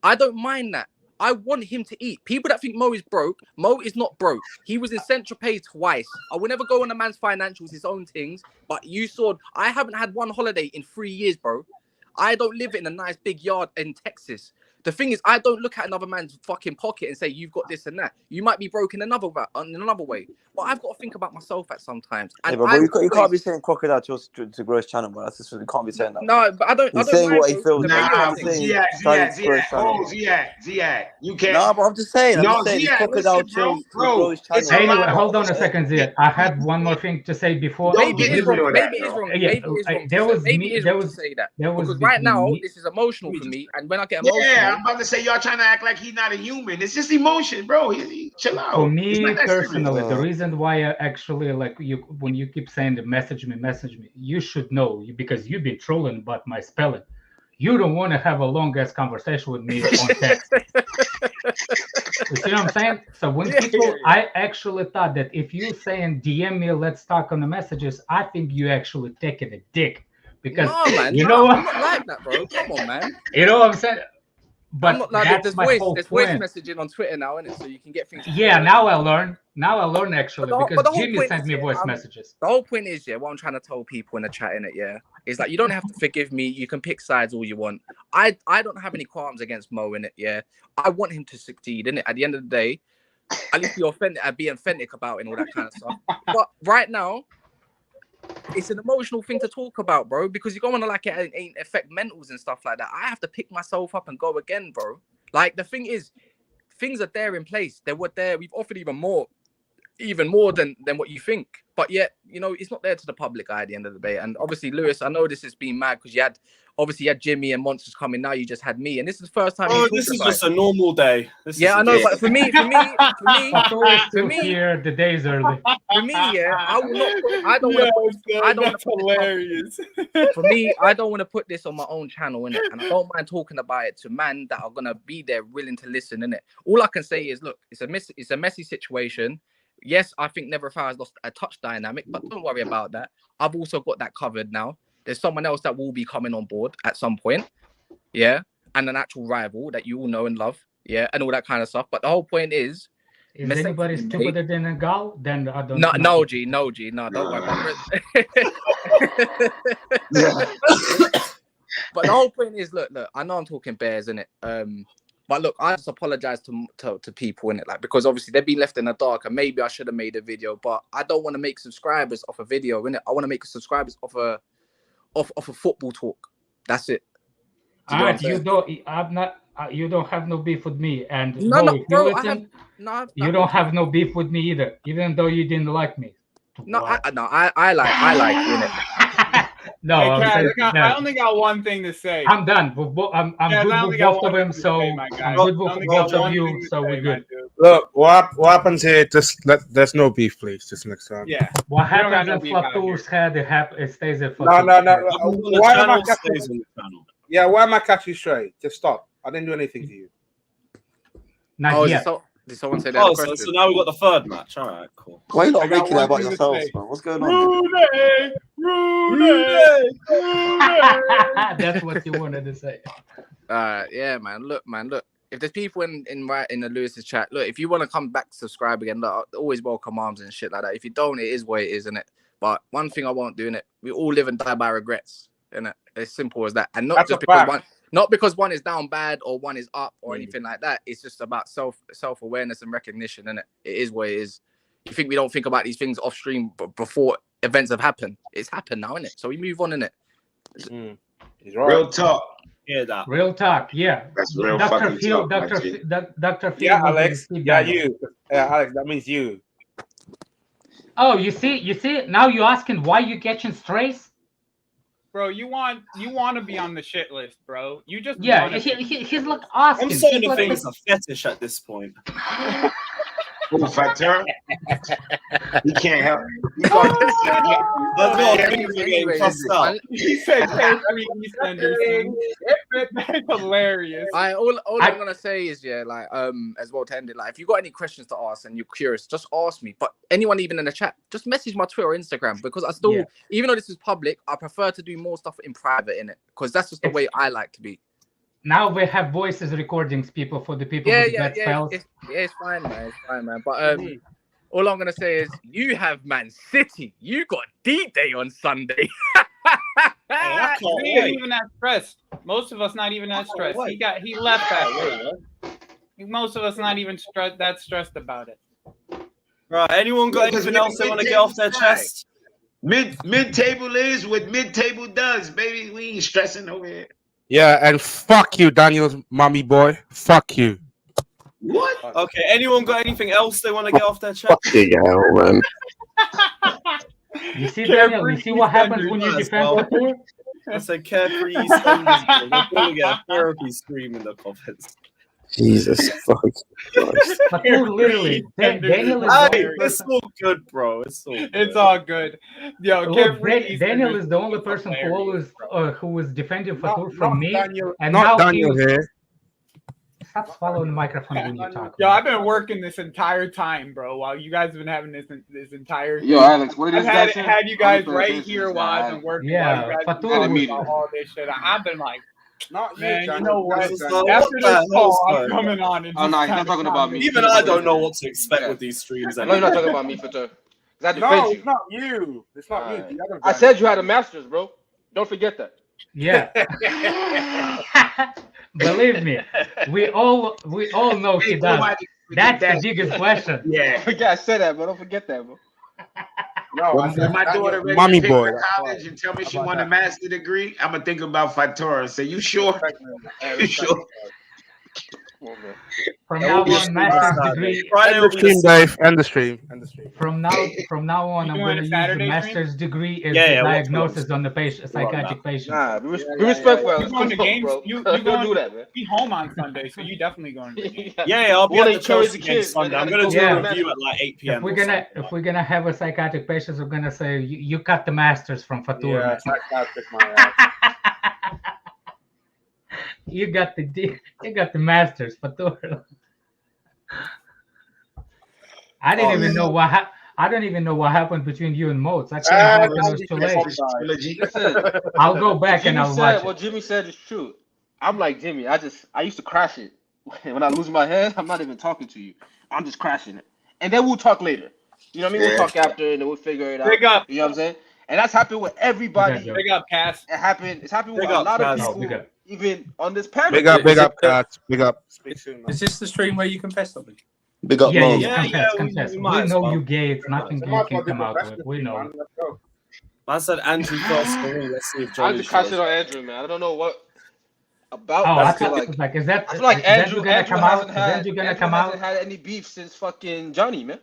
I don't mind that. I want him to eat. People that think Mo is broke, Mo is not broke. He was in Central Pay twice. I will never go on a man's financials, his own things. But you saw, I haven't had one holiday in 3 years, bro. I don't live in a nice big yard in Texas. The thing is, I don't look at another man's fucking pocket and say, you've got this and that. You might be broke in another way. But I've got to think about myself at sometimes. And but you can't be saying crocodile to grow his channel, bro. That's just, you can't be saying that. No, but I don't. He's saying mind, what he feels. Nah, Ziad, you can't. No, but I'm just saying. He's crocodile chills to grow his channel. Anyway, hold on a second, Ziad. I had one more thing to say before. Maybe it is wrong. Maybe it is wrong. Maybe it is wrong to say that. Because right now, this is emotional for me, and when I get emotional, yeah, I'm about to say y'all trying to act like he's not a human. It's just emotion, bro. Chill out. For me personally, the reason why I actually when you keep saying the message me, you should know, because you've been trolling about my spelling. You don't want to have a long ass conversation with me on text. You see what I'm saying? So when people, I actually thought that if you saying DM me, let's talk on the messages, I think you actually taking a dick. Because I'm not like that, bro. Come on, man. You know what I'm saying? But I'm not like there's voice messaging on Twitter now, isn't it? So you can get things. Yeah, now I learn actually, because Jimmy sent me voice messages. The whole point is, what I'm trying to tell people in the chat, is like, you don't have to forgive me. You can pick sides all you want. I don't have any qualms against Mo in it. I want him to succeed in it. At the end of the day, at least be authentic about it and all that kind of stuff. But right now, it's an emotional thing to talk about, bro, because you go on to like it ain't affect mentals and stuff like that. I have to pick myself up and go again, bro. Like, the thing is, things are there in place. They were there. We've offered even more than what you think. But yet, it's not there to the public eye at the end of the day. And obviously, Lewis, I know this has been mad because you had Jimmy and Monsters coming. Now you just had me, and this is the first time. Oh, this is just a normal day. I know, but for me, here the days early. For me, I will not. I don't want to. Hilarious. For me, I don't want to put this on my own channel, innit? And I don't mind talking about it to men that are gonna be there, willing to listen, innit? All I can say is, look, it's a messy situation. Yes, I think Never Fire has lost a touch dynamic, but don't worry about that. I've also got that covered now. There's someone else that will be coming on board at some point. Yeah. And an actual rival that you all know and love. Yeah. And all that kind of stuff. But the whole point is anybody stupider than a gal? Then I don't No, know. G, don't worry about it. But the whole point is, look, I know I'm talking bears, innit? But look, I just apologize to people, innit? Like, because obviously they've been left in the dark, and maybe I should have made a video, but I don't want to make subscribers off a video, innit? I want to make subscribers off a football talk. That's it. You don't have no beef with me, and No, bro, you don't have no beef with me either, even though you didn't like me. I like it. No, hey, I'm Kat, I only got one thing to say. I'm done. I'm good with both of them, so I'm good with both of you, so we're good. Look, what happens here? Just there's no beef, please. Just next time. Yeah. What happens in Flatour's head, it stays at No. Flatour. Why am I catching? Yeah, why am I catching straight? Just stop. I didn't do anything to you. Not yet. Did someone say that? So now we've got the third match. All right, cool. Why are you not making that about yourselves, man? What's going on? Rudy. That's what you wanted to say. Yeah, man. Look. If there's people in the Lewis's chat, look, if you want to come back, subscribe again. Look, always welcome arms and shit like that. If you don't, it is what it is, innit? But one thing I won't do, innit? We all live and die by regrets, innit? As simple as that. And not just because one is down bad or one is up or anything like that. It's just about self-awareness and recognition, innit? It is what it is. You think we don't think about these things off stream before events have happened? It's happened now, innit? So we move on, innit? Real talk. Hear that? Real talk. Yeah. That's real Dr. fucking Phil, talk. Dr. Phil. Yeah, Alex. Yeah, you. Yeah, Alex. That means you. Oh, you see. Now you're asking why you catching strays. Bro, you want to be on the shit list, bro. You just he's like asking. I'm starting to think it's a fetish at this point. Factor. He can't help. He said, that's hilarious. All I'm gonna say is, as well to end it, like, if you got any questions to ask and you're curious, just ask me. But anyone even in the chat, just message my Twitter or Instagram, because I still, even though this is public, I prefer to do more stuff in private in it, because that's just the way I like to be. Now we have voices recordings, people, for the people with bad spells. It's fine, man. But all I'm gonna say is, you have Man City. You got D-Day on Sunday. He ain't even that stressed. Most of us not even that stressed. He left that way. Most of us not even that stressed about it. Right. Anyone got anything else they want to get off their chest? Mid-table is what mid-table does, baby. We ain't stressing over here. Yeah, and fuck you, Daniel's mommy boy. Fuck you. What? Okay, anyone got anything else they want to get off their chest? Fuck you, man. You see, Daniel, you see what happens when you defend Fatur? That's a carefree standards. We're going to get a therapy scream in the comments. Jesus fucking Christ. Fatur, literally. Daniel is it's all good, bro. It's all good. Yo, Daniel is the only person who was defending Fatur from me. Daniel, and not now Daniel here. Stop swallowing the microphone when you talk. Yo, I've been working this entire time, bro. While you guys have been having this entire. Yo, Alex, what did this guy say? Had you guys right here while I've been working. Yeah, Fatur all this shit. I've been like. Not man, you, you know what? Daniel. After this call, I'm coming on. And oh, no, he's not talking about me. Even I don't know what to expect with these streams. No, you're not talking about me, Fatur. No, it's not you. It's not you. I said you had a master's, bro. Don't forget that. Yeah. Believe me, we all know he does. That's the biggest question. Yeah. I said that, but don't forget that, bro. No, when my daughter ready mommy to pick boy. for college and tell me she want a master's degree, I'm gonna think about Fatur and say, "You sure? You sure?" From now on, master's degree. End the stream, Dave. End the stream. From now on, I'm going to use the master's degree as the diagnosis on the patient, psychiatric patient. Nah, be respectful. You going to games? Bro. You don't going do that, man. Be home on Sunday, so you definitely going to the game. Yeah, I'll be at the Chelsea game Sunday. I'm going to do a review at like 8 p.m. If we're gonna have a psychiatric patient, we're gonna say you cut the masters from Fatur. Yeah, psychiatric, my ass. You got the masters, Fatur. I didn't even know what I don't even know what happened between you and Moats. I came back and it was too late. Listen, I'll go back and I'll watch it. What Jimmy said is true. I'm like Jimmy. I used to crash it. When I lose my head, I'm not even talking to you. I'm just crashing it. And then we'll talk later. You know what I mean? We'll talk after and then we'll figure it out. Big up. You know what I'm saying? And that's happened with everybody. Big up, Cass. It's happened with a lot of people, even on this panel. Big up, Cass. Big up. Speak soon, man. Is this the stream where you confess something? Big up, Confess. We know you gay. It's nothing you can come out with. We know. I said Andrew first. Let's see if I Johnny just crashed it on Andrew, man. I don't know what about. Oh, I I feel thought it was like, is I feel like Andrew gonna come out? Is Andrew gonna come out? hasn't had any beef since fucking Johnny, man.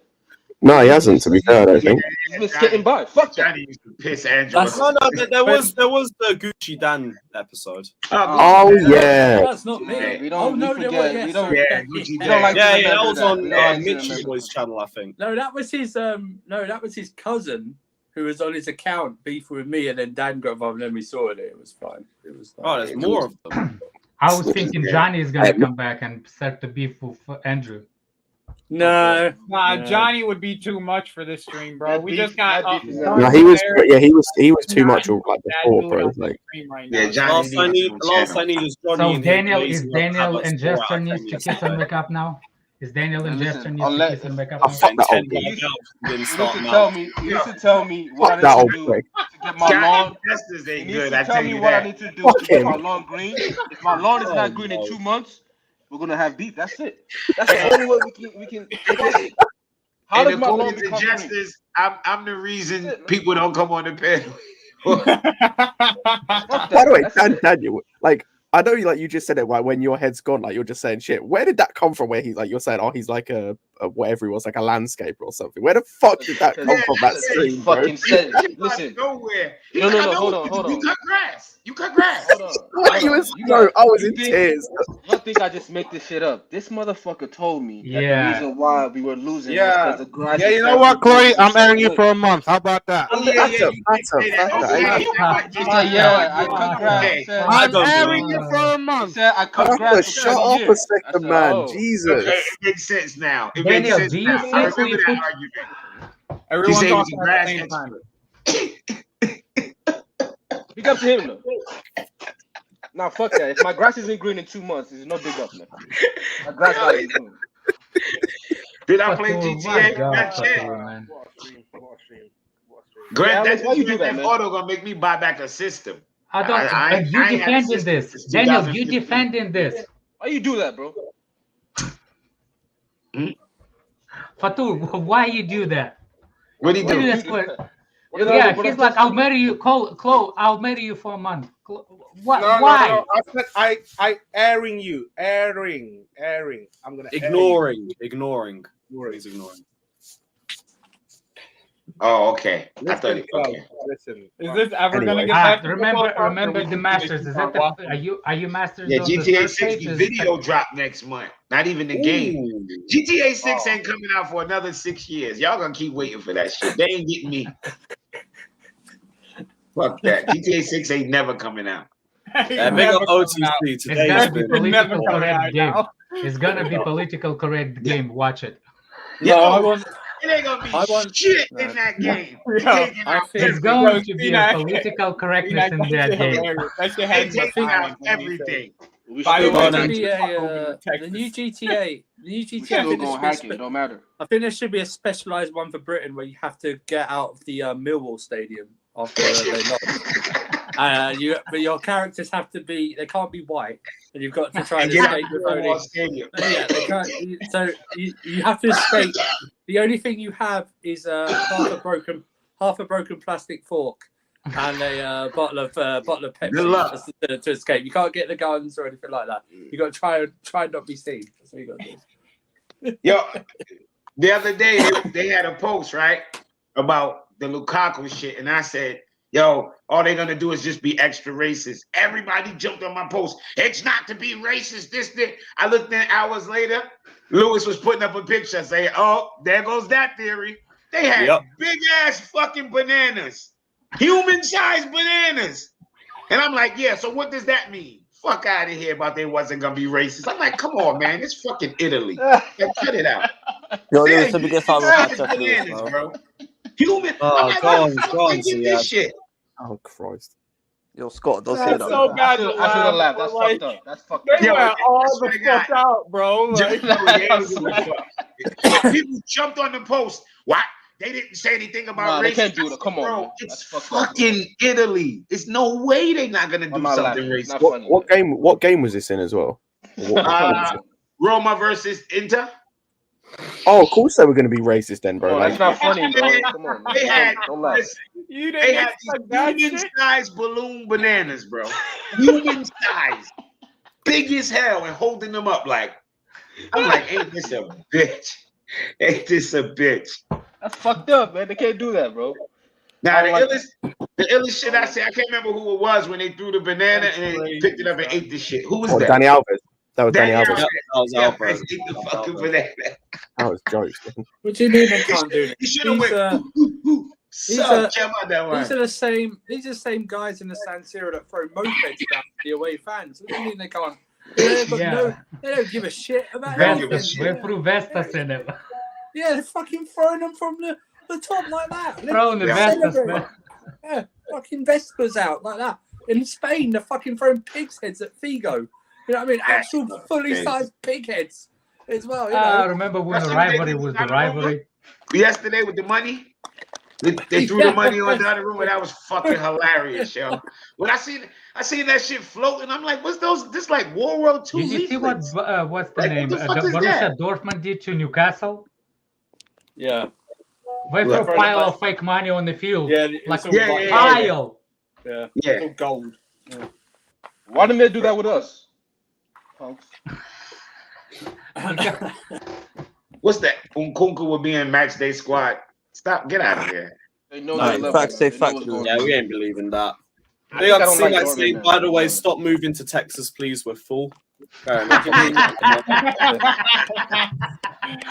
No, he hasn't. To be fair, I don't think. He's been skating by. Fuck that. Johnny used to piss Andrew. No, there was the Gucci Dan episode. Oh yeah. That's not me. We don't. no, we there forget. was. We don't. Yeah, We don't like to That remember was that. on We don't like to Mitch's remember boys channel, I think. No, that was his. No, that was his cousin who was on his account beefing with me, and then Dan got involved, and then we saw it. It was fine. It was fine. Oh, there's more of them. I was thinking Johnny is gonna come back and start the beef with Andrew. No, Johnny would be too much for this stream, bro. We just got. No, he was too much like before, bro. Like, last I need is Johnny. So and Daniel Blaze is and Daniel have us and four Jester out needs to 10 kiss and make up now. Is Daniel and Jester needs to kiss and make up? oh, fuck that old You guy. used to tell me what I need to do to get my lawn. Testers You ain't need good. to I tell tell me you what I that. need to do Fuck to get him. my lawn green. If my lawn is not green in 2 months, we're gonna have beef. That's it. That's the only way we can. How does And my lawn according to become green? Justice, I'm the reason people don't come on the panel. By the way, Daniel, like, I know you just said it like when your head's gone, like you're just saying shit. Where did that come from? Where he's like, you're saying, oh, he's like a whatever he was, like a landscaper or something. Where the fuck did that come from? That stream, bro? Fucking said. Listen. Nowhere. No. Hold on. You cut grass. You cut grass. I was in tears. You think I just make this shit up? This motherfucker told me that Yeah. the reason why we were losing Yeah. was because the grass. Yeah, you know what, Chloe? I'm airing you for a month. How about that? I cut grass. I'm airing you for a month. I cut grass. Shut up a second, man. Jesus. Okay, it makes sense now. It Daniel, makes sense do you now. think I we remember put- that argument. Everyone He said talking he's a at the grass same time. Big up to him though. Nah, fuck that. If my grass isn't green in 2 months, there's no big up, man. My grass gotta be green. Did I play Oh, GTA? my God, That shit. man. Grant, Yeah, that's why you do that, man? Auto gonna make me buy back a system. I don't. I you ain't had a defending system this, since Daniel? You 2015. defending this, Why you do that, bro? Fatou? Why you do that? What do you Why do? you just put- What Yeah, else- what he's else- like, I'll marry you, Chloe. I'll marry you for a month. What? No, Why? No. I said airing you. Airing. I'm gonna Ignoring. He's ignoring. Oh, okay. I thought it. Okay. Listen. Is this ever gonna Anyway. get back? to Remember football? the Masters. Is that the? Are you Masters? Yeah, on the GTA third 6 page? the Is- video drop next month. Not even the game. Ooh. GTA 6 ain't coming out for another 6 years. Y'all gonna keep waiting for that shit. They ain't getting me. Fuck that. GTA 6 ain't never coming out. Yeah, big up OTC It's today. gonna be Never political coming correct out game. now. It's gonna be political correct game. Watch it. Yo, No, I want. it ain't gonna be I want- shit no. in that game. Yo, They taking I out think- It's going to be a That- political correctness in that shit game. hilarious. That shit They had me taking smiling out when he said it. everything. We By still the way, gonna to hack be it. The new GTA. The new We GTA. still gonna hack it. It don't matter. I think there should be a specialized one for Britain where you have to get out of the Millwall Stadium after they lost. But your characters have to be. They can't be white, and you've got to try and Get out escape with of only. the stadium. Yeah, they can't. So you have to escape. The only thing you have is half a broken plastic fork and a bottle of Pepsi. Good luck. To escape. You can't get the guns or anything like that. You got to try and not be seen. That's what you got to do. Yo, the other day they had a post, right, about the Lukaku shit, and I said, yo, all they're gonna do is just be extra racist. Everybody jumped on my post. It's not to be racist, this. I looked in hours later, Lewis was putting up a picture saying, oh, there goes that theory. They had big ass fucking bananas, human-sized bananas. And I'm like, yeah, so what does that mean? Fuck out of here about they wasn't gonna be racist. I'm like, come on, man, it's fucking Italy. Like, cut it out. Yo, Lewis, let me get some It's catch up, Lewis, bananas, bro. bro. Human. Oh, I'm like, go why on, the fuck go on, they give this shit? Oh Christ. Yo, Scott, don't say That's that. so man. bad to I should have laughed. bro, That's like, fucked up. That's fucked up. They Yo, went all I the swear to God. fuck out, bro. Like, Yo, they don't give a fuck. People jumped on the post. Why? They didn't say anything about Nah, they racism. can't do that. Come on, Bro, man. it's That's fucked up. fucking Italy. It's no way they're not gonna I'm do not something laughing. It's racist. not funny. What game was this in as well? Roma versus Inter. Oh, of course they were going to be racist then, bro. Oh, Like, that's not funny, bro. Come on, man. They had Don't laugh. listen, you they didn't had expect that these shit? human-sized balloon bananas, bro. Human size, big as hell, and holding them up like I'm like, ain't this a bitch? Ain't this a bitch? That's fucked up, man. They can't do that, bro. Now I don't the illest shit I say, I can't remember who it was when they threw the banana That's and they crazy, picked it up and bro. ate the shit. Who was oh, that? Danny Alves. That was Danny Alves. That was Yeah, Alvarez. ate the fucking banana. That was jokes. What do you mean they can't do He this? should have These went. these are These these are the same. These are the same guys in the San Siro that throw mopeds down to the away fans. What do you mean they can't? They don't give a shit about anything. We're through Vestas in it. Yeah, they're fucking throwing them from the top like that. Throwing the Vestas, man. Yeah, fucking Vespas out like that. In Spain, they're fucking throwing pigs' heads at Figo. You know what I mean? Actual fully sized pig heads as well. You know? I remember when the rivalry was the rivalry. Yesterday with the money. They threw the money on the other room, and that was fucking hilarious, yo. When I seen that shit floating, I'm like, what's those? This like World War II Did you see leaflets. what's the Like, name? what the fuck is Borussia that? Dortmund did to Newcastle. Yeah. They threw a Look. pile of fake money on the field. Yeah, like yeah, a yeah, pile. Yeah. Yeah. Gold. Yeah. Why didn't they do that with us? Punks. What's that? Nkunku will be in match day squad. Stop, get out of here. They know No, their level, facts, man. say They know facts, what's Lewis. going Yeah, on. we ain't believing that. I Big think I up don't to like C-Max Dortmund, saying, man. by the way, stop moving to Texas, please. We're full. Fair enough.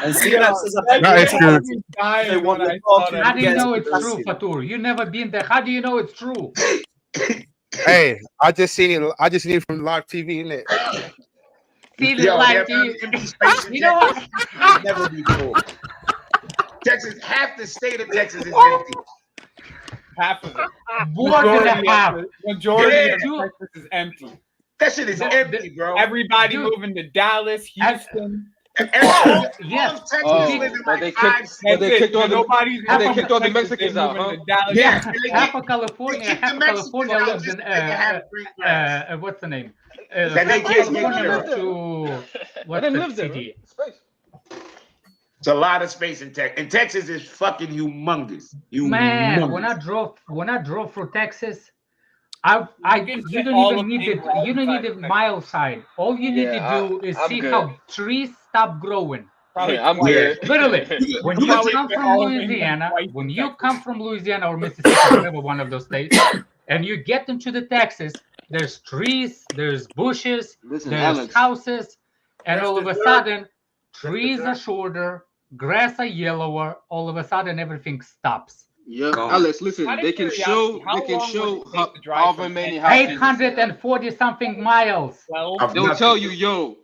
And C-Max says, That is good. they want the How do you know it's true, Fatur? You never been there. How do you know it's true? Hey, I just seen it from live TV, innit? See Yo, live they have TV. empty space in You know what? Texas. Never be full. Texas, half the state of Texas is empty. Half of it. More than a half. Majority of Yeah. Texas is empty. That shit is empty, bro. Everybody Dude. moving to Dallas, Houston. Yes. But they kicked all the Mexicans out, huh? Yeah. Half of California lives in what's the name? That they can't get California rid moved of. to what's They the live there, city? Space. It's a lot of space in Texas. And Texas is fucking humongous. Man, when I drove through Texas, you don't even need the mile side. All you need to do is I'm see good. how trees stop growing. Yeah, I'm good. Literally, when you come from Louisiana, or Mississippi, whatever one of those states, and you get into the Texas, there's trees, there's bushes, Listen, there's Alex. houses, and all of a sudden, trees are shorter, grass are yellower. All of a sudden, everything stops. Yeah, Alex, listen, Out of they can curiosity, show how long would it take to drive however from many Texas? houses. 840 something miles. They'll tell you, yo,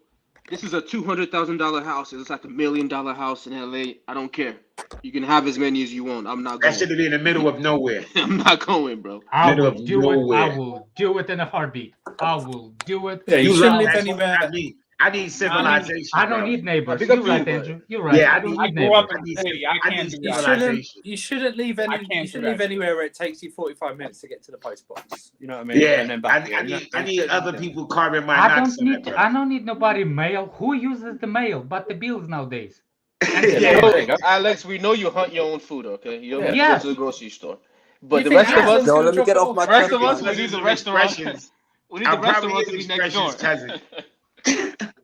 this is a $200,000 house. It's like $1 million house in LA. I don't care. You can have as many as you want. I'm not going. That should be in the middle of nowhere. I'm not going, bro. I Middle will of do it. nowhere. I will do it in a heartbeat. I will do it. Yeah, you You shouldn't love live that. anywhere. I need civilization. I don't bro. need neighbors. Big up You're to right, you, bro. Andrew. You're right. Yeah, I don't I need grew up neighbors. in the city. I can't do need that. civilization. You shouldn't leave any. I can't You do shouldn't leave that. anywhere where it takes you 45 minutes to get to the post box. You know what I mean? Yeah, And then back again. I need other people carving my I knocks don't on need. that, I don't need nobody mail. Who uses the mail but the bills nowadays? Yeah, Yo, there you go. Alex, we know you hunt your own food, okay? You don't have to Yes. go to the grocery store. But You the think rest of Amazon's us, Yo, gonna let me drop get it off my rest of chest, us, we man. need the restaurant. Expressions. We need I'm the restaurant probably to be his next door. expressions cousin.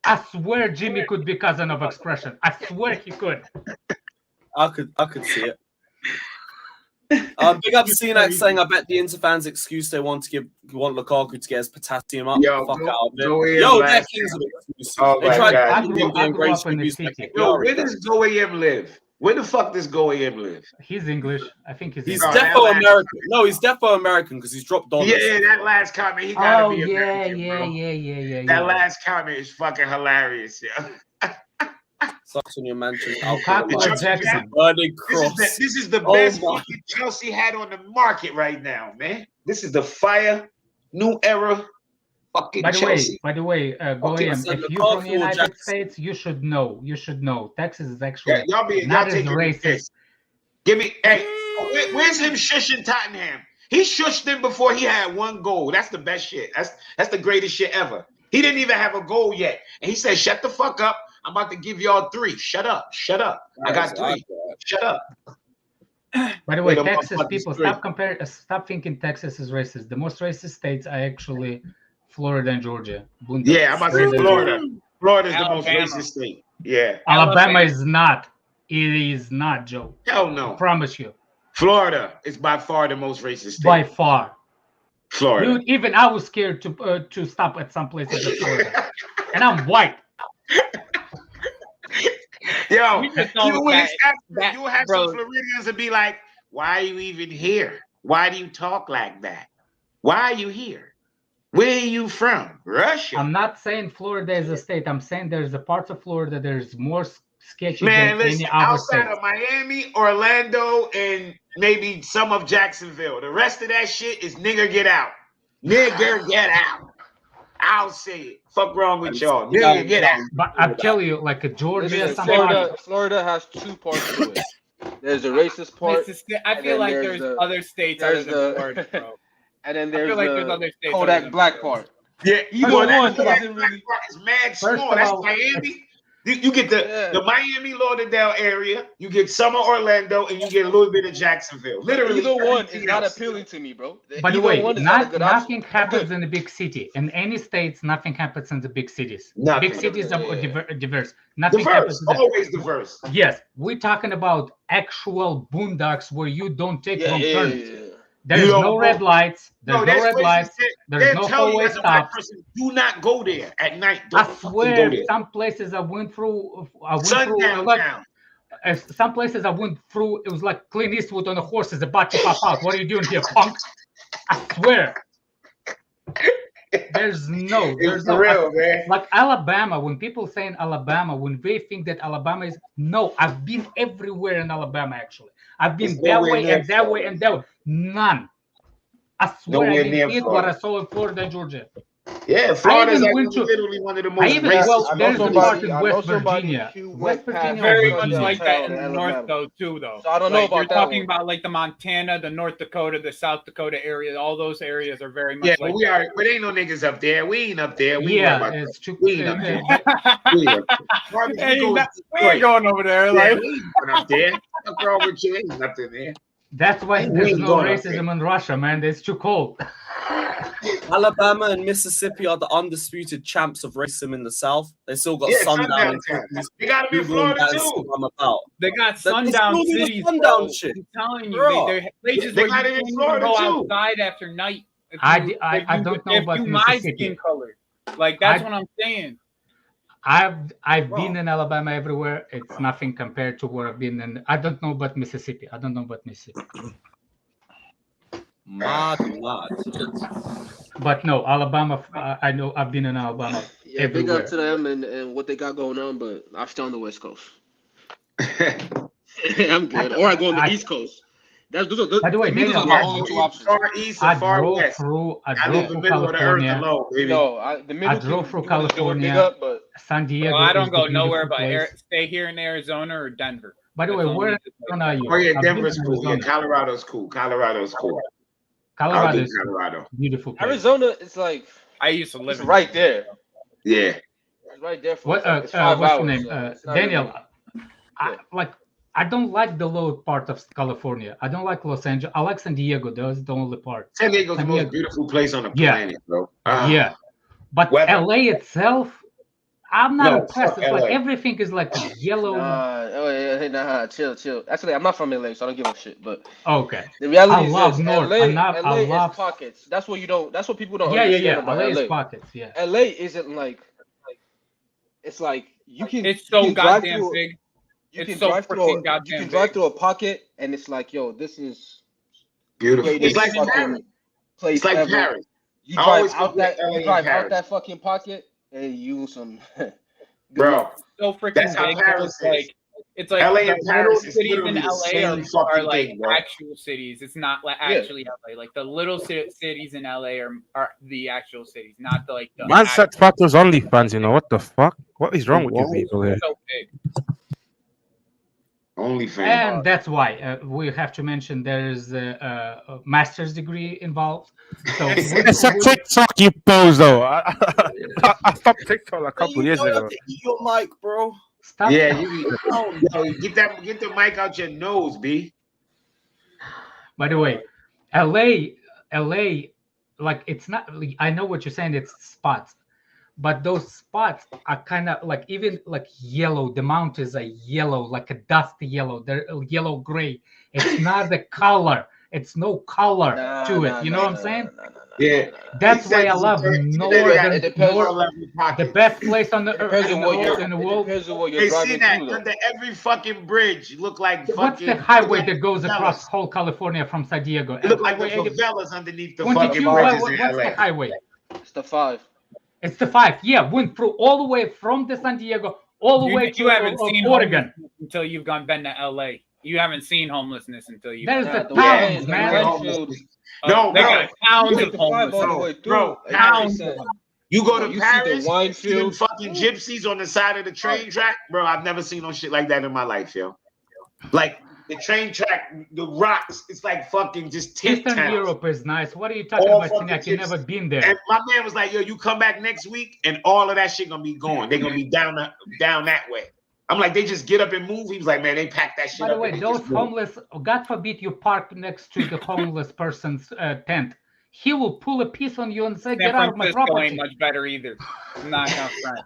I swear Jimmy could be cousin of expression. I swear he could. I could see it. Big up C-Nax saying, I bet the Inter fans' excuse they want Lukaku to get his potassium up. Yo, Fuck go- out of it. go in, Yo, lad. they're kings of excuses. Oh They my tried God. to I grew embrace up in the abuse city. like Yo, Yari where does. does Goayim live? Where the fuck does Goayim live? He's English. I think he's He's English. defo American. No, he's defo American because he's dropped dollars. Yeah, that last comment, he gotta Oh be yeah, American, bro. yeah. That last comment is fucking hilarious, yo. Sucks on your mansion. Nkunku or Jackson. Burning cross. This is the Oh best my. fucking Chelsea had on the market right now, man. This is the fire, new era fucking Chelsea. By the way, Goyim, if you're from the United States, you should know. You should know. Texas is actually y'all not as taking racist. this. Give me, hey, where's him shushing Tottenham? He shushed them before he had one goal. That's the best shit. That's the greatest shit ever. He didn't even have a goal yet, and he said, "Shut the fuck up. I'm about to give y'all 3. Shut up. Shut up. I got 3. Shut up." By the way, Texas people, stop thinking Texas is racist. The most racist states are actually Florida and Georgia. Yeah, I'm about to say Florida. Florida's the most racist state. Yeah. Alabama is not. It is not, Joe. Hell no. I promise you. Florida is by far the most racist state. By far. Florida. Dude, even I was scared to stop at some places in Florida. And I'm white. Yo, you will have some Floridians and be like, why are you even here? Why do you talk like that? Why are you here? Where are you from? Russia? I'm not saying Florida is a state. I'm saying there's a part of Florida there's more sketchy Man, than listen, any other outside state. of Miami, Orlando, and maybe some of Jacksonville, the rest of that shit is nigger get out. Nigger get out. I'll say it. Fuck wrong with y'all. Nigger get out. But I tell you, like a Georgia, Listen, Florida has 2 parts to it. There's the racist part. I feel like there's other states other than Florida, bro. And then I there's feel like there's the other states Kodak black part. Yeah, Either well, one that doesn't really. part is mad First small. of That's all- Miami. You get the Miami Lauderdale area, you get some of Orlando, and you get a little bit of Jacksonville. Literally, Either one is everything not else. appealing to me, bro. By the Either way, one is not a good option. nothing happens in the big city. In any states, nothing happens in the big cities. Nothing. Big cities are diverse. Nothing happens. Diverse, always diverse. Yes, we're talking about actual boondocks where you don't take wrong turns. There's You don't no go- red lights. There's no there's red places lights. that- There's they'll no tell you hallway as a black stops. person, do not go there at night. I Don't fucking swear, go there. some places I went through. Sundown Like, town. some places I went through. It was like Clint Eastwood on a horse is about to pop out. What are you doing here, punk? I swear. There's no. real, man. Like Alabama. When people say in Alabama, when they think that Alabama is no, I've been everywhere in Alabama. Actually, I've been It's that nowhere way near and that way and that way. None. I swear Nowhere I didn't near see it what Florida. I saw in Florida and Georgia. Yeah, Florida is even like went to- literally one of the I most even racist. well, there's the part in I know West somebody Virginia. who West went past Virginia, Very or much Virginia. like that in in the Alabama. north, though, too, though. So I don't know Like, about you're that talking one. about like the Montana, the North Dakota, the South Dakota area. All those areas are very much Yeah, like but we are. But ain't no niggas up there. We ain't up there. We Yeah, about it's true. We ain't up there. We ain't up there. Marvin, Hey, you go we to ain't Detroit. going over there. Yeah, Like, we ain't going up there. What's wrong with you? Ain't nothing there. That's why We there's ain't no going up racism in Russia, man. It's too cold. Alabama and Mississippi are the undisputed champs of racism in the South. They still got Yeah, sundown sundown and town. cookies. They got them in Googling Florida that and too. see what I'm about. they got They sundown still do the cities, sundown bro. shit. I'm telling you, Bro. they places They where got you it in can't even Florida, go too. outside after night. If I you- don't know if about you my Mississippi. skin color. Like that's I- what I'm saying. I've been in Alabama everywhere. It's nothing compared to where I've been in. I don't know about Mississippi. Mad. But no, Alabama. I know I've been in Alabama Yeah, big everywhere. up to them and what they got going on, but I'm still on the West Coast. I'm good. Or I go on the East Coast. Those are By the way, to me, those Daniel, are my only 2 options. Far east I and far drove west. through. I I drove live in through the middle of the earth California. alone, baby. No, the middle I drove through you wanna do it, California. big up, but San Diego. Bro, I is don't the go nowhere beautiful but place. stay here in Arizona or Denver. By the way, That's all where we in do. Arizona are you? Oh yeah, I've Denver's been to cool. Yeah, Arizona. Colorado's cool. Colorado's cool. I'll Colorado do is Colorado. beautiful place. Arizona is like I used to live it's in right there. Yeah. It's right there for What? it's 5 What's hours. your name? So it's not Daniel. really- I don't like the low part of California. I don't like Los Angeles. I like San Diego. That's the only part. San Diego's the San most Diego. beautiful place on the Yeah. planet, bro. Yeah, but Weather. LA itself, I'm not No, impressed. fuck It's like LA. everything is like a yellow. Nah, chill. Actually, I'm not from LA, so I don't give a shit. But Okay. the reality I is love this: North. LA, I is love. pockets. That's what you don't. That's what people don't Yeah. understand about LA LA. is pockets. Yeah. LA isn't like. It's like you can. It's you so can drive goddamn through- big. You It's can so drive through. freaking You goddamn can drive big. through a pocket, and it's like, yo, this is Beautiful. greatest It's like fucking Paris. place It's like ever. Paris. You I drive always out compare that. LA You and drive out Paris. that fucking pocket, and you some. Good Bro, luck. so freaking That's how big. Paris is. It's like LA the and Paris little is cities in literally the LA same are fucking like thing, bro. actual cities. It's not like actually LA. Like the little cities in LA are the actual cities, not the like the Man actual set Fato's OnlyFans, you know what the fuck? What is wrong with you What? people here? so big. OnlyFans. And that's why we have to mention there is a master's degree involved. So It's a TikTok, you bozo. I stopped TikTok a couple years ago. Eat your mic, bro. Stop. Yeah, yo, get the mic out your nose, B. By the way, LA, like it's not. I know what you're saying. It's spots, but those spots are kind of like even like yellow. The mountains are yellow, like a dusty yellow. They're yellow gray. It's not the color. It's no color to it. You know what I'm saying? Yeah, That's why I love northern. It depends The best place on the earth on what in the world. depends on what you're They see driving that through, though. under every fucking bridge. Look like fucking. What's the highway that goes across whole California from San Diego? It look like the Highway 80 favelas underneath the 22, fucking bridges what's in the LA. highway? It's the 5. It's the 5. Yeah, went through all the way from the San Diego all the way to You haven't seen Oregon. homelessness until you've been to LA. You haven't seen homelessness until you. There's been the to towns, man. No, they bro. got towns of homeless. Bro, Towns. You go to You see the Paris, wine see them fields. fucking gypsies on the side of the train track, bro. I've never seen no shit like that in my life, yo. Like the train track, the rocks, it's like fucking just tent Eastern towns. Europe is nice. What are you talking All about, fucking Tinak? You never gypsies. been there. And my man was like, yo, you come back next week and all of that shit gonna be gone. They're gonna be down that way. I'm like, they just get up and move. He was like, man, they pack that shit By up. the way, and they those just move. homeless, God forbid you park next to the homeless person's tent. He will pull a piece on you and say, San get out of my Francisco property. ain't much better either. I'm not gonna front.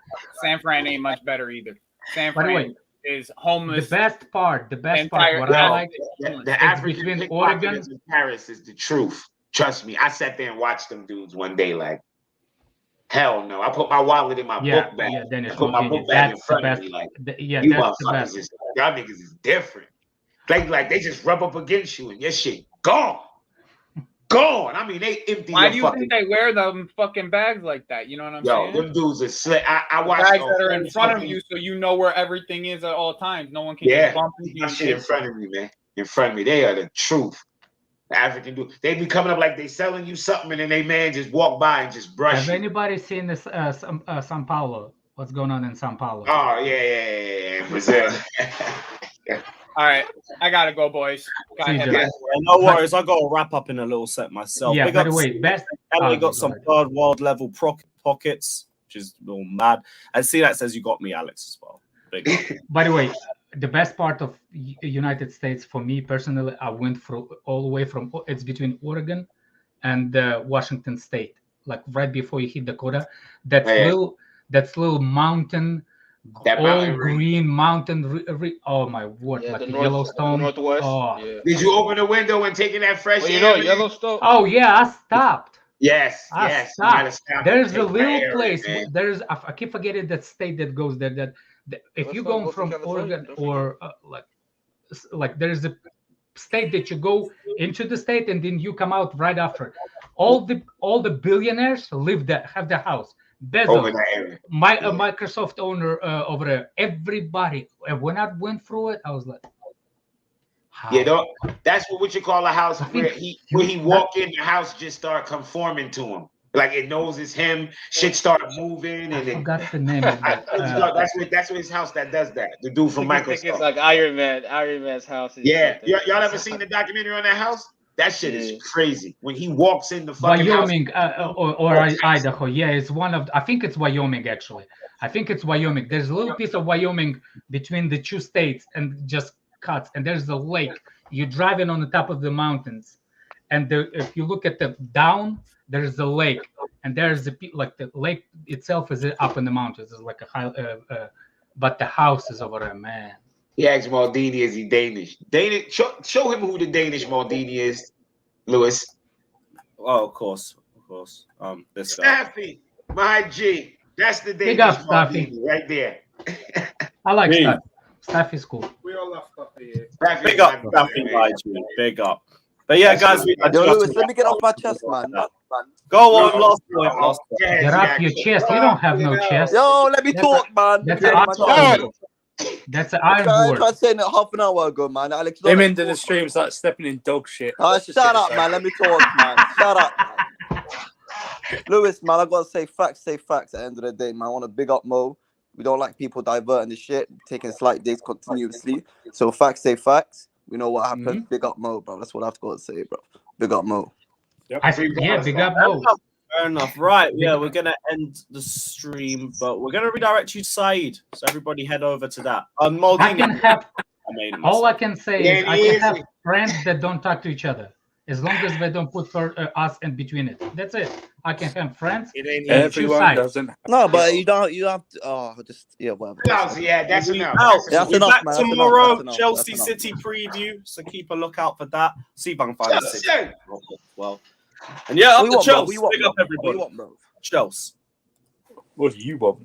San Fran ain't much better either. San By the Fran way, is homeless. The best part, what Yo, I like, The it's African between Oregon. pickpocketers in Paris is the truth. Trust me. I sat there and watched them dudes one day like, hell no. I put my wallet in my book bag. Dennis, I put my book bag in that's the front of best. me like, Yeah, you that's the motherfuckers best. is, y'all niggas is different. Like they just rub up against you and your shit gone. Gone. I mean, they empty Why your do you fucking. think they wear them fucking bags like that? You know what I'm Yo, saying? them dudes are slick. I watched Bags a that are in whole front of fucking- you, so you know where everything is at all times. No one can Yeah, just bump into keep you. my shit in front of me, man. In front of me. They are the truth. The African dude. They be coming up like they selling you something and then they man just walk by and just brush Have you. anybody seen this Sao Paulo? What's going on in Sao Paulo? Oh, yeah. Brazil. All right, I gotta go, boys. Gotta head back. No worries, I got to wrap up in a little set myself. Yeah, Big by the ups- way, best. and we Oh, got go some ahead. third world level pockets, which is all mad. And see that says you got me, Alex, as well. Big up. By the way, the best part of United States for me personally, I went through all the way from it's between Oregon and Washington State, like right before you hit Dakota. That's little mountain. That all mountain range. green mountain. Oh my word! Yeah, like the the north- Yellowstone. Northwest. Oh. Yeah. Did you open the window and taking that fresh Well, you air? know, man? Yellowstone. Oh yeah, I stopped. Yes, I yes. You gotta stopped. stop There's and a take that little air in, place. man. There's I keep forgetting that state that goes there. That if Let's you not go go to from California, Oregon don't or like there's a state that you go into the state and then you come out right after. All the billionaires live there, have the house. Over Bezos, that area. Microsoft owner over there. Everybody. And when I went through it, I was like, how? Yeah, that's what you call a house I where think he walk in, the house just start conforming to him. Like it knows it's him. Shit start moving, I and then forgot the name of that. that's what his house that does that. The dude from I think it's Microsoft. like Iron Man's house. and Yeah, shit. y'all ever seen the documentary on that house? That shit is crazy. When he walks in the fucking Wyoming house, or Idaho. Yeah, it's one of. I think it's Wyoming actually. I think it's Wyoming. There's a little piece of Wyoming between the two states and just cuts. And there's a lake. You're driving on the top of the mountains, and if you look at the down, there's a lake, and there's the lake itself is up in the mountains. It's like a high, but the house is over there, man. he asked Maldini, is he Danish? Danish. Show him who the Danish Maldini is, Lewis. Oh, of course. This guy. Staffy, my G. That's the Big Danish up, Staffy. Maldini right there. I like Me. Staff is cool. We all love Stuffy here. Staffy Big is up, my brother, Staffy, man. my G. Big up. But yeah, guys, Yo, Lewis, let me get off my chest, man. Go on, last point. Last point. Get off your chest. You don't have no chest. Yo, let me talk, man. That's an iron word. That's an iron I word. tried saying it half an hour ago, man. Alex, Him into the streams like stepping in dog shit. shut up, man. Let me talk, man. Shut up, man. Lewis, man, I gotta say facts at the end of the day, man. I want to big up Mo. We don't like people diverting the shit, taking slight days continuously. So facts say facts. We know what happened. Big up Mo, bro. That's what I've got to say, bro. Big up Mo. Yeah, big up Mo. Fair enough. Right. Yeah, we're gonna end the stream, but we're gonna redirect you to Said. So everybody head over to that. I can have. All I can say is I can have friends that don't talk to each other, as long as they don't put us in between it. That's it. I can have friends. It ain't everyone doesn't. No, but you have to. Oh, just whatever. Yeah, that's enough. That's We're enough, back man. tomorrow. That's enough. Chelsea That's City preview. So keep a lookout for that. See if I can find the City. Well, and yeah, up the Chelsea. Big up everybody. Chelsea. What do you want?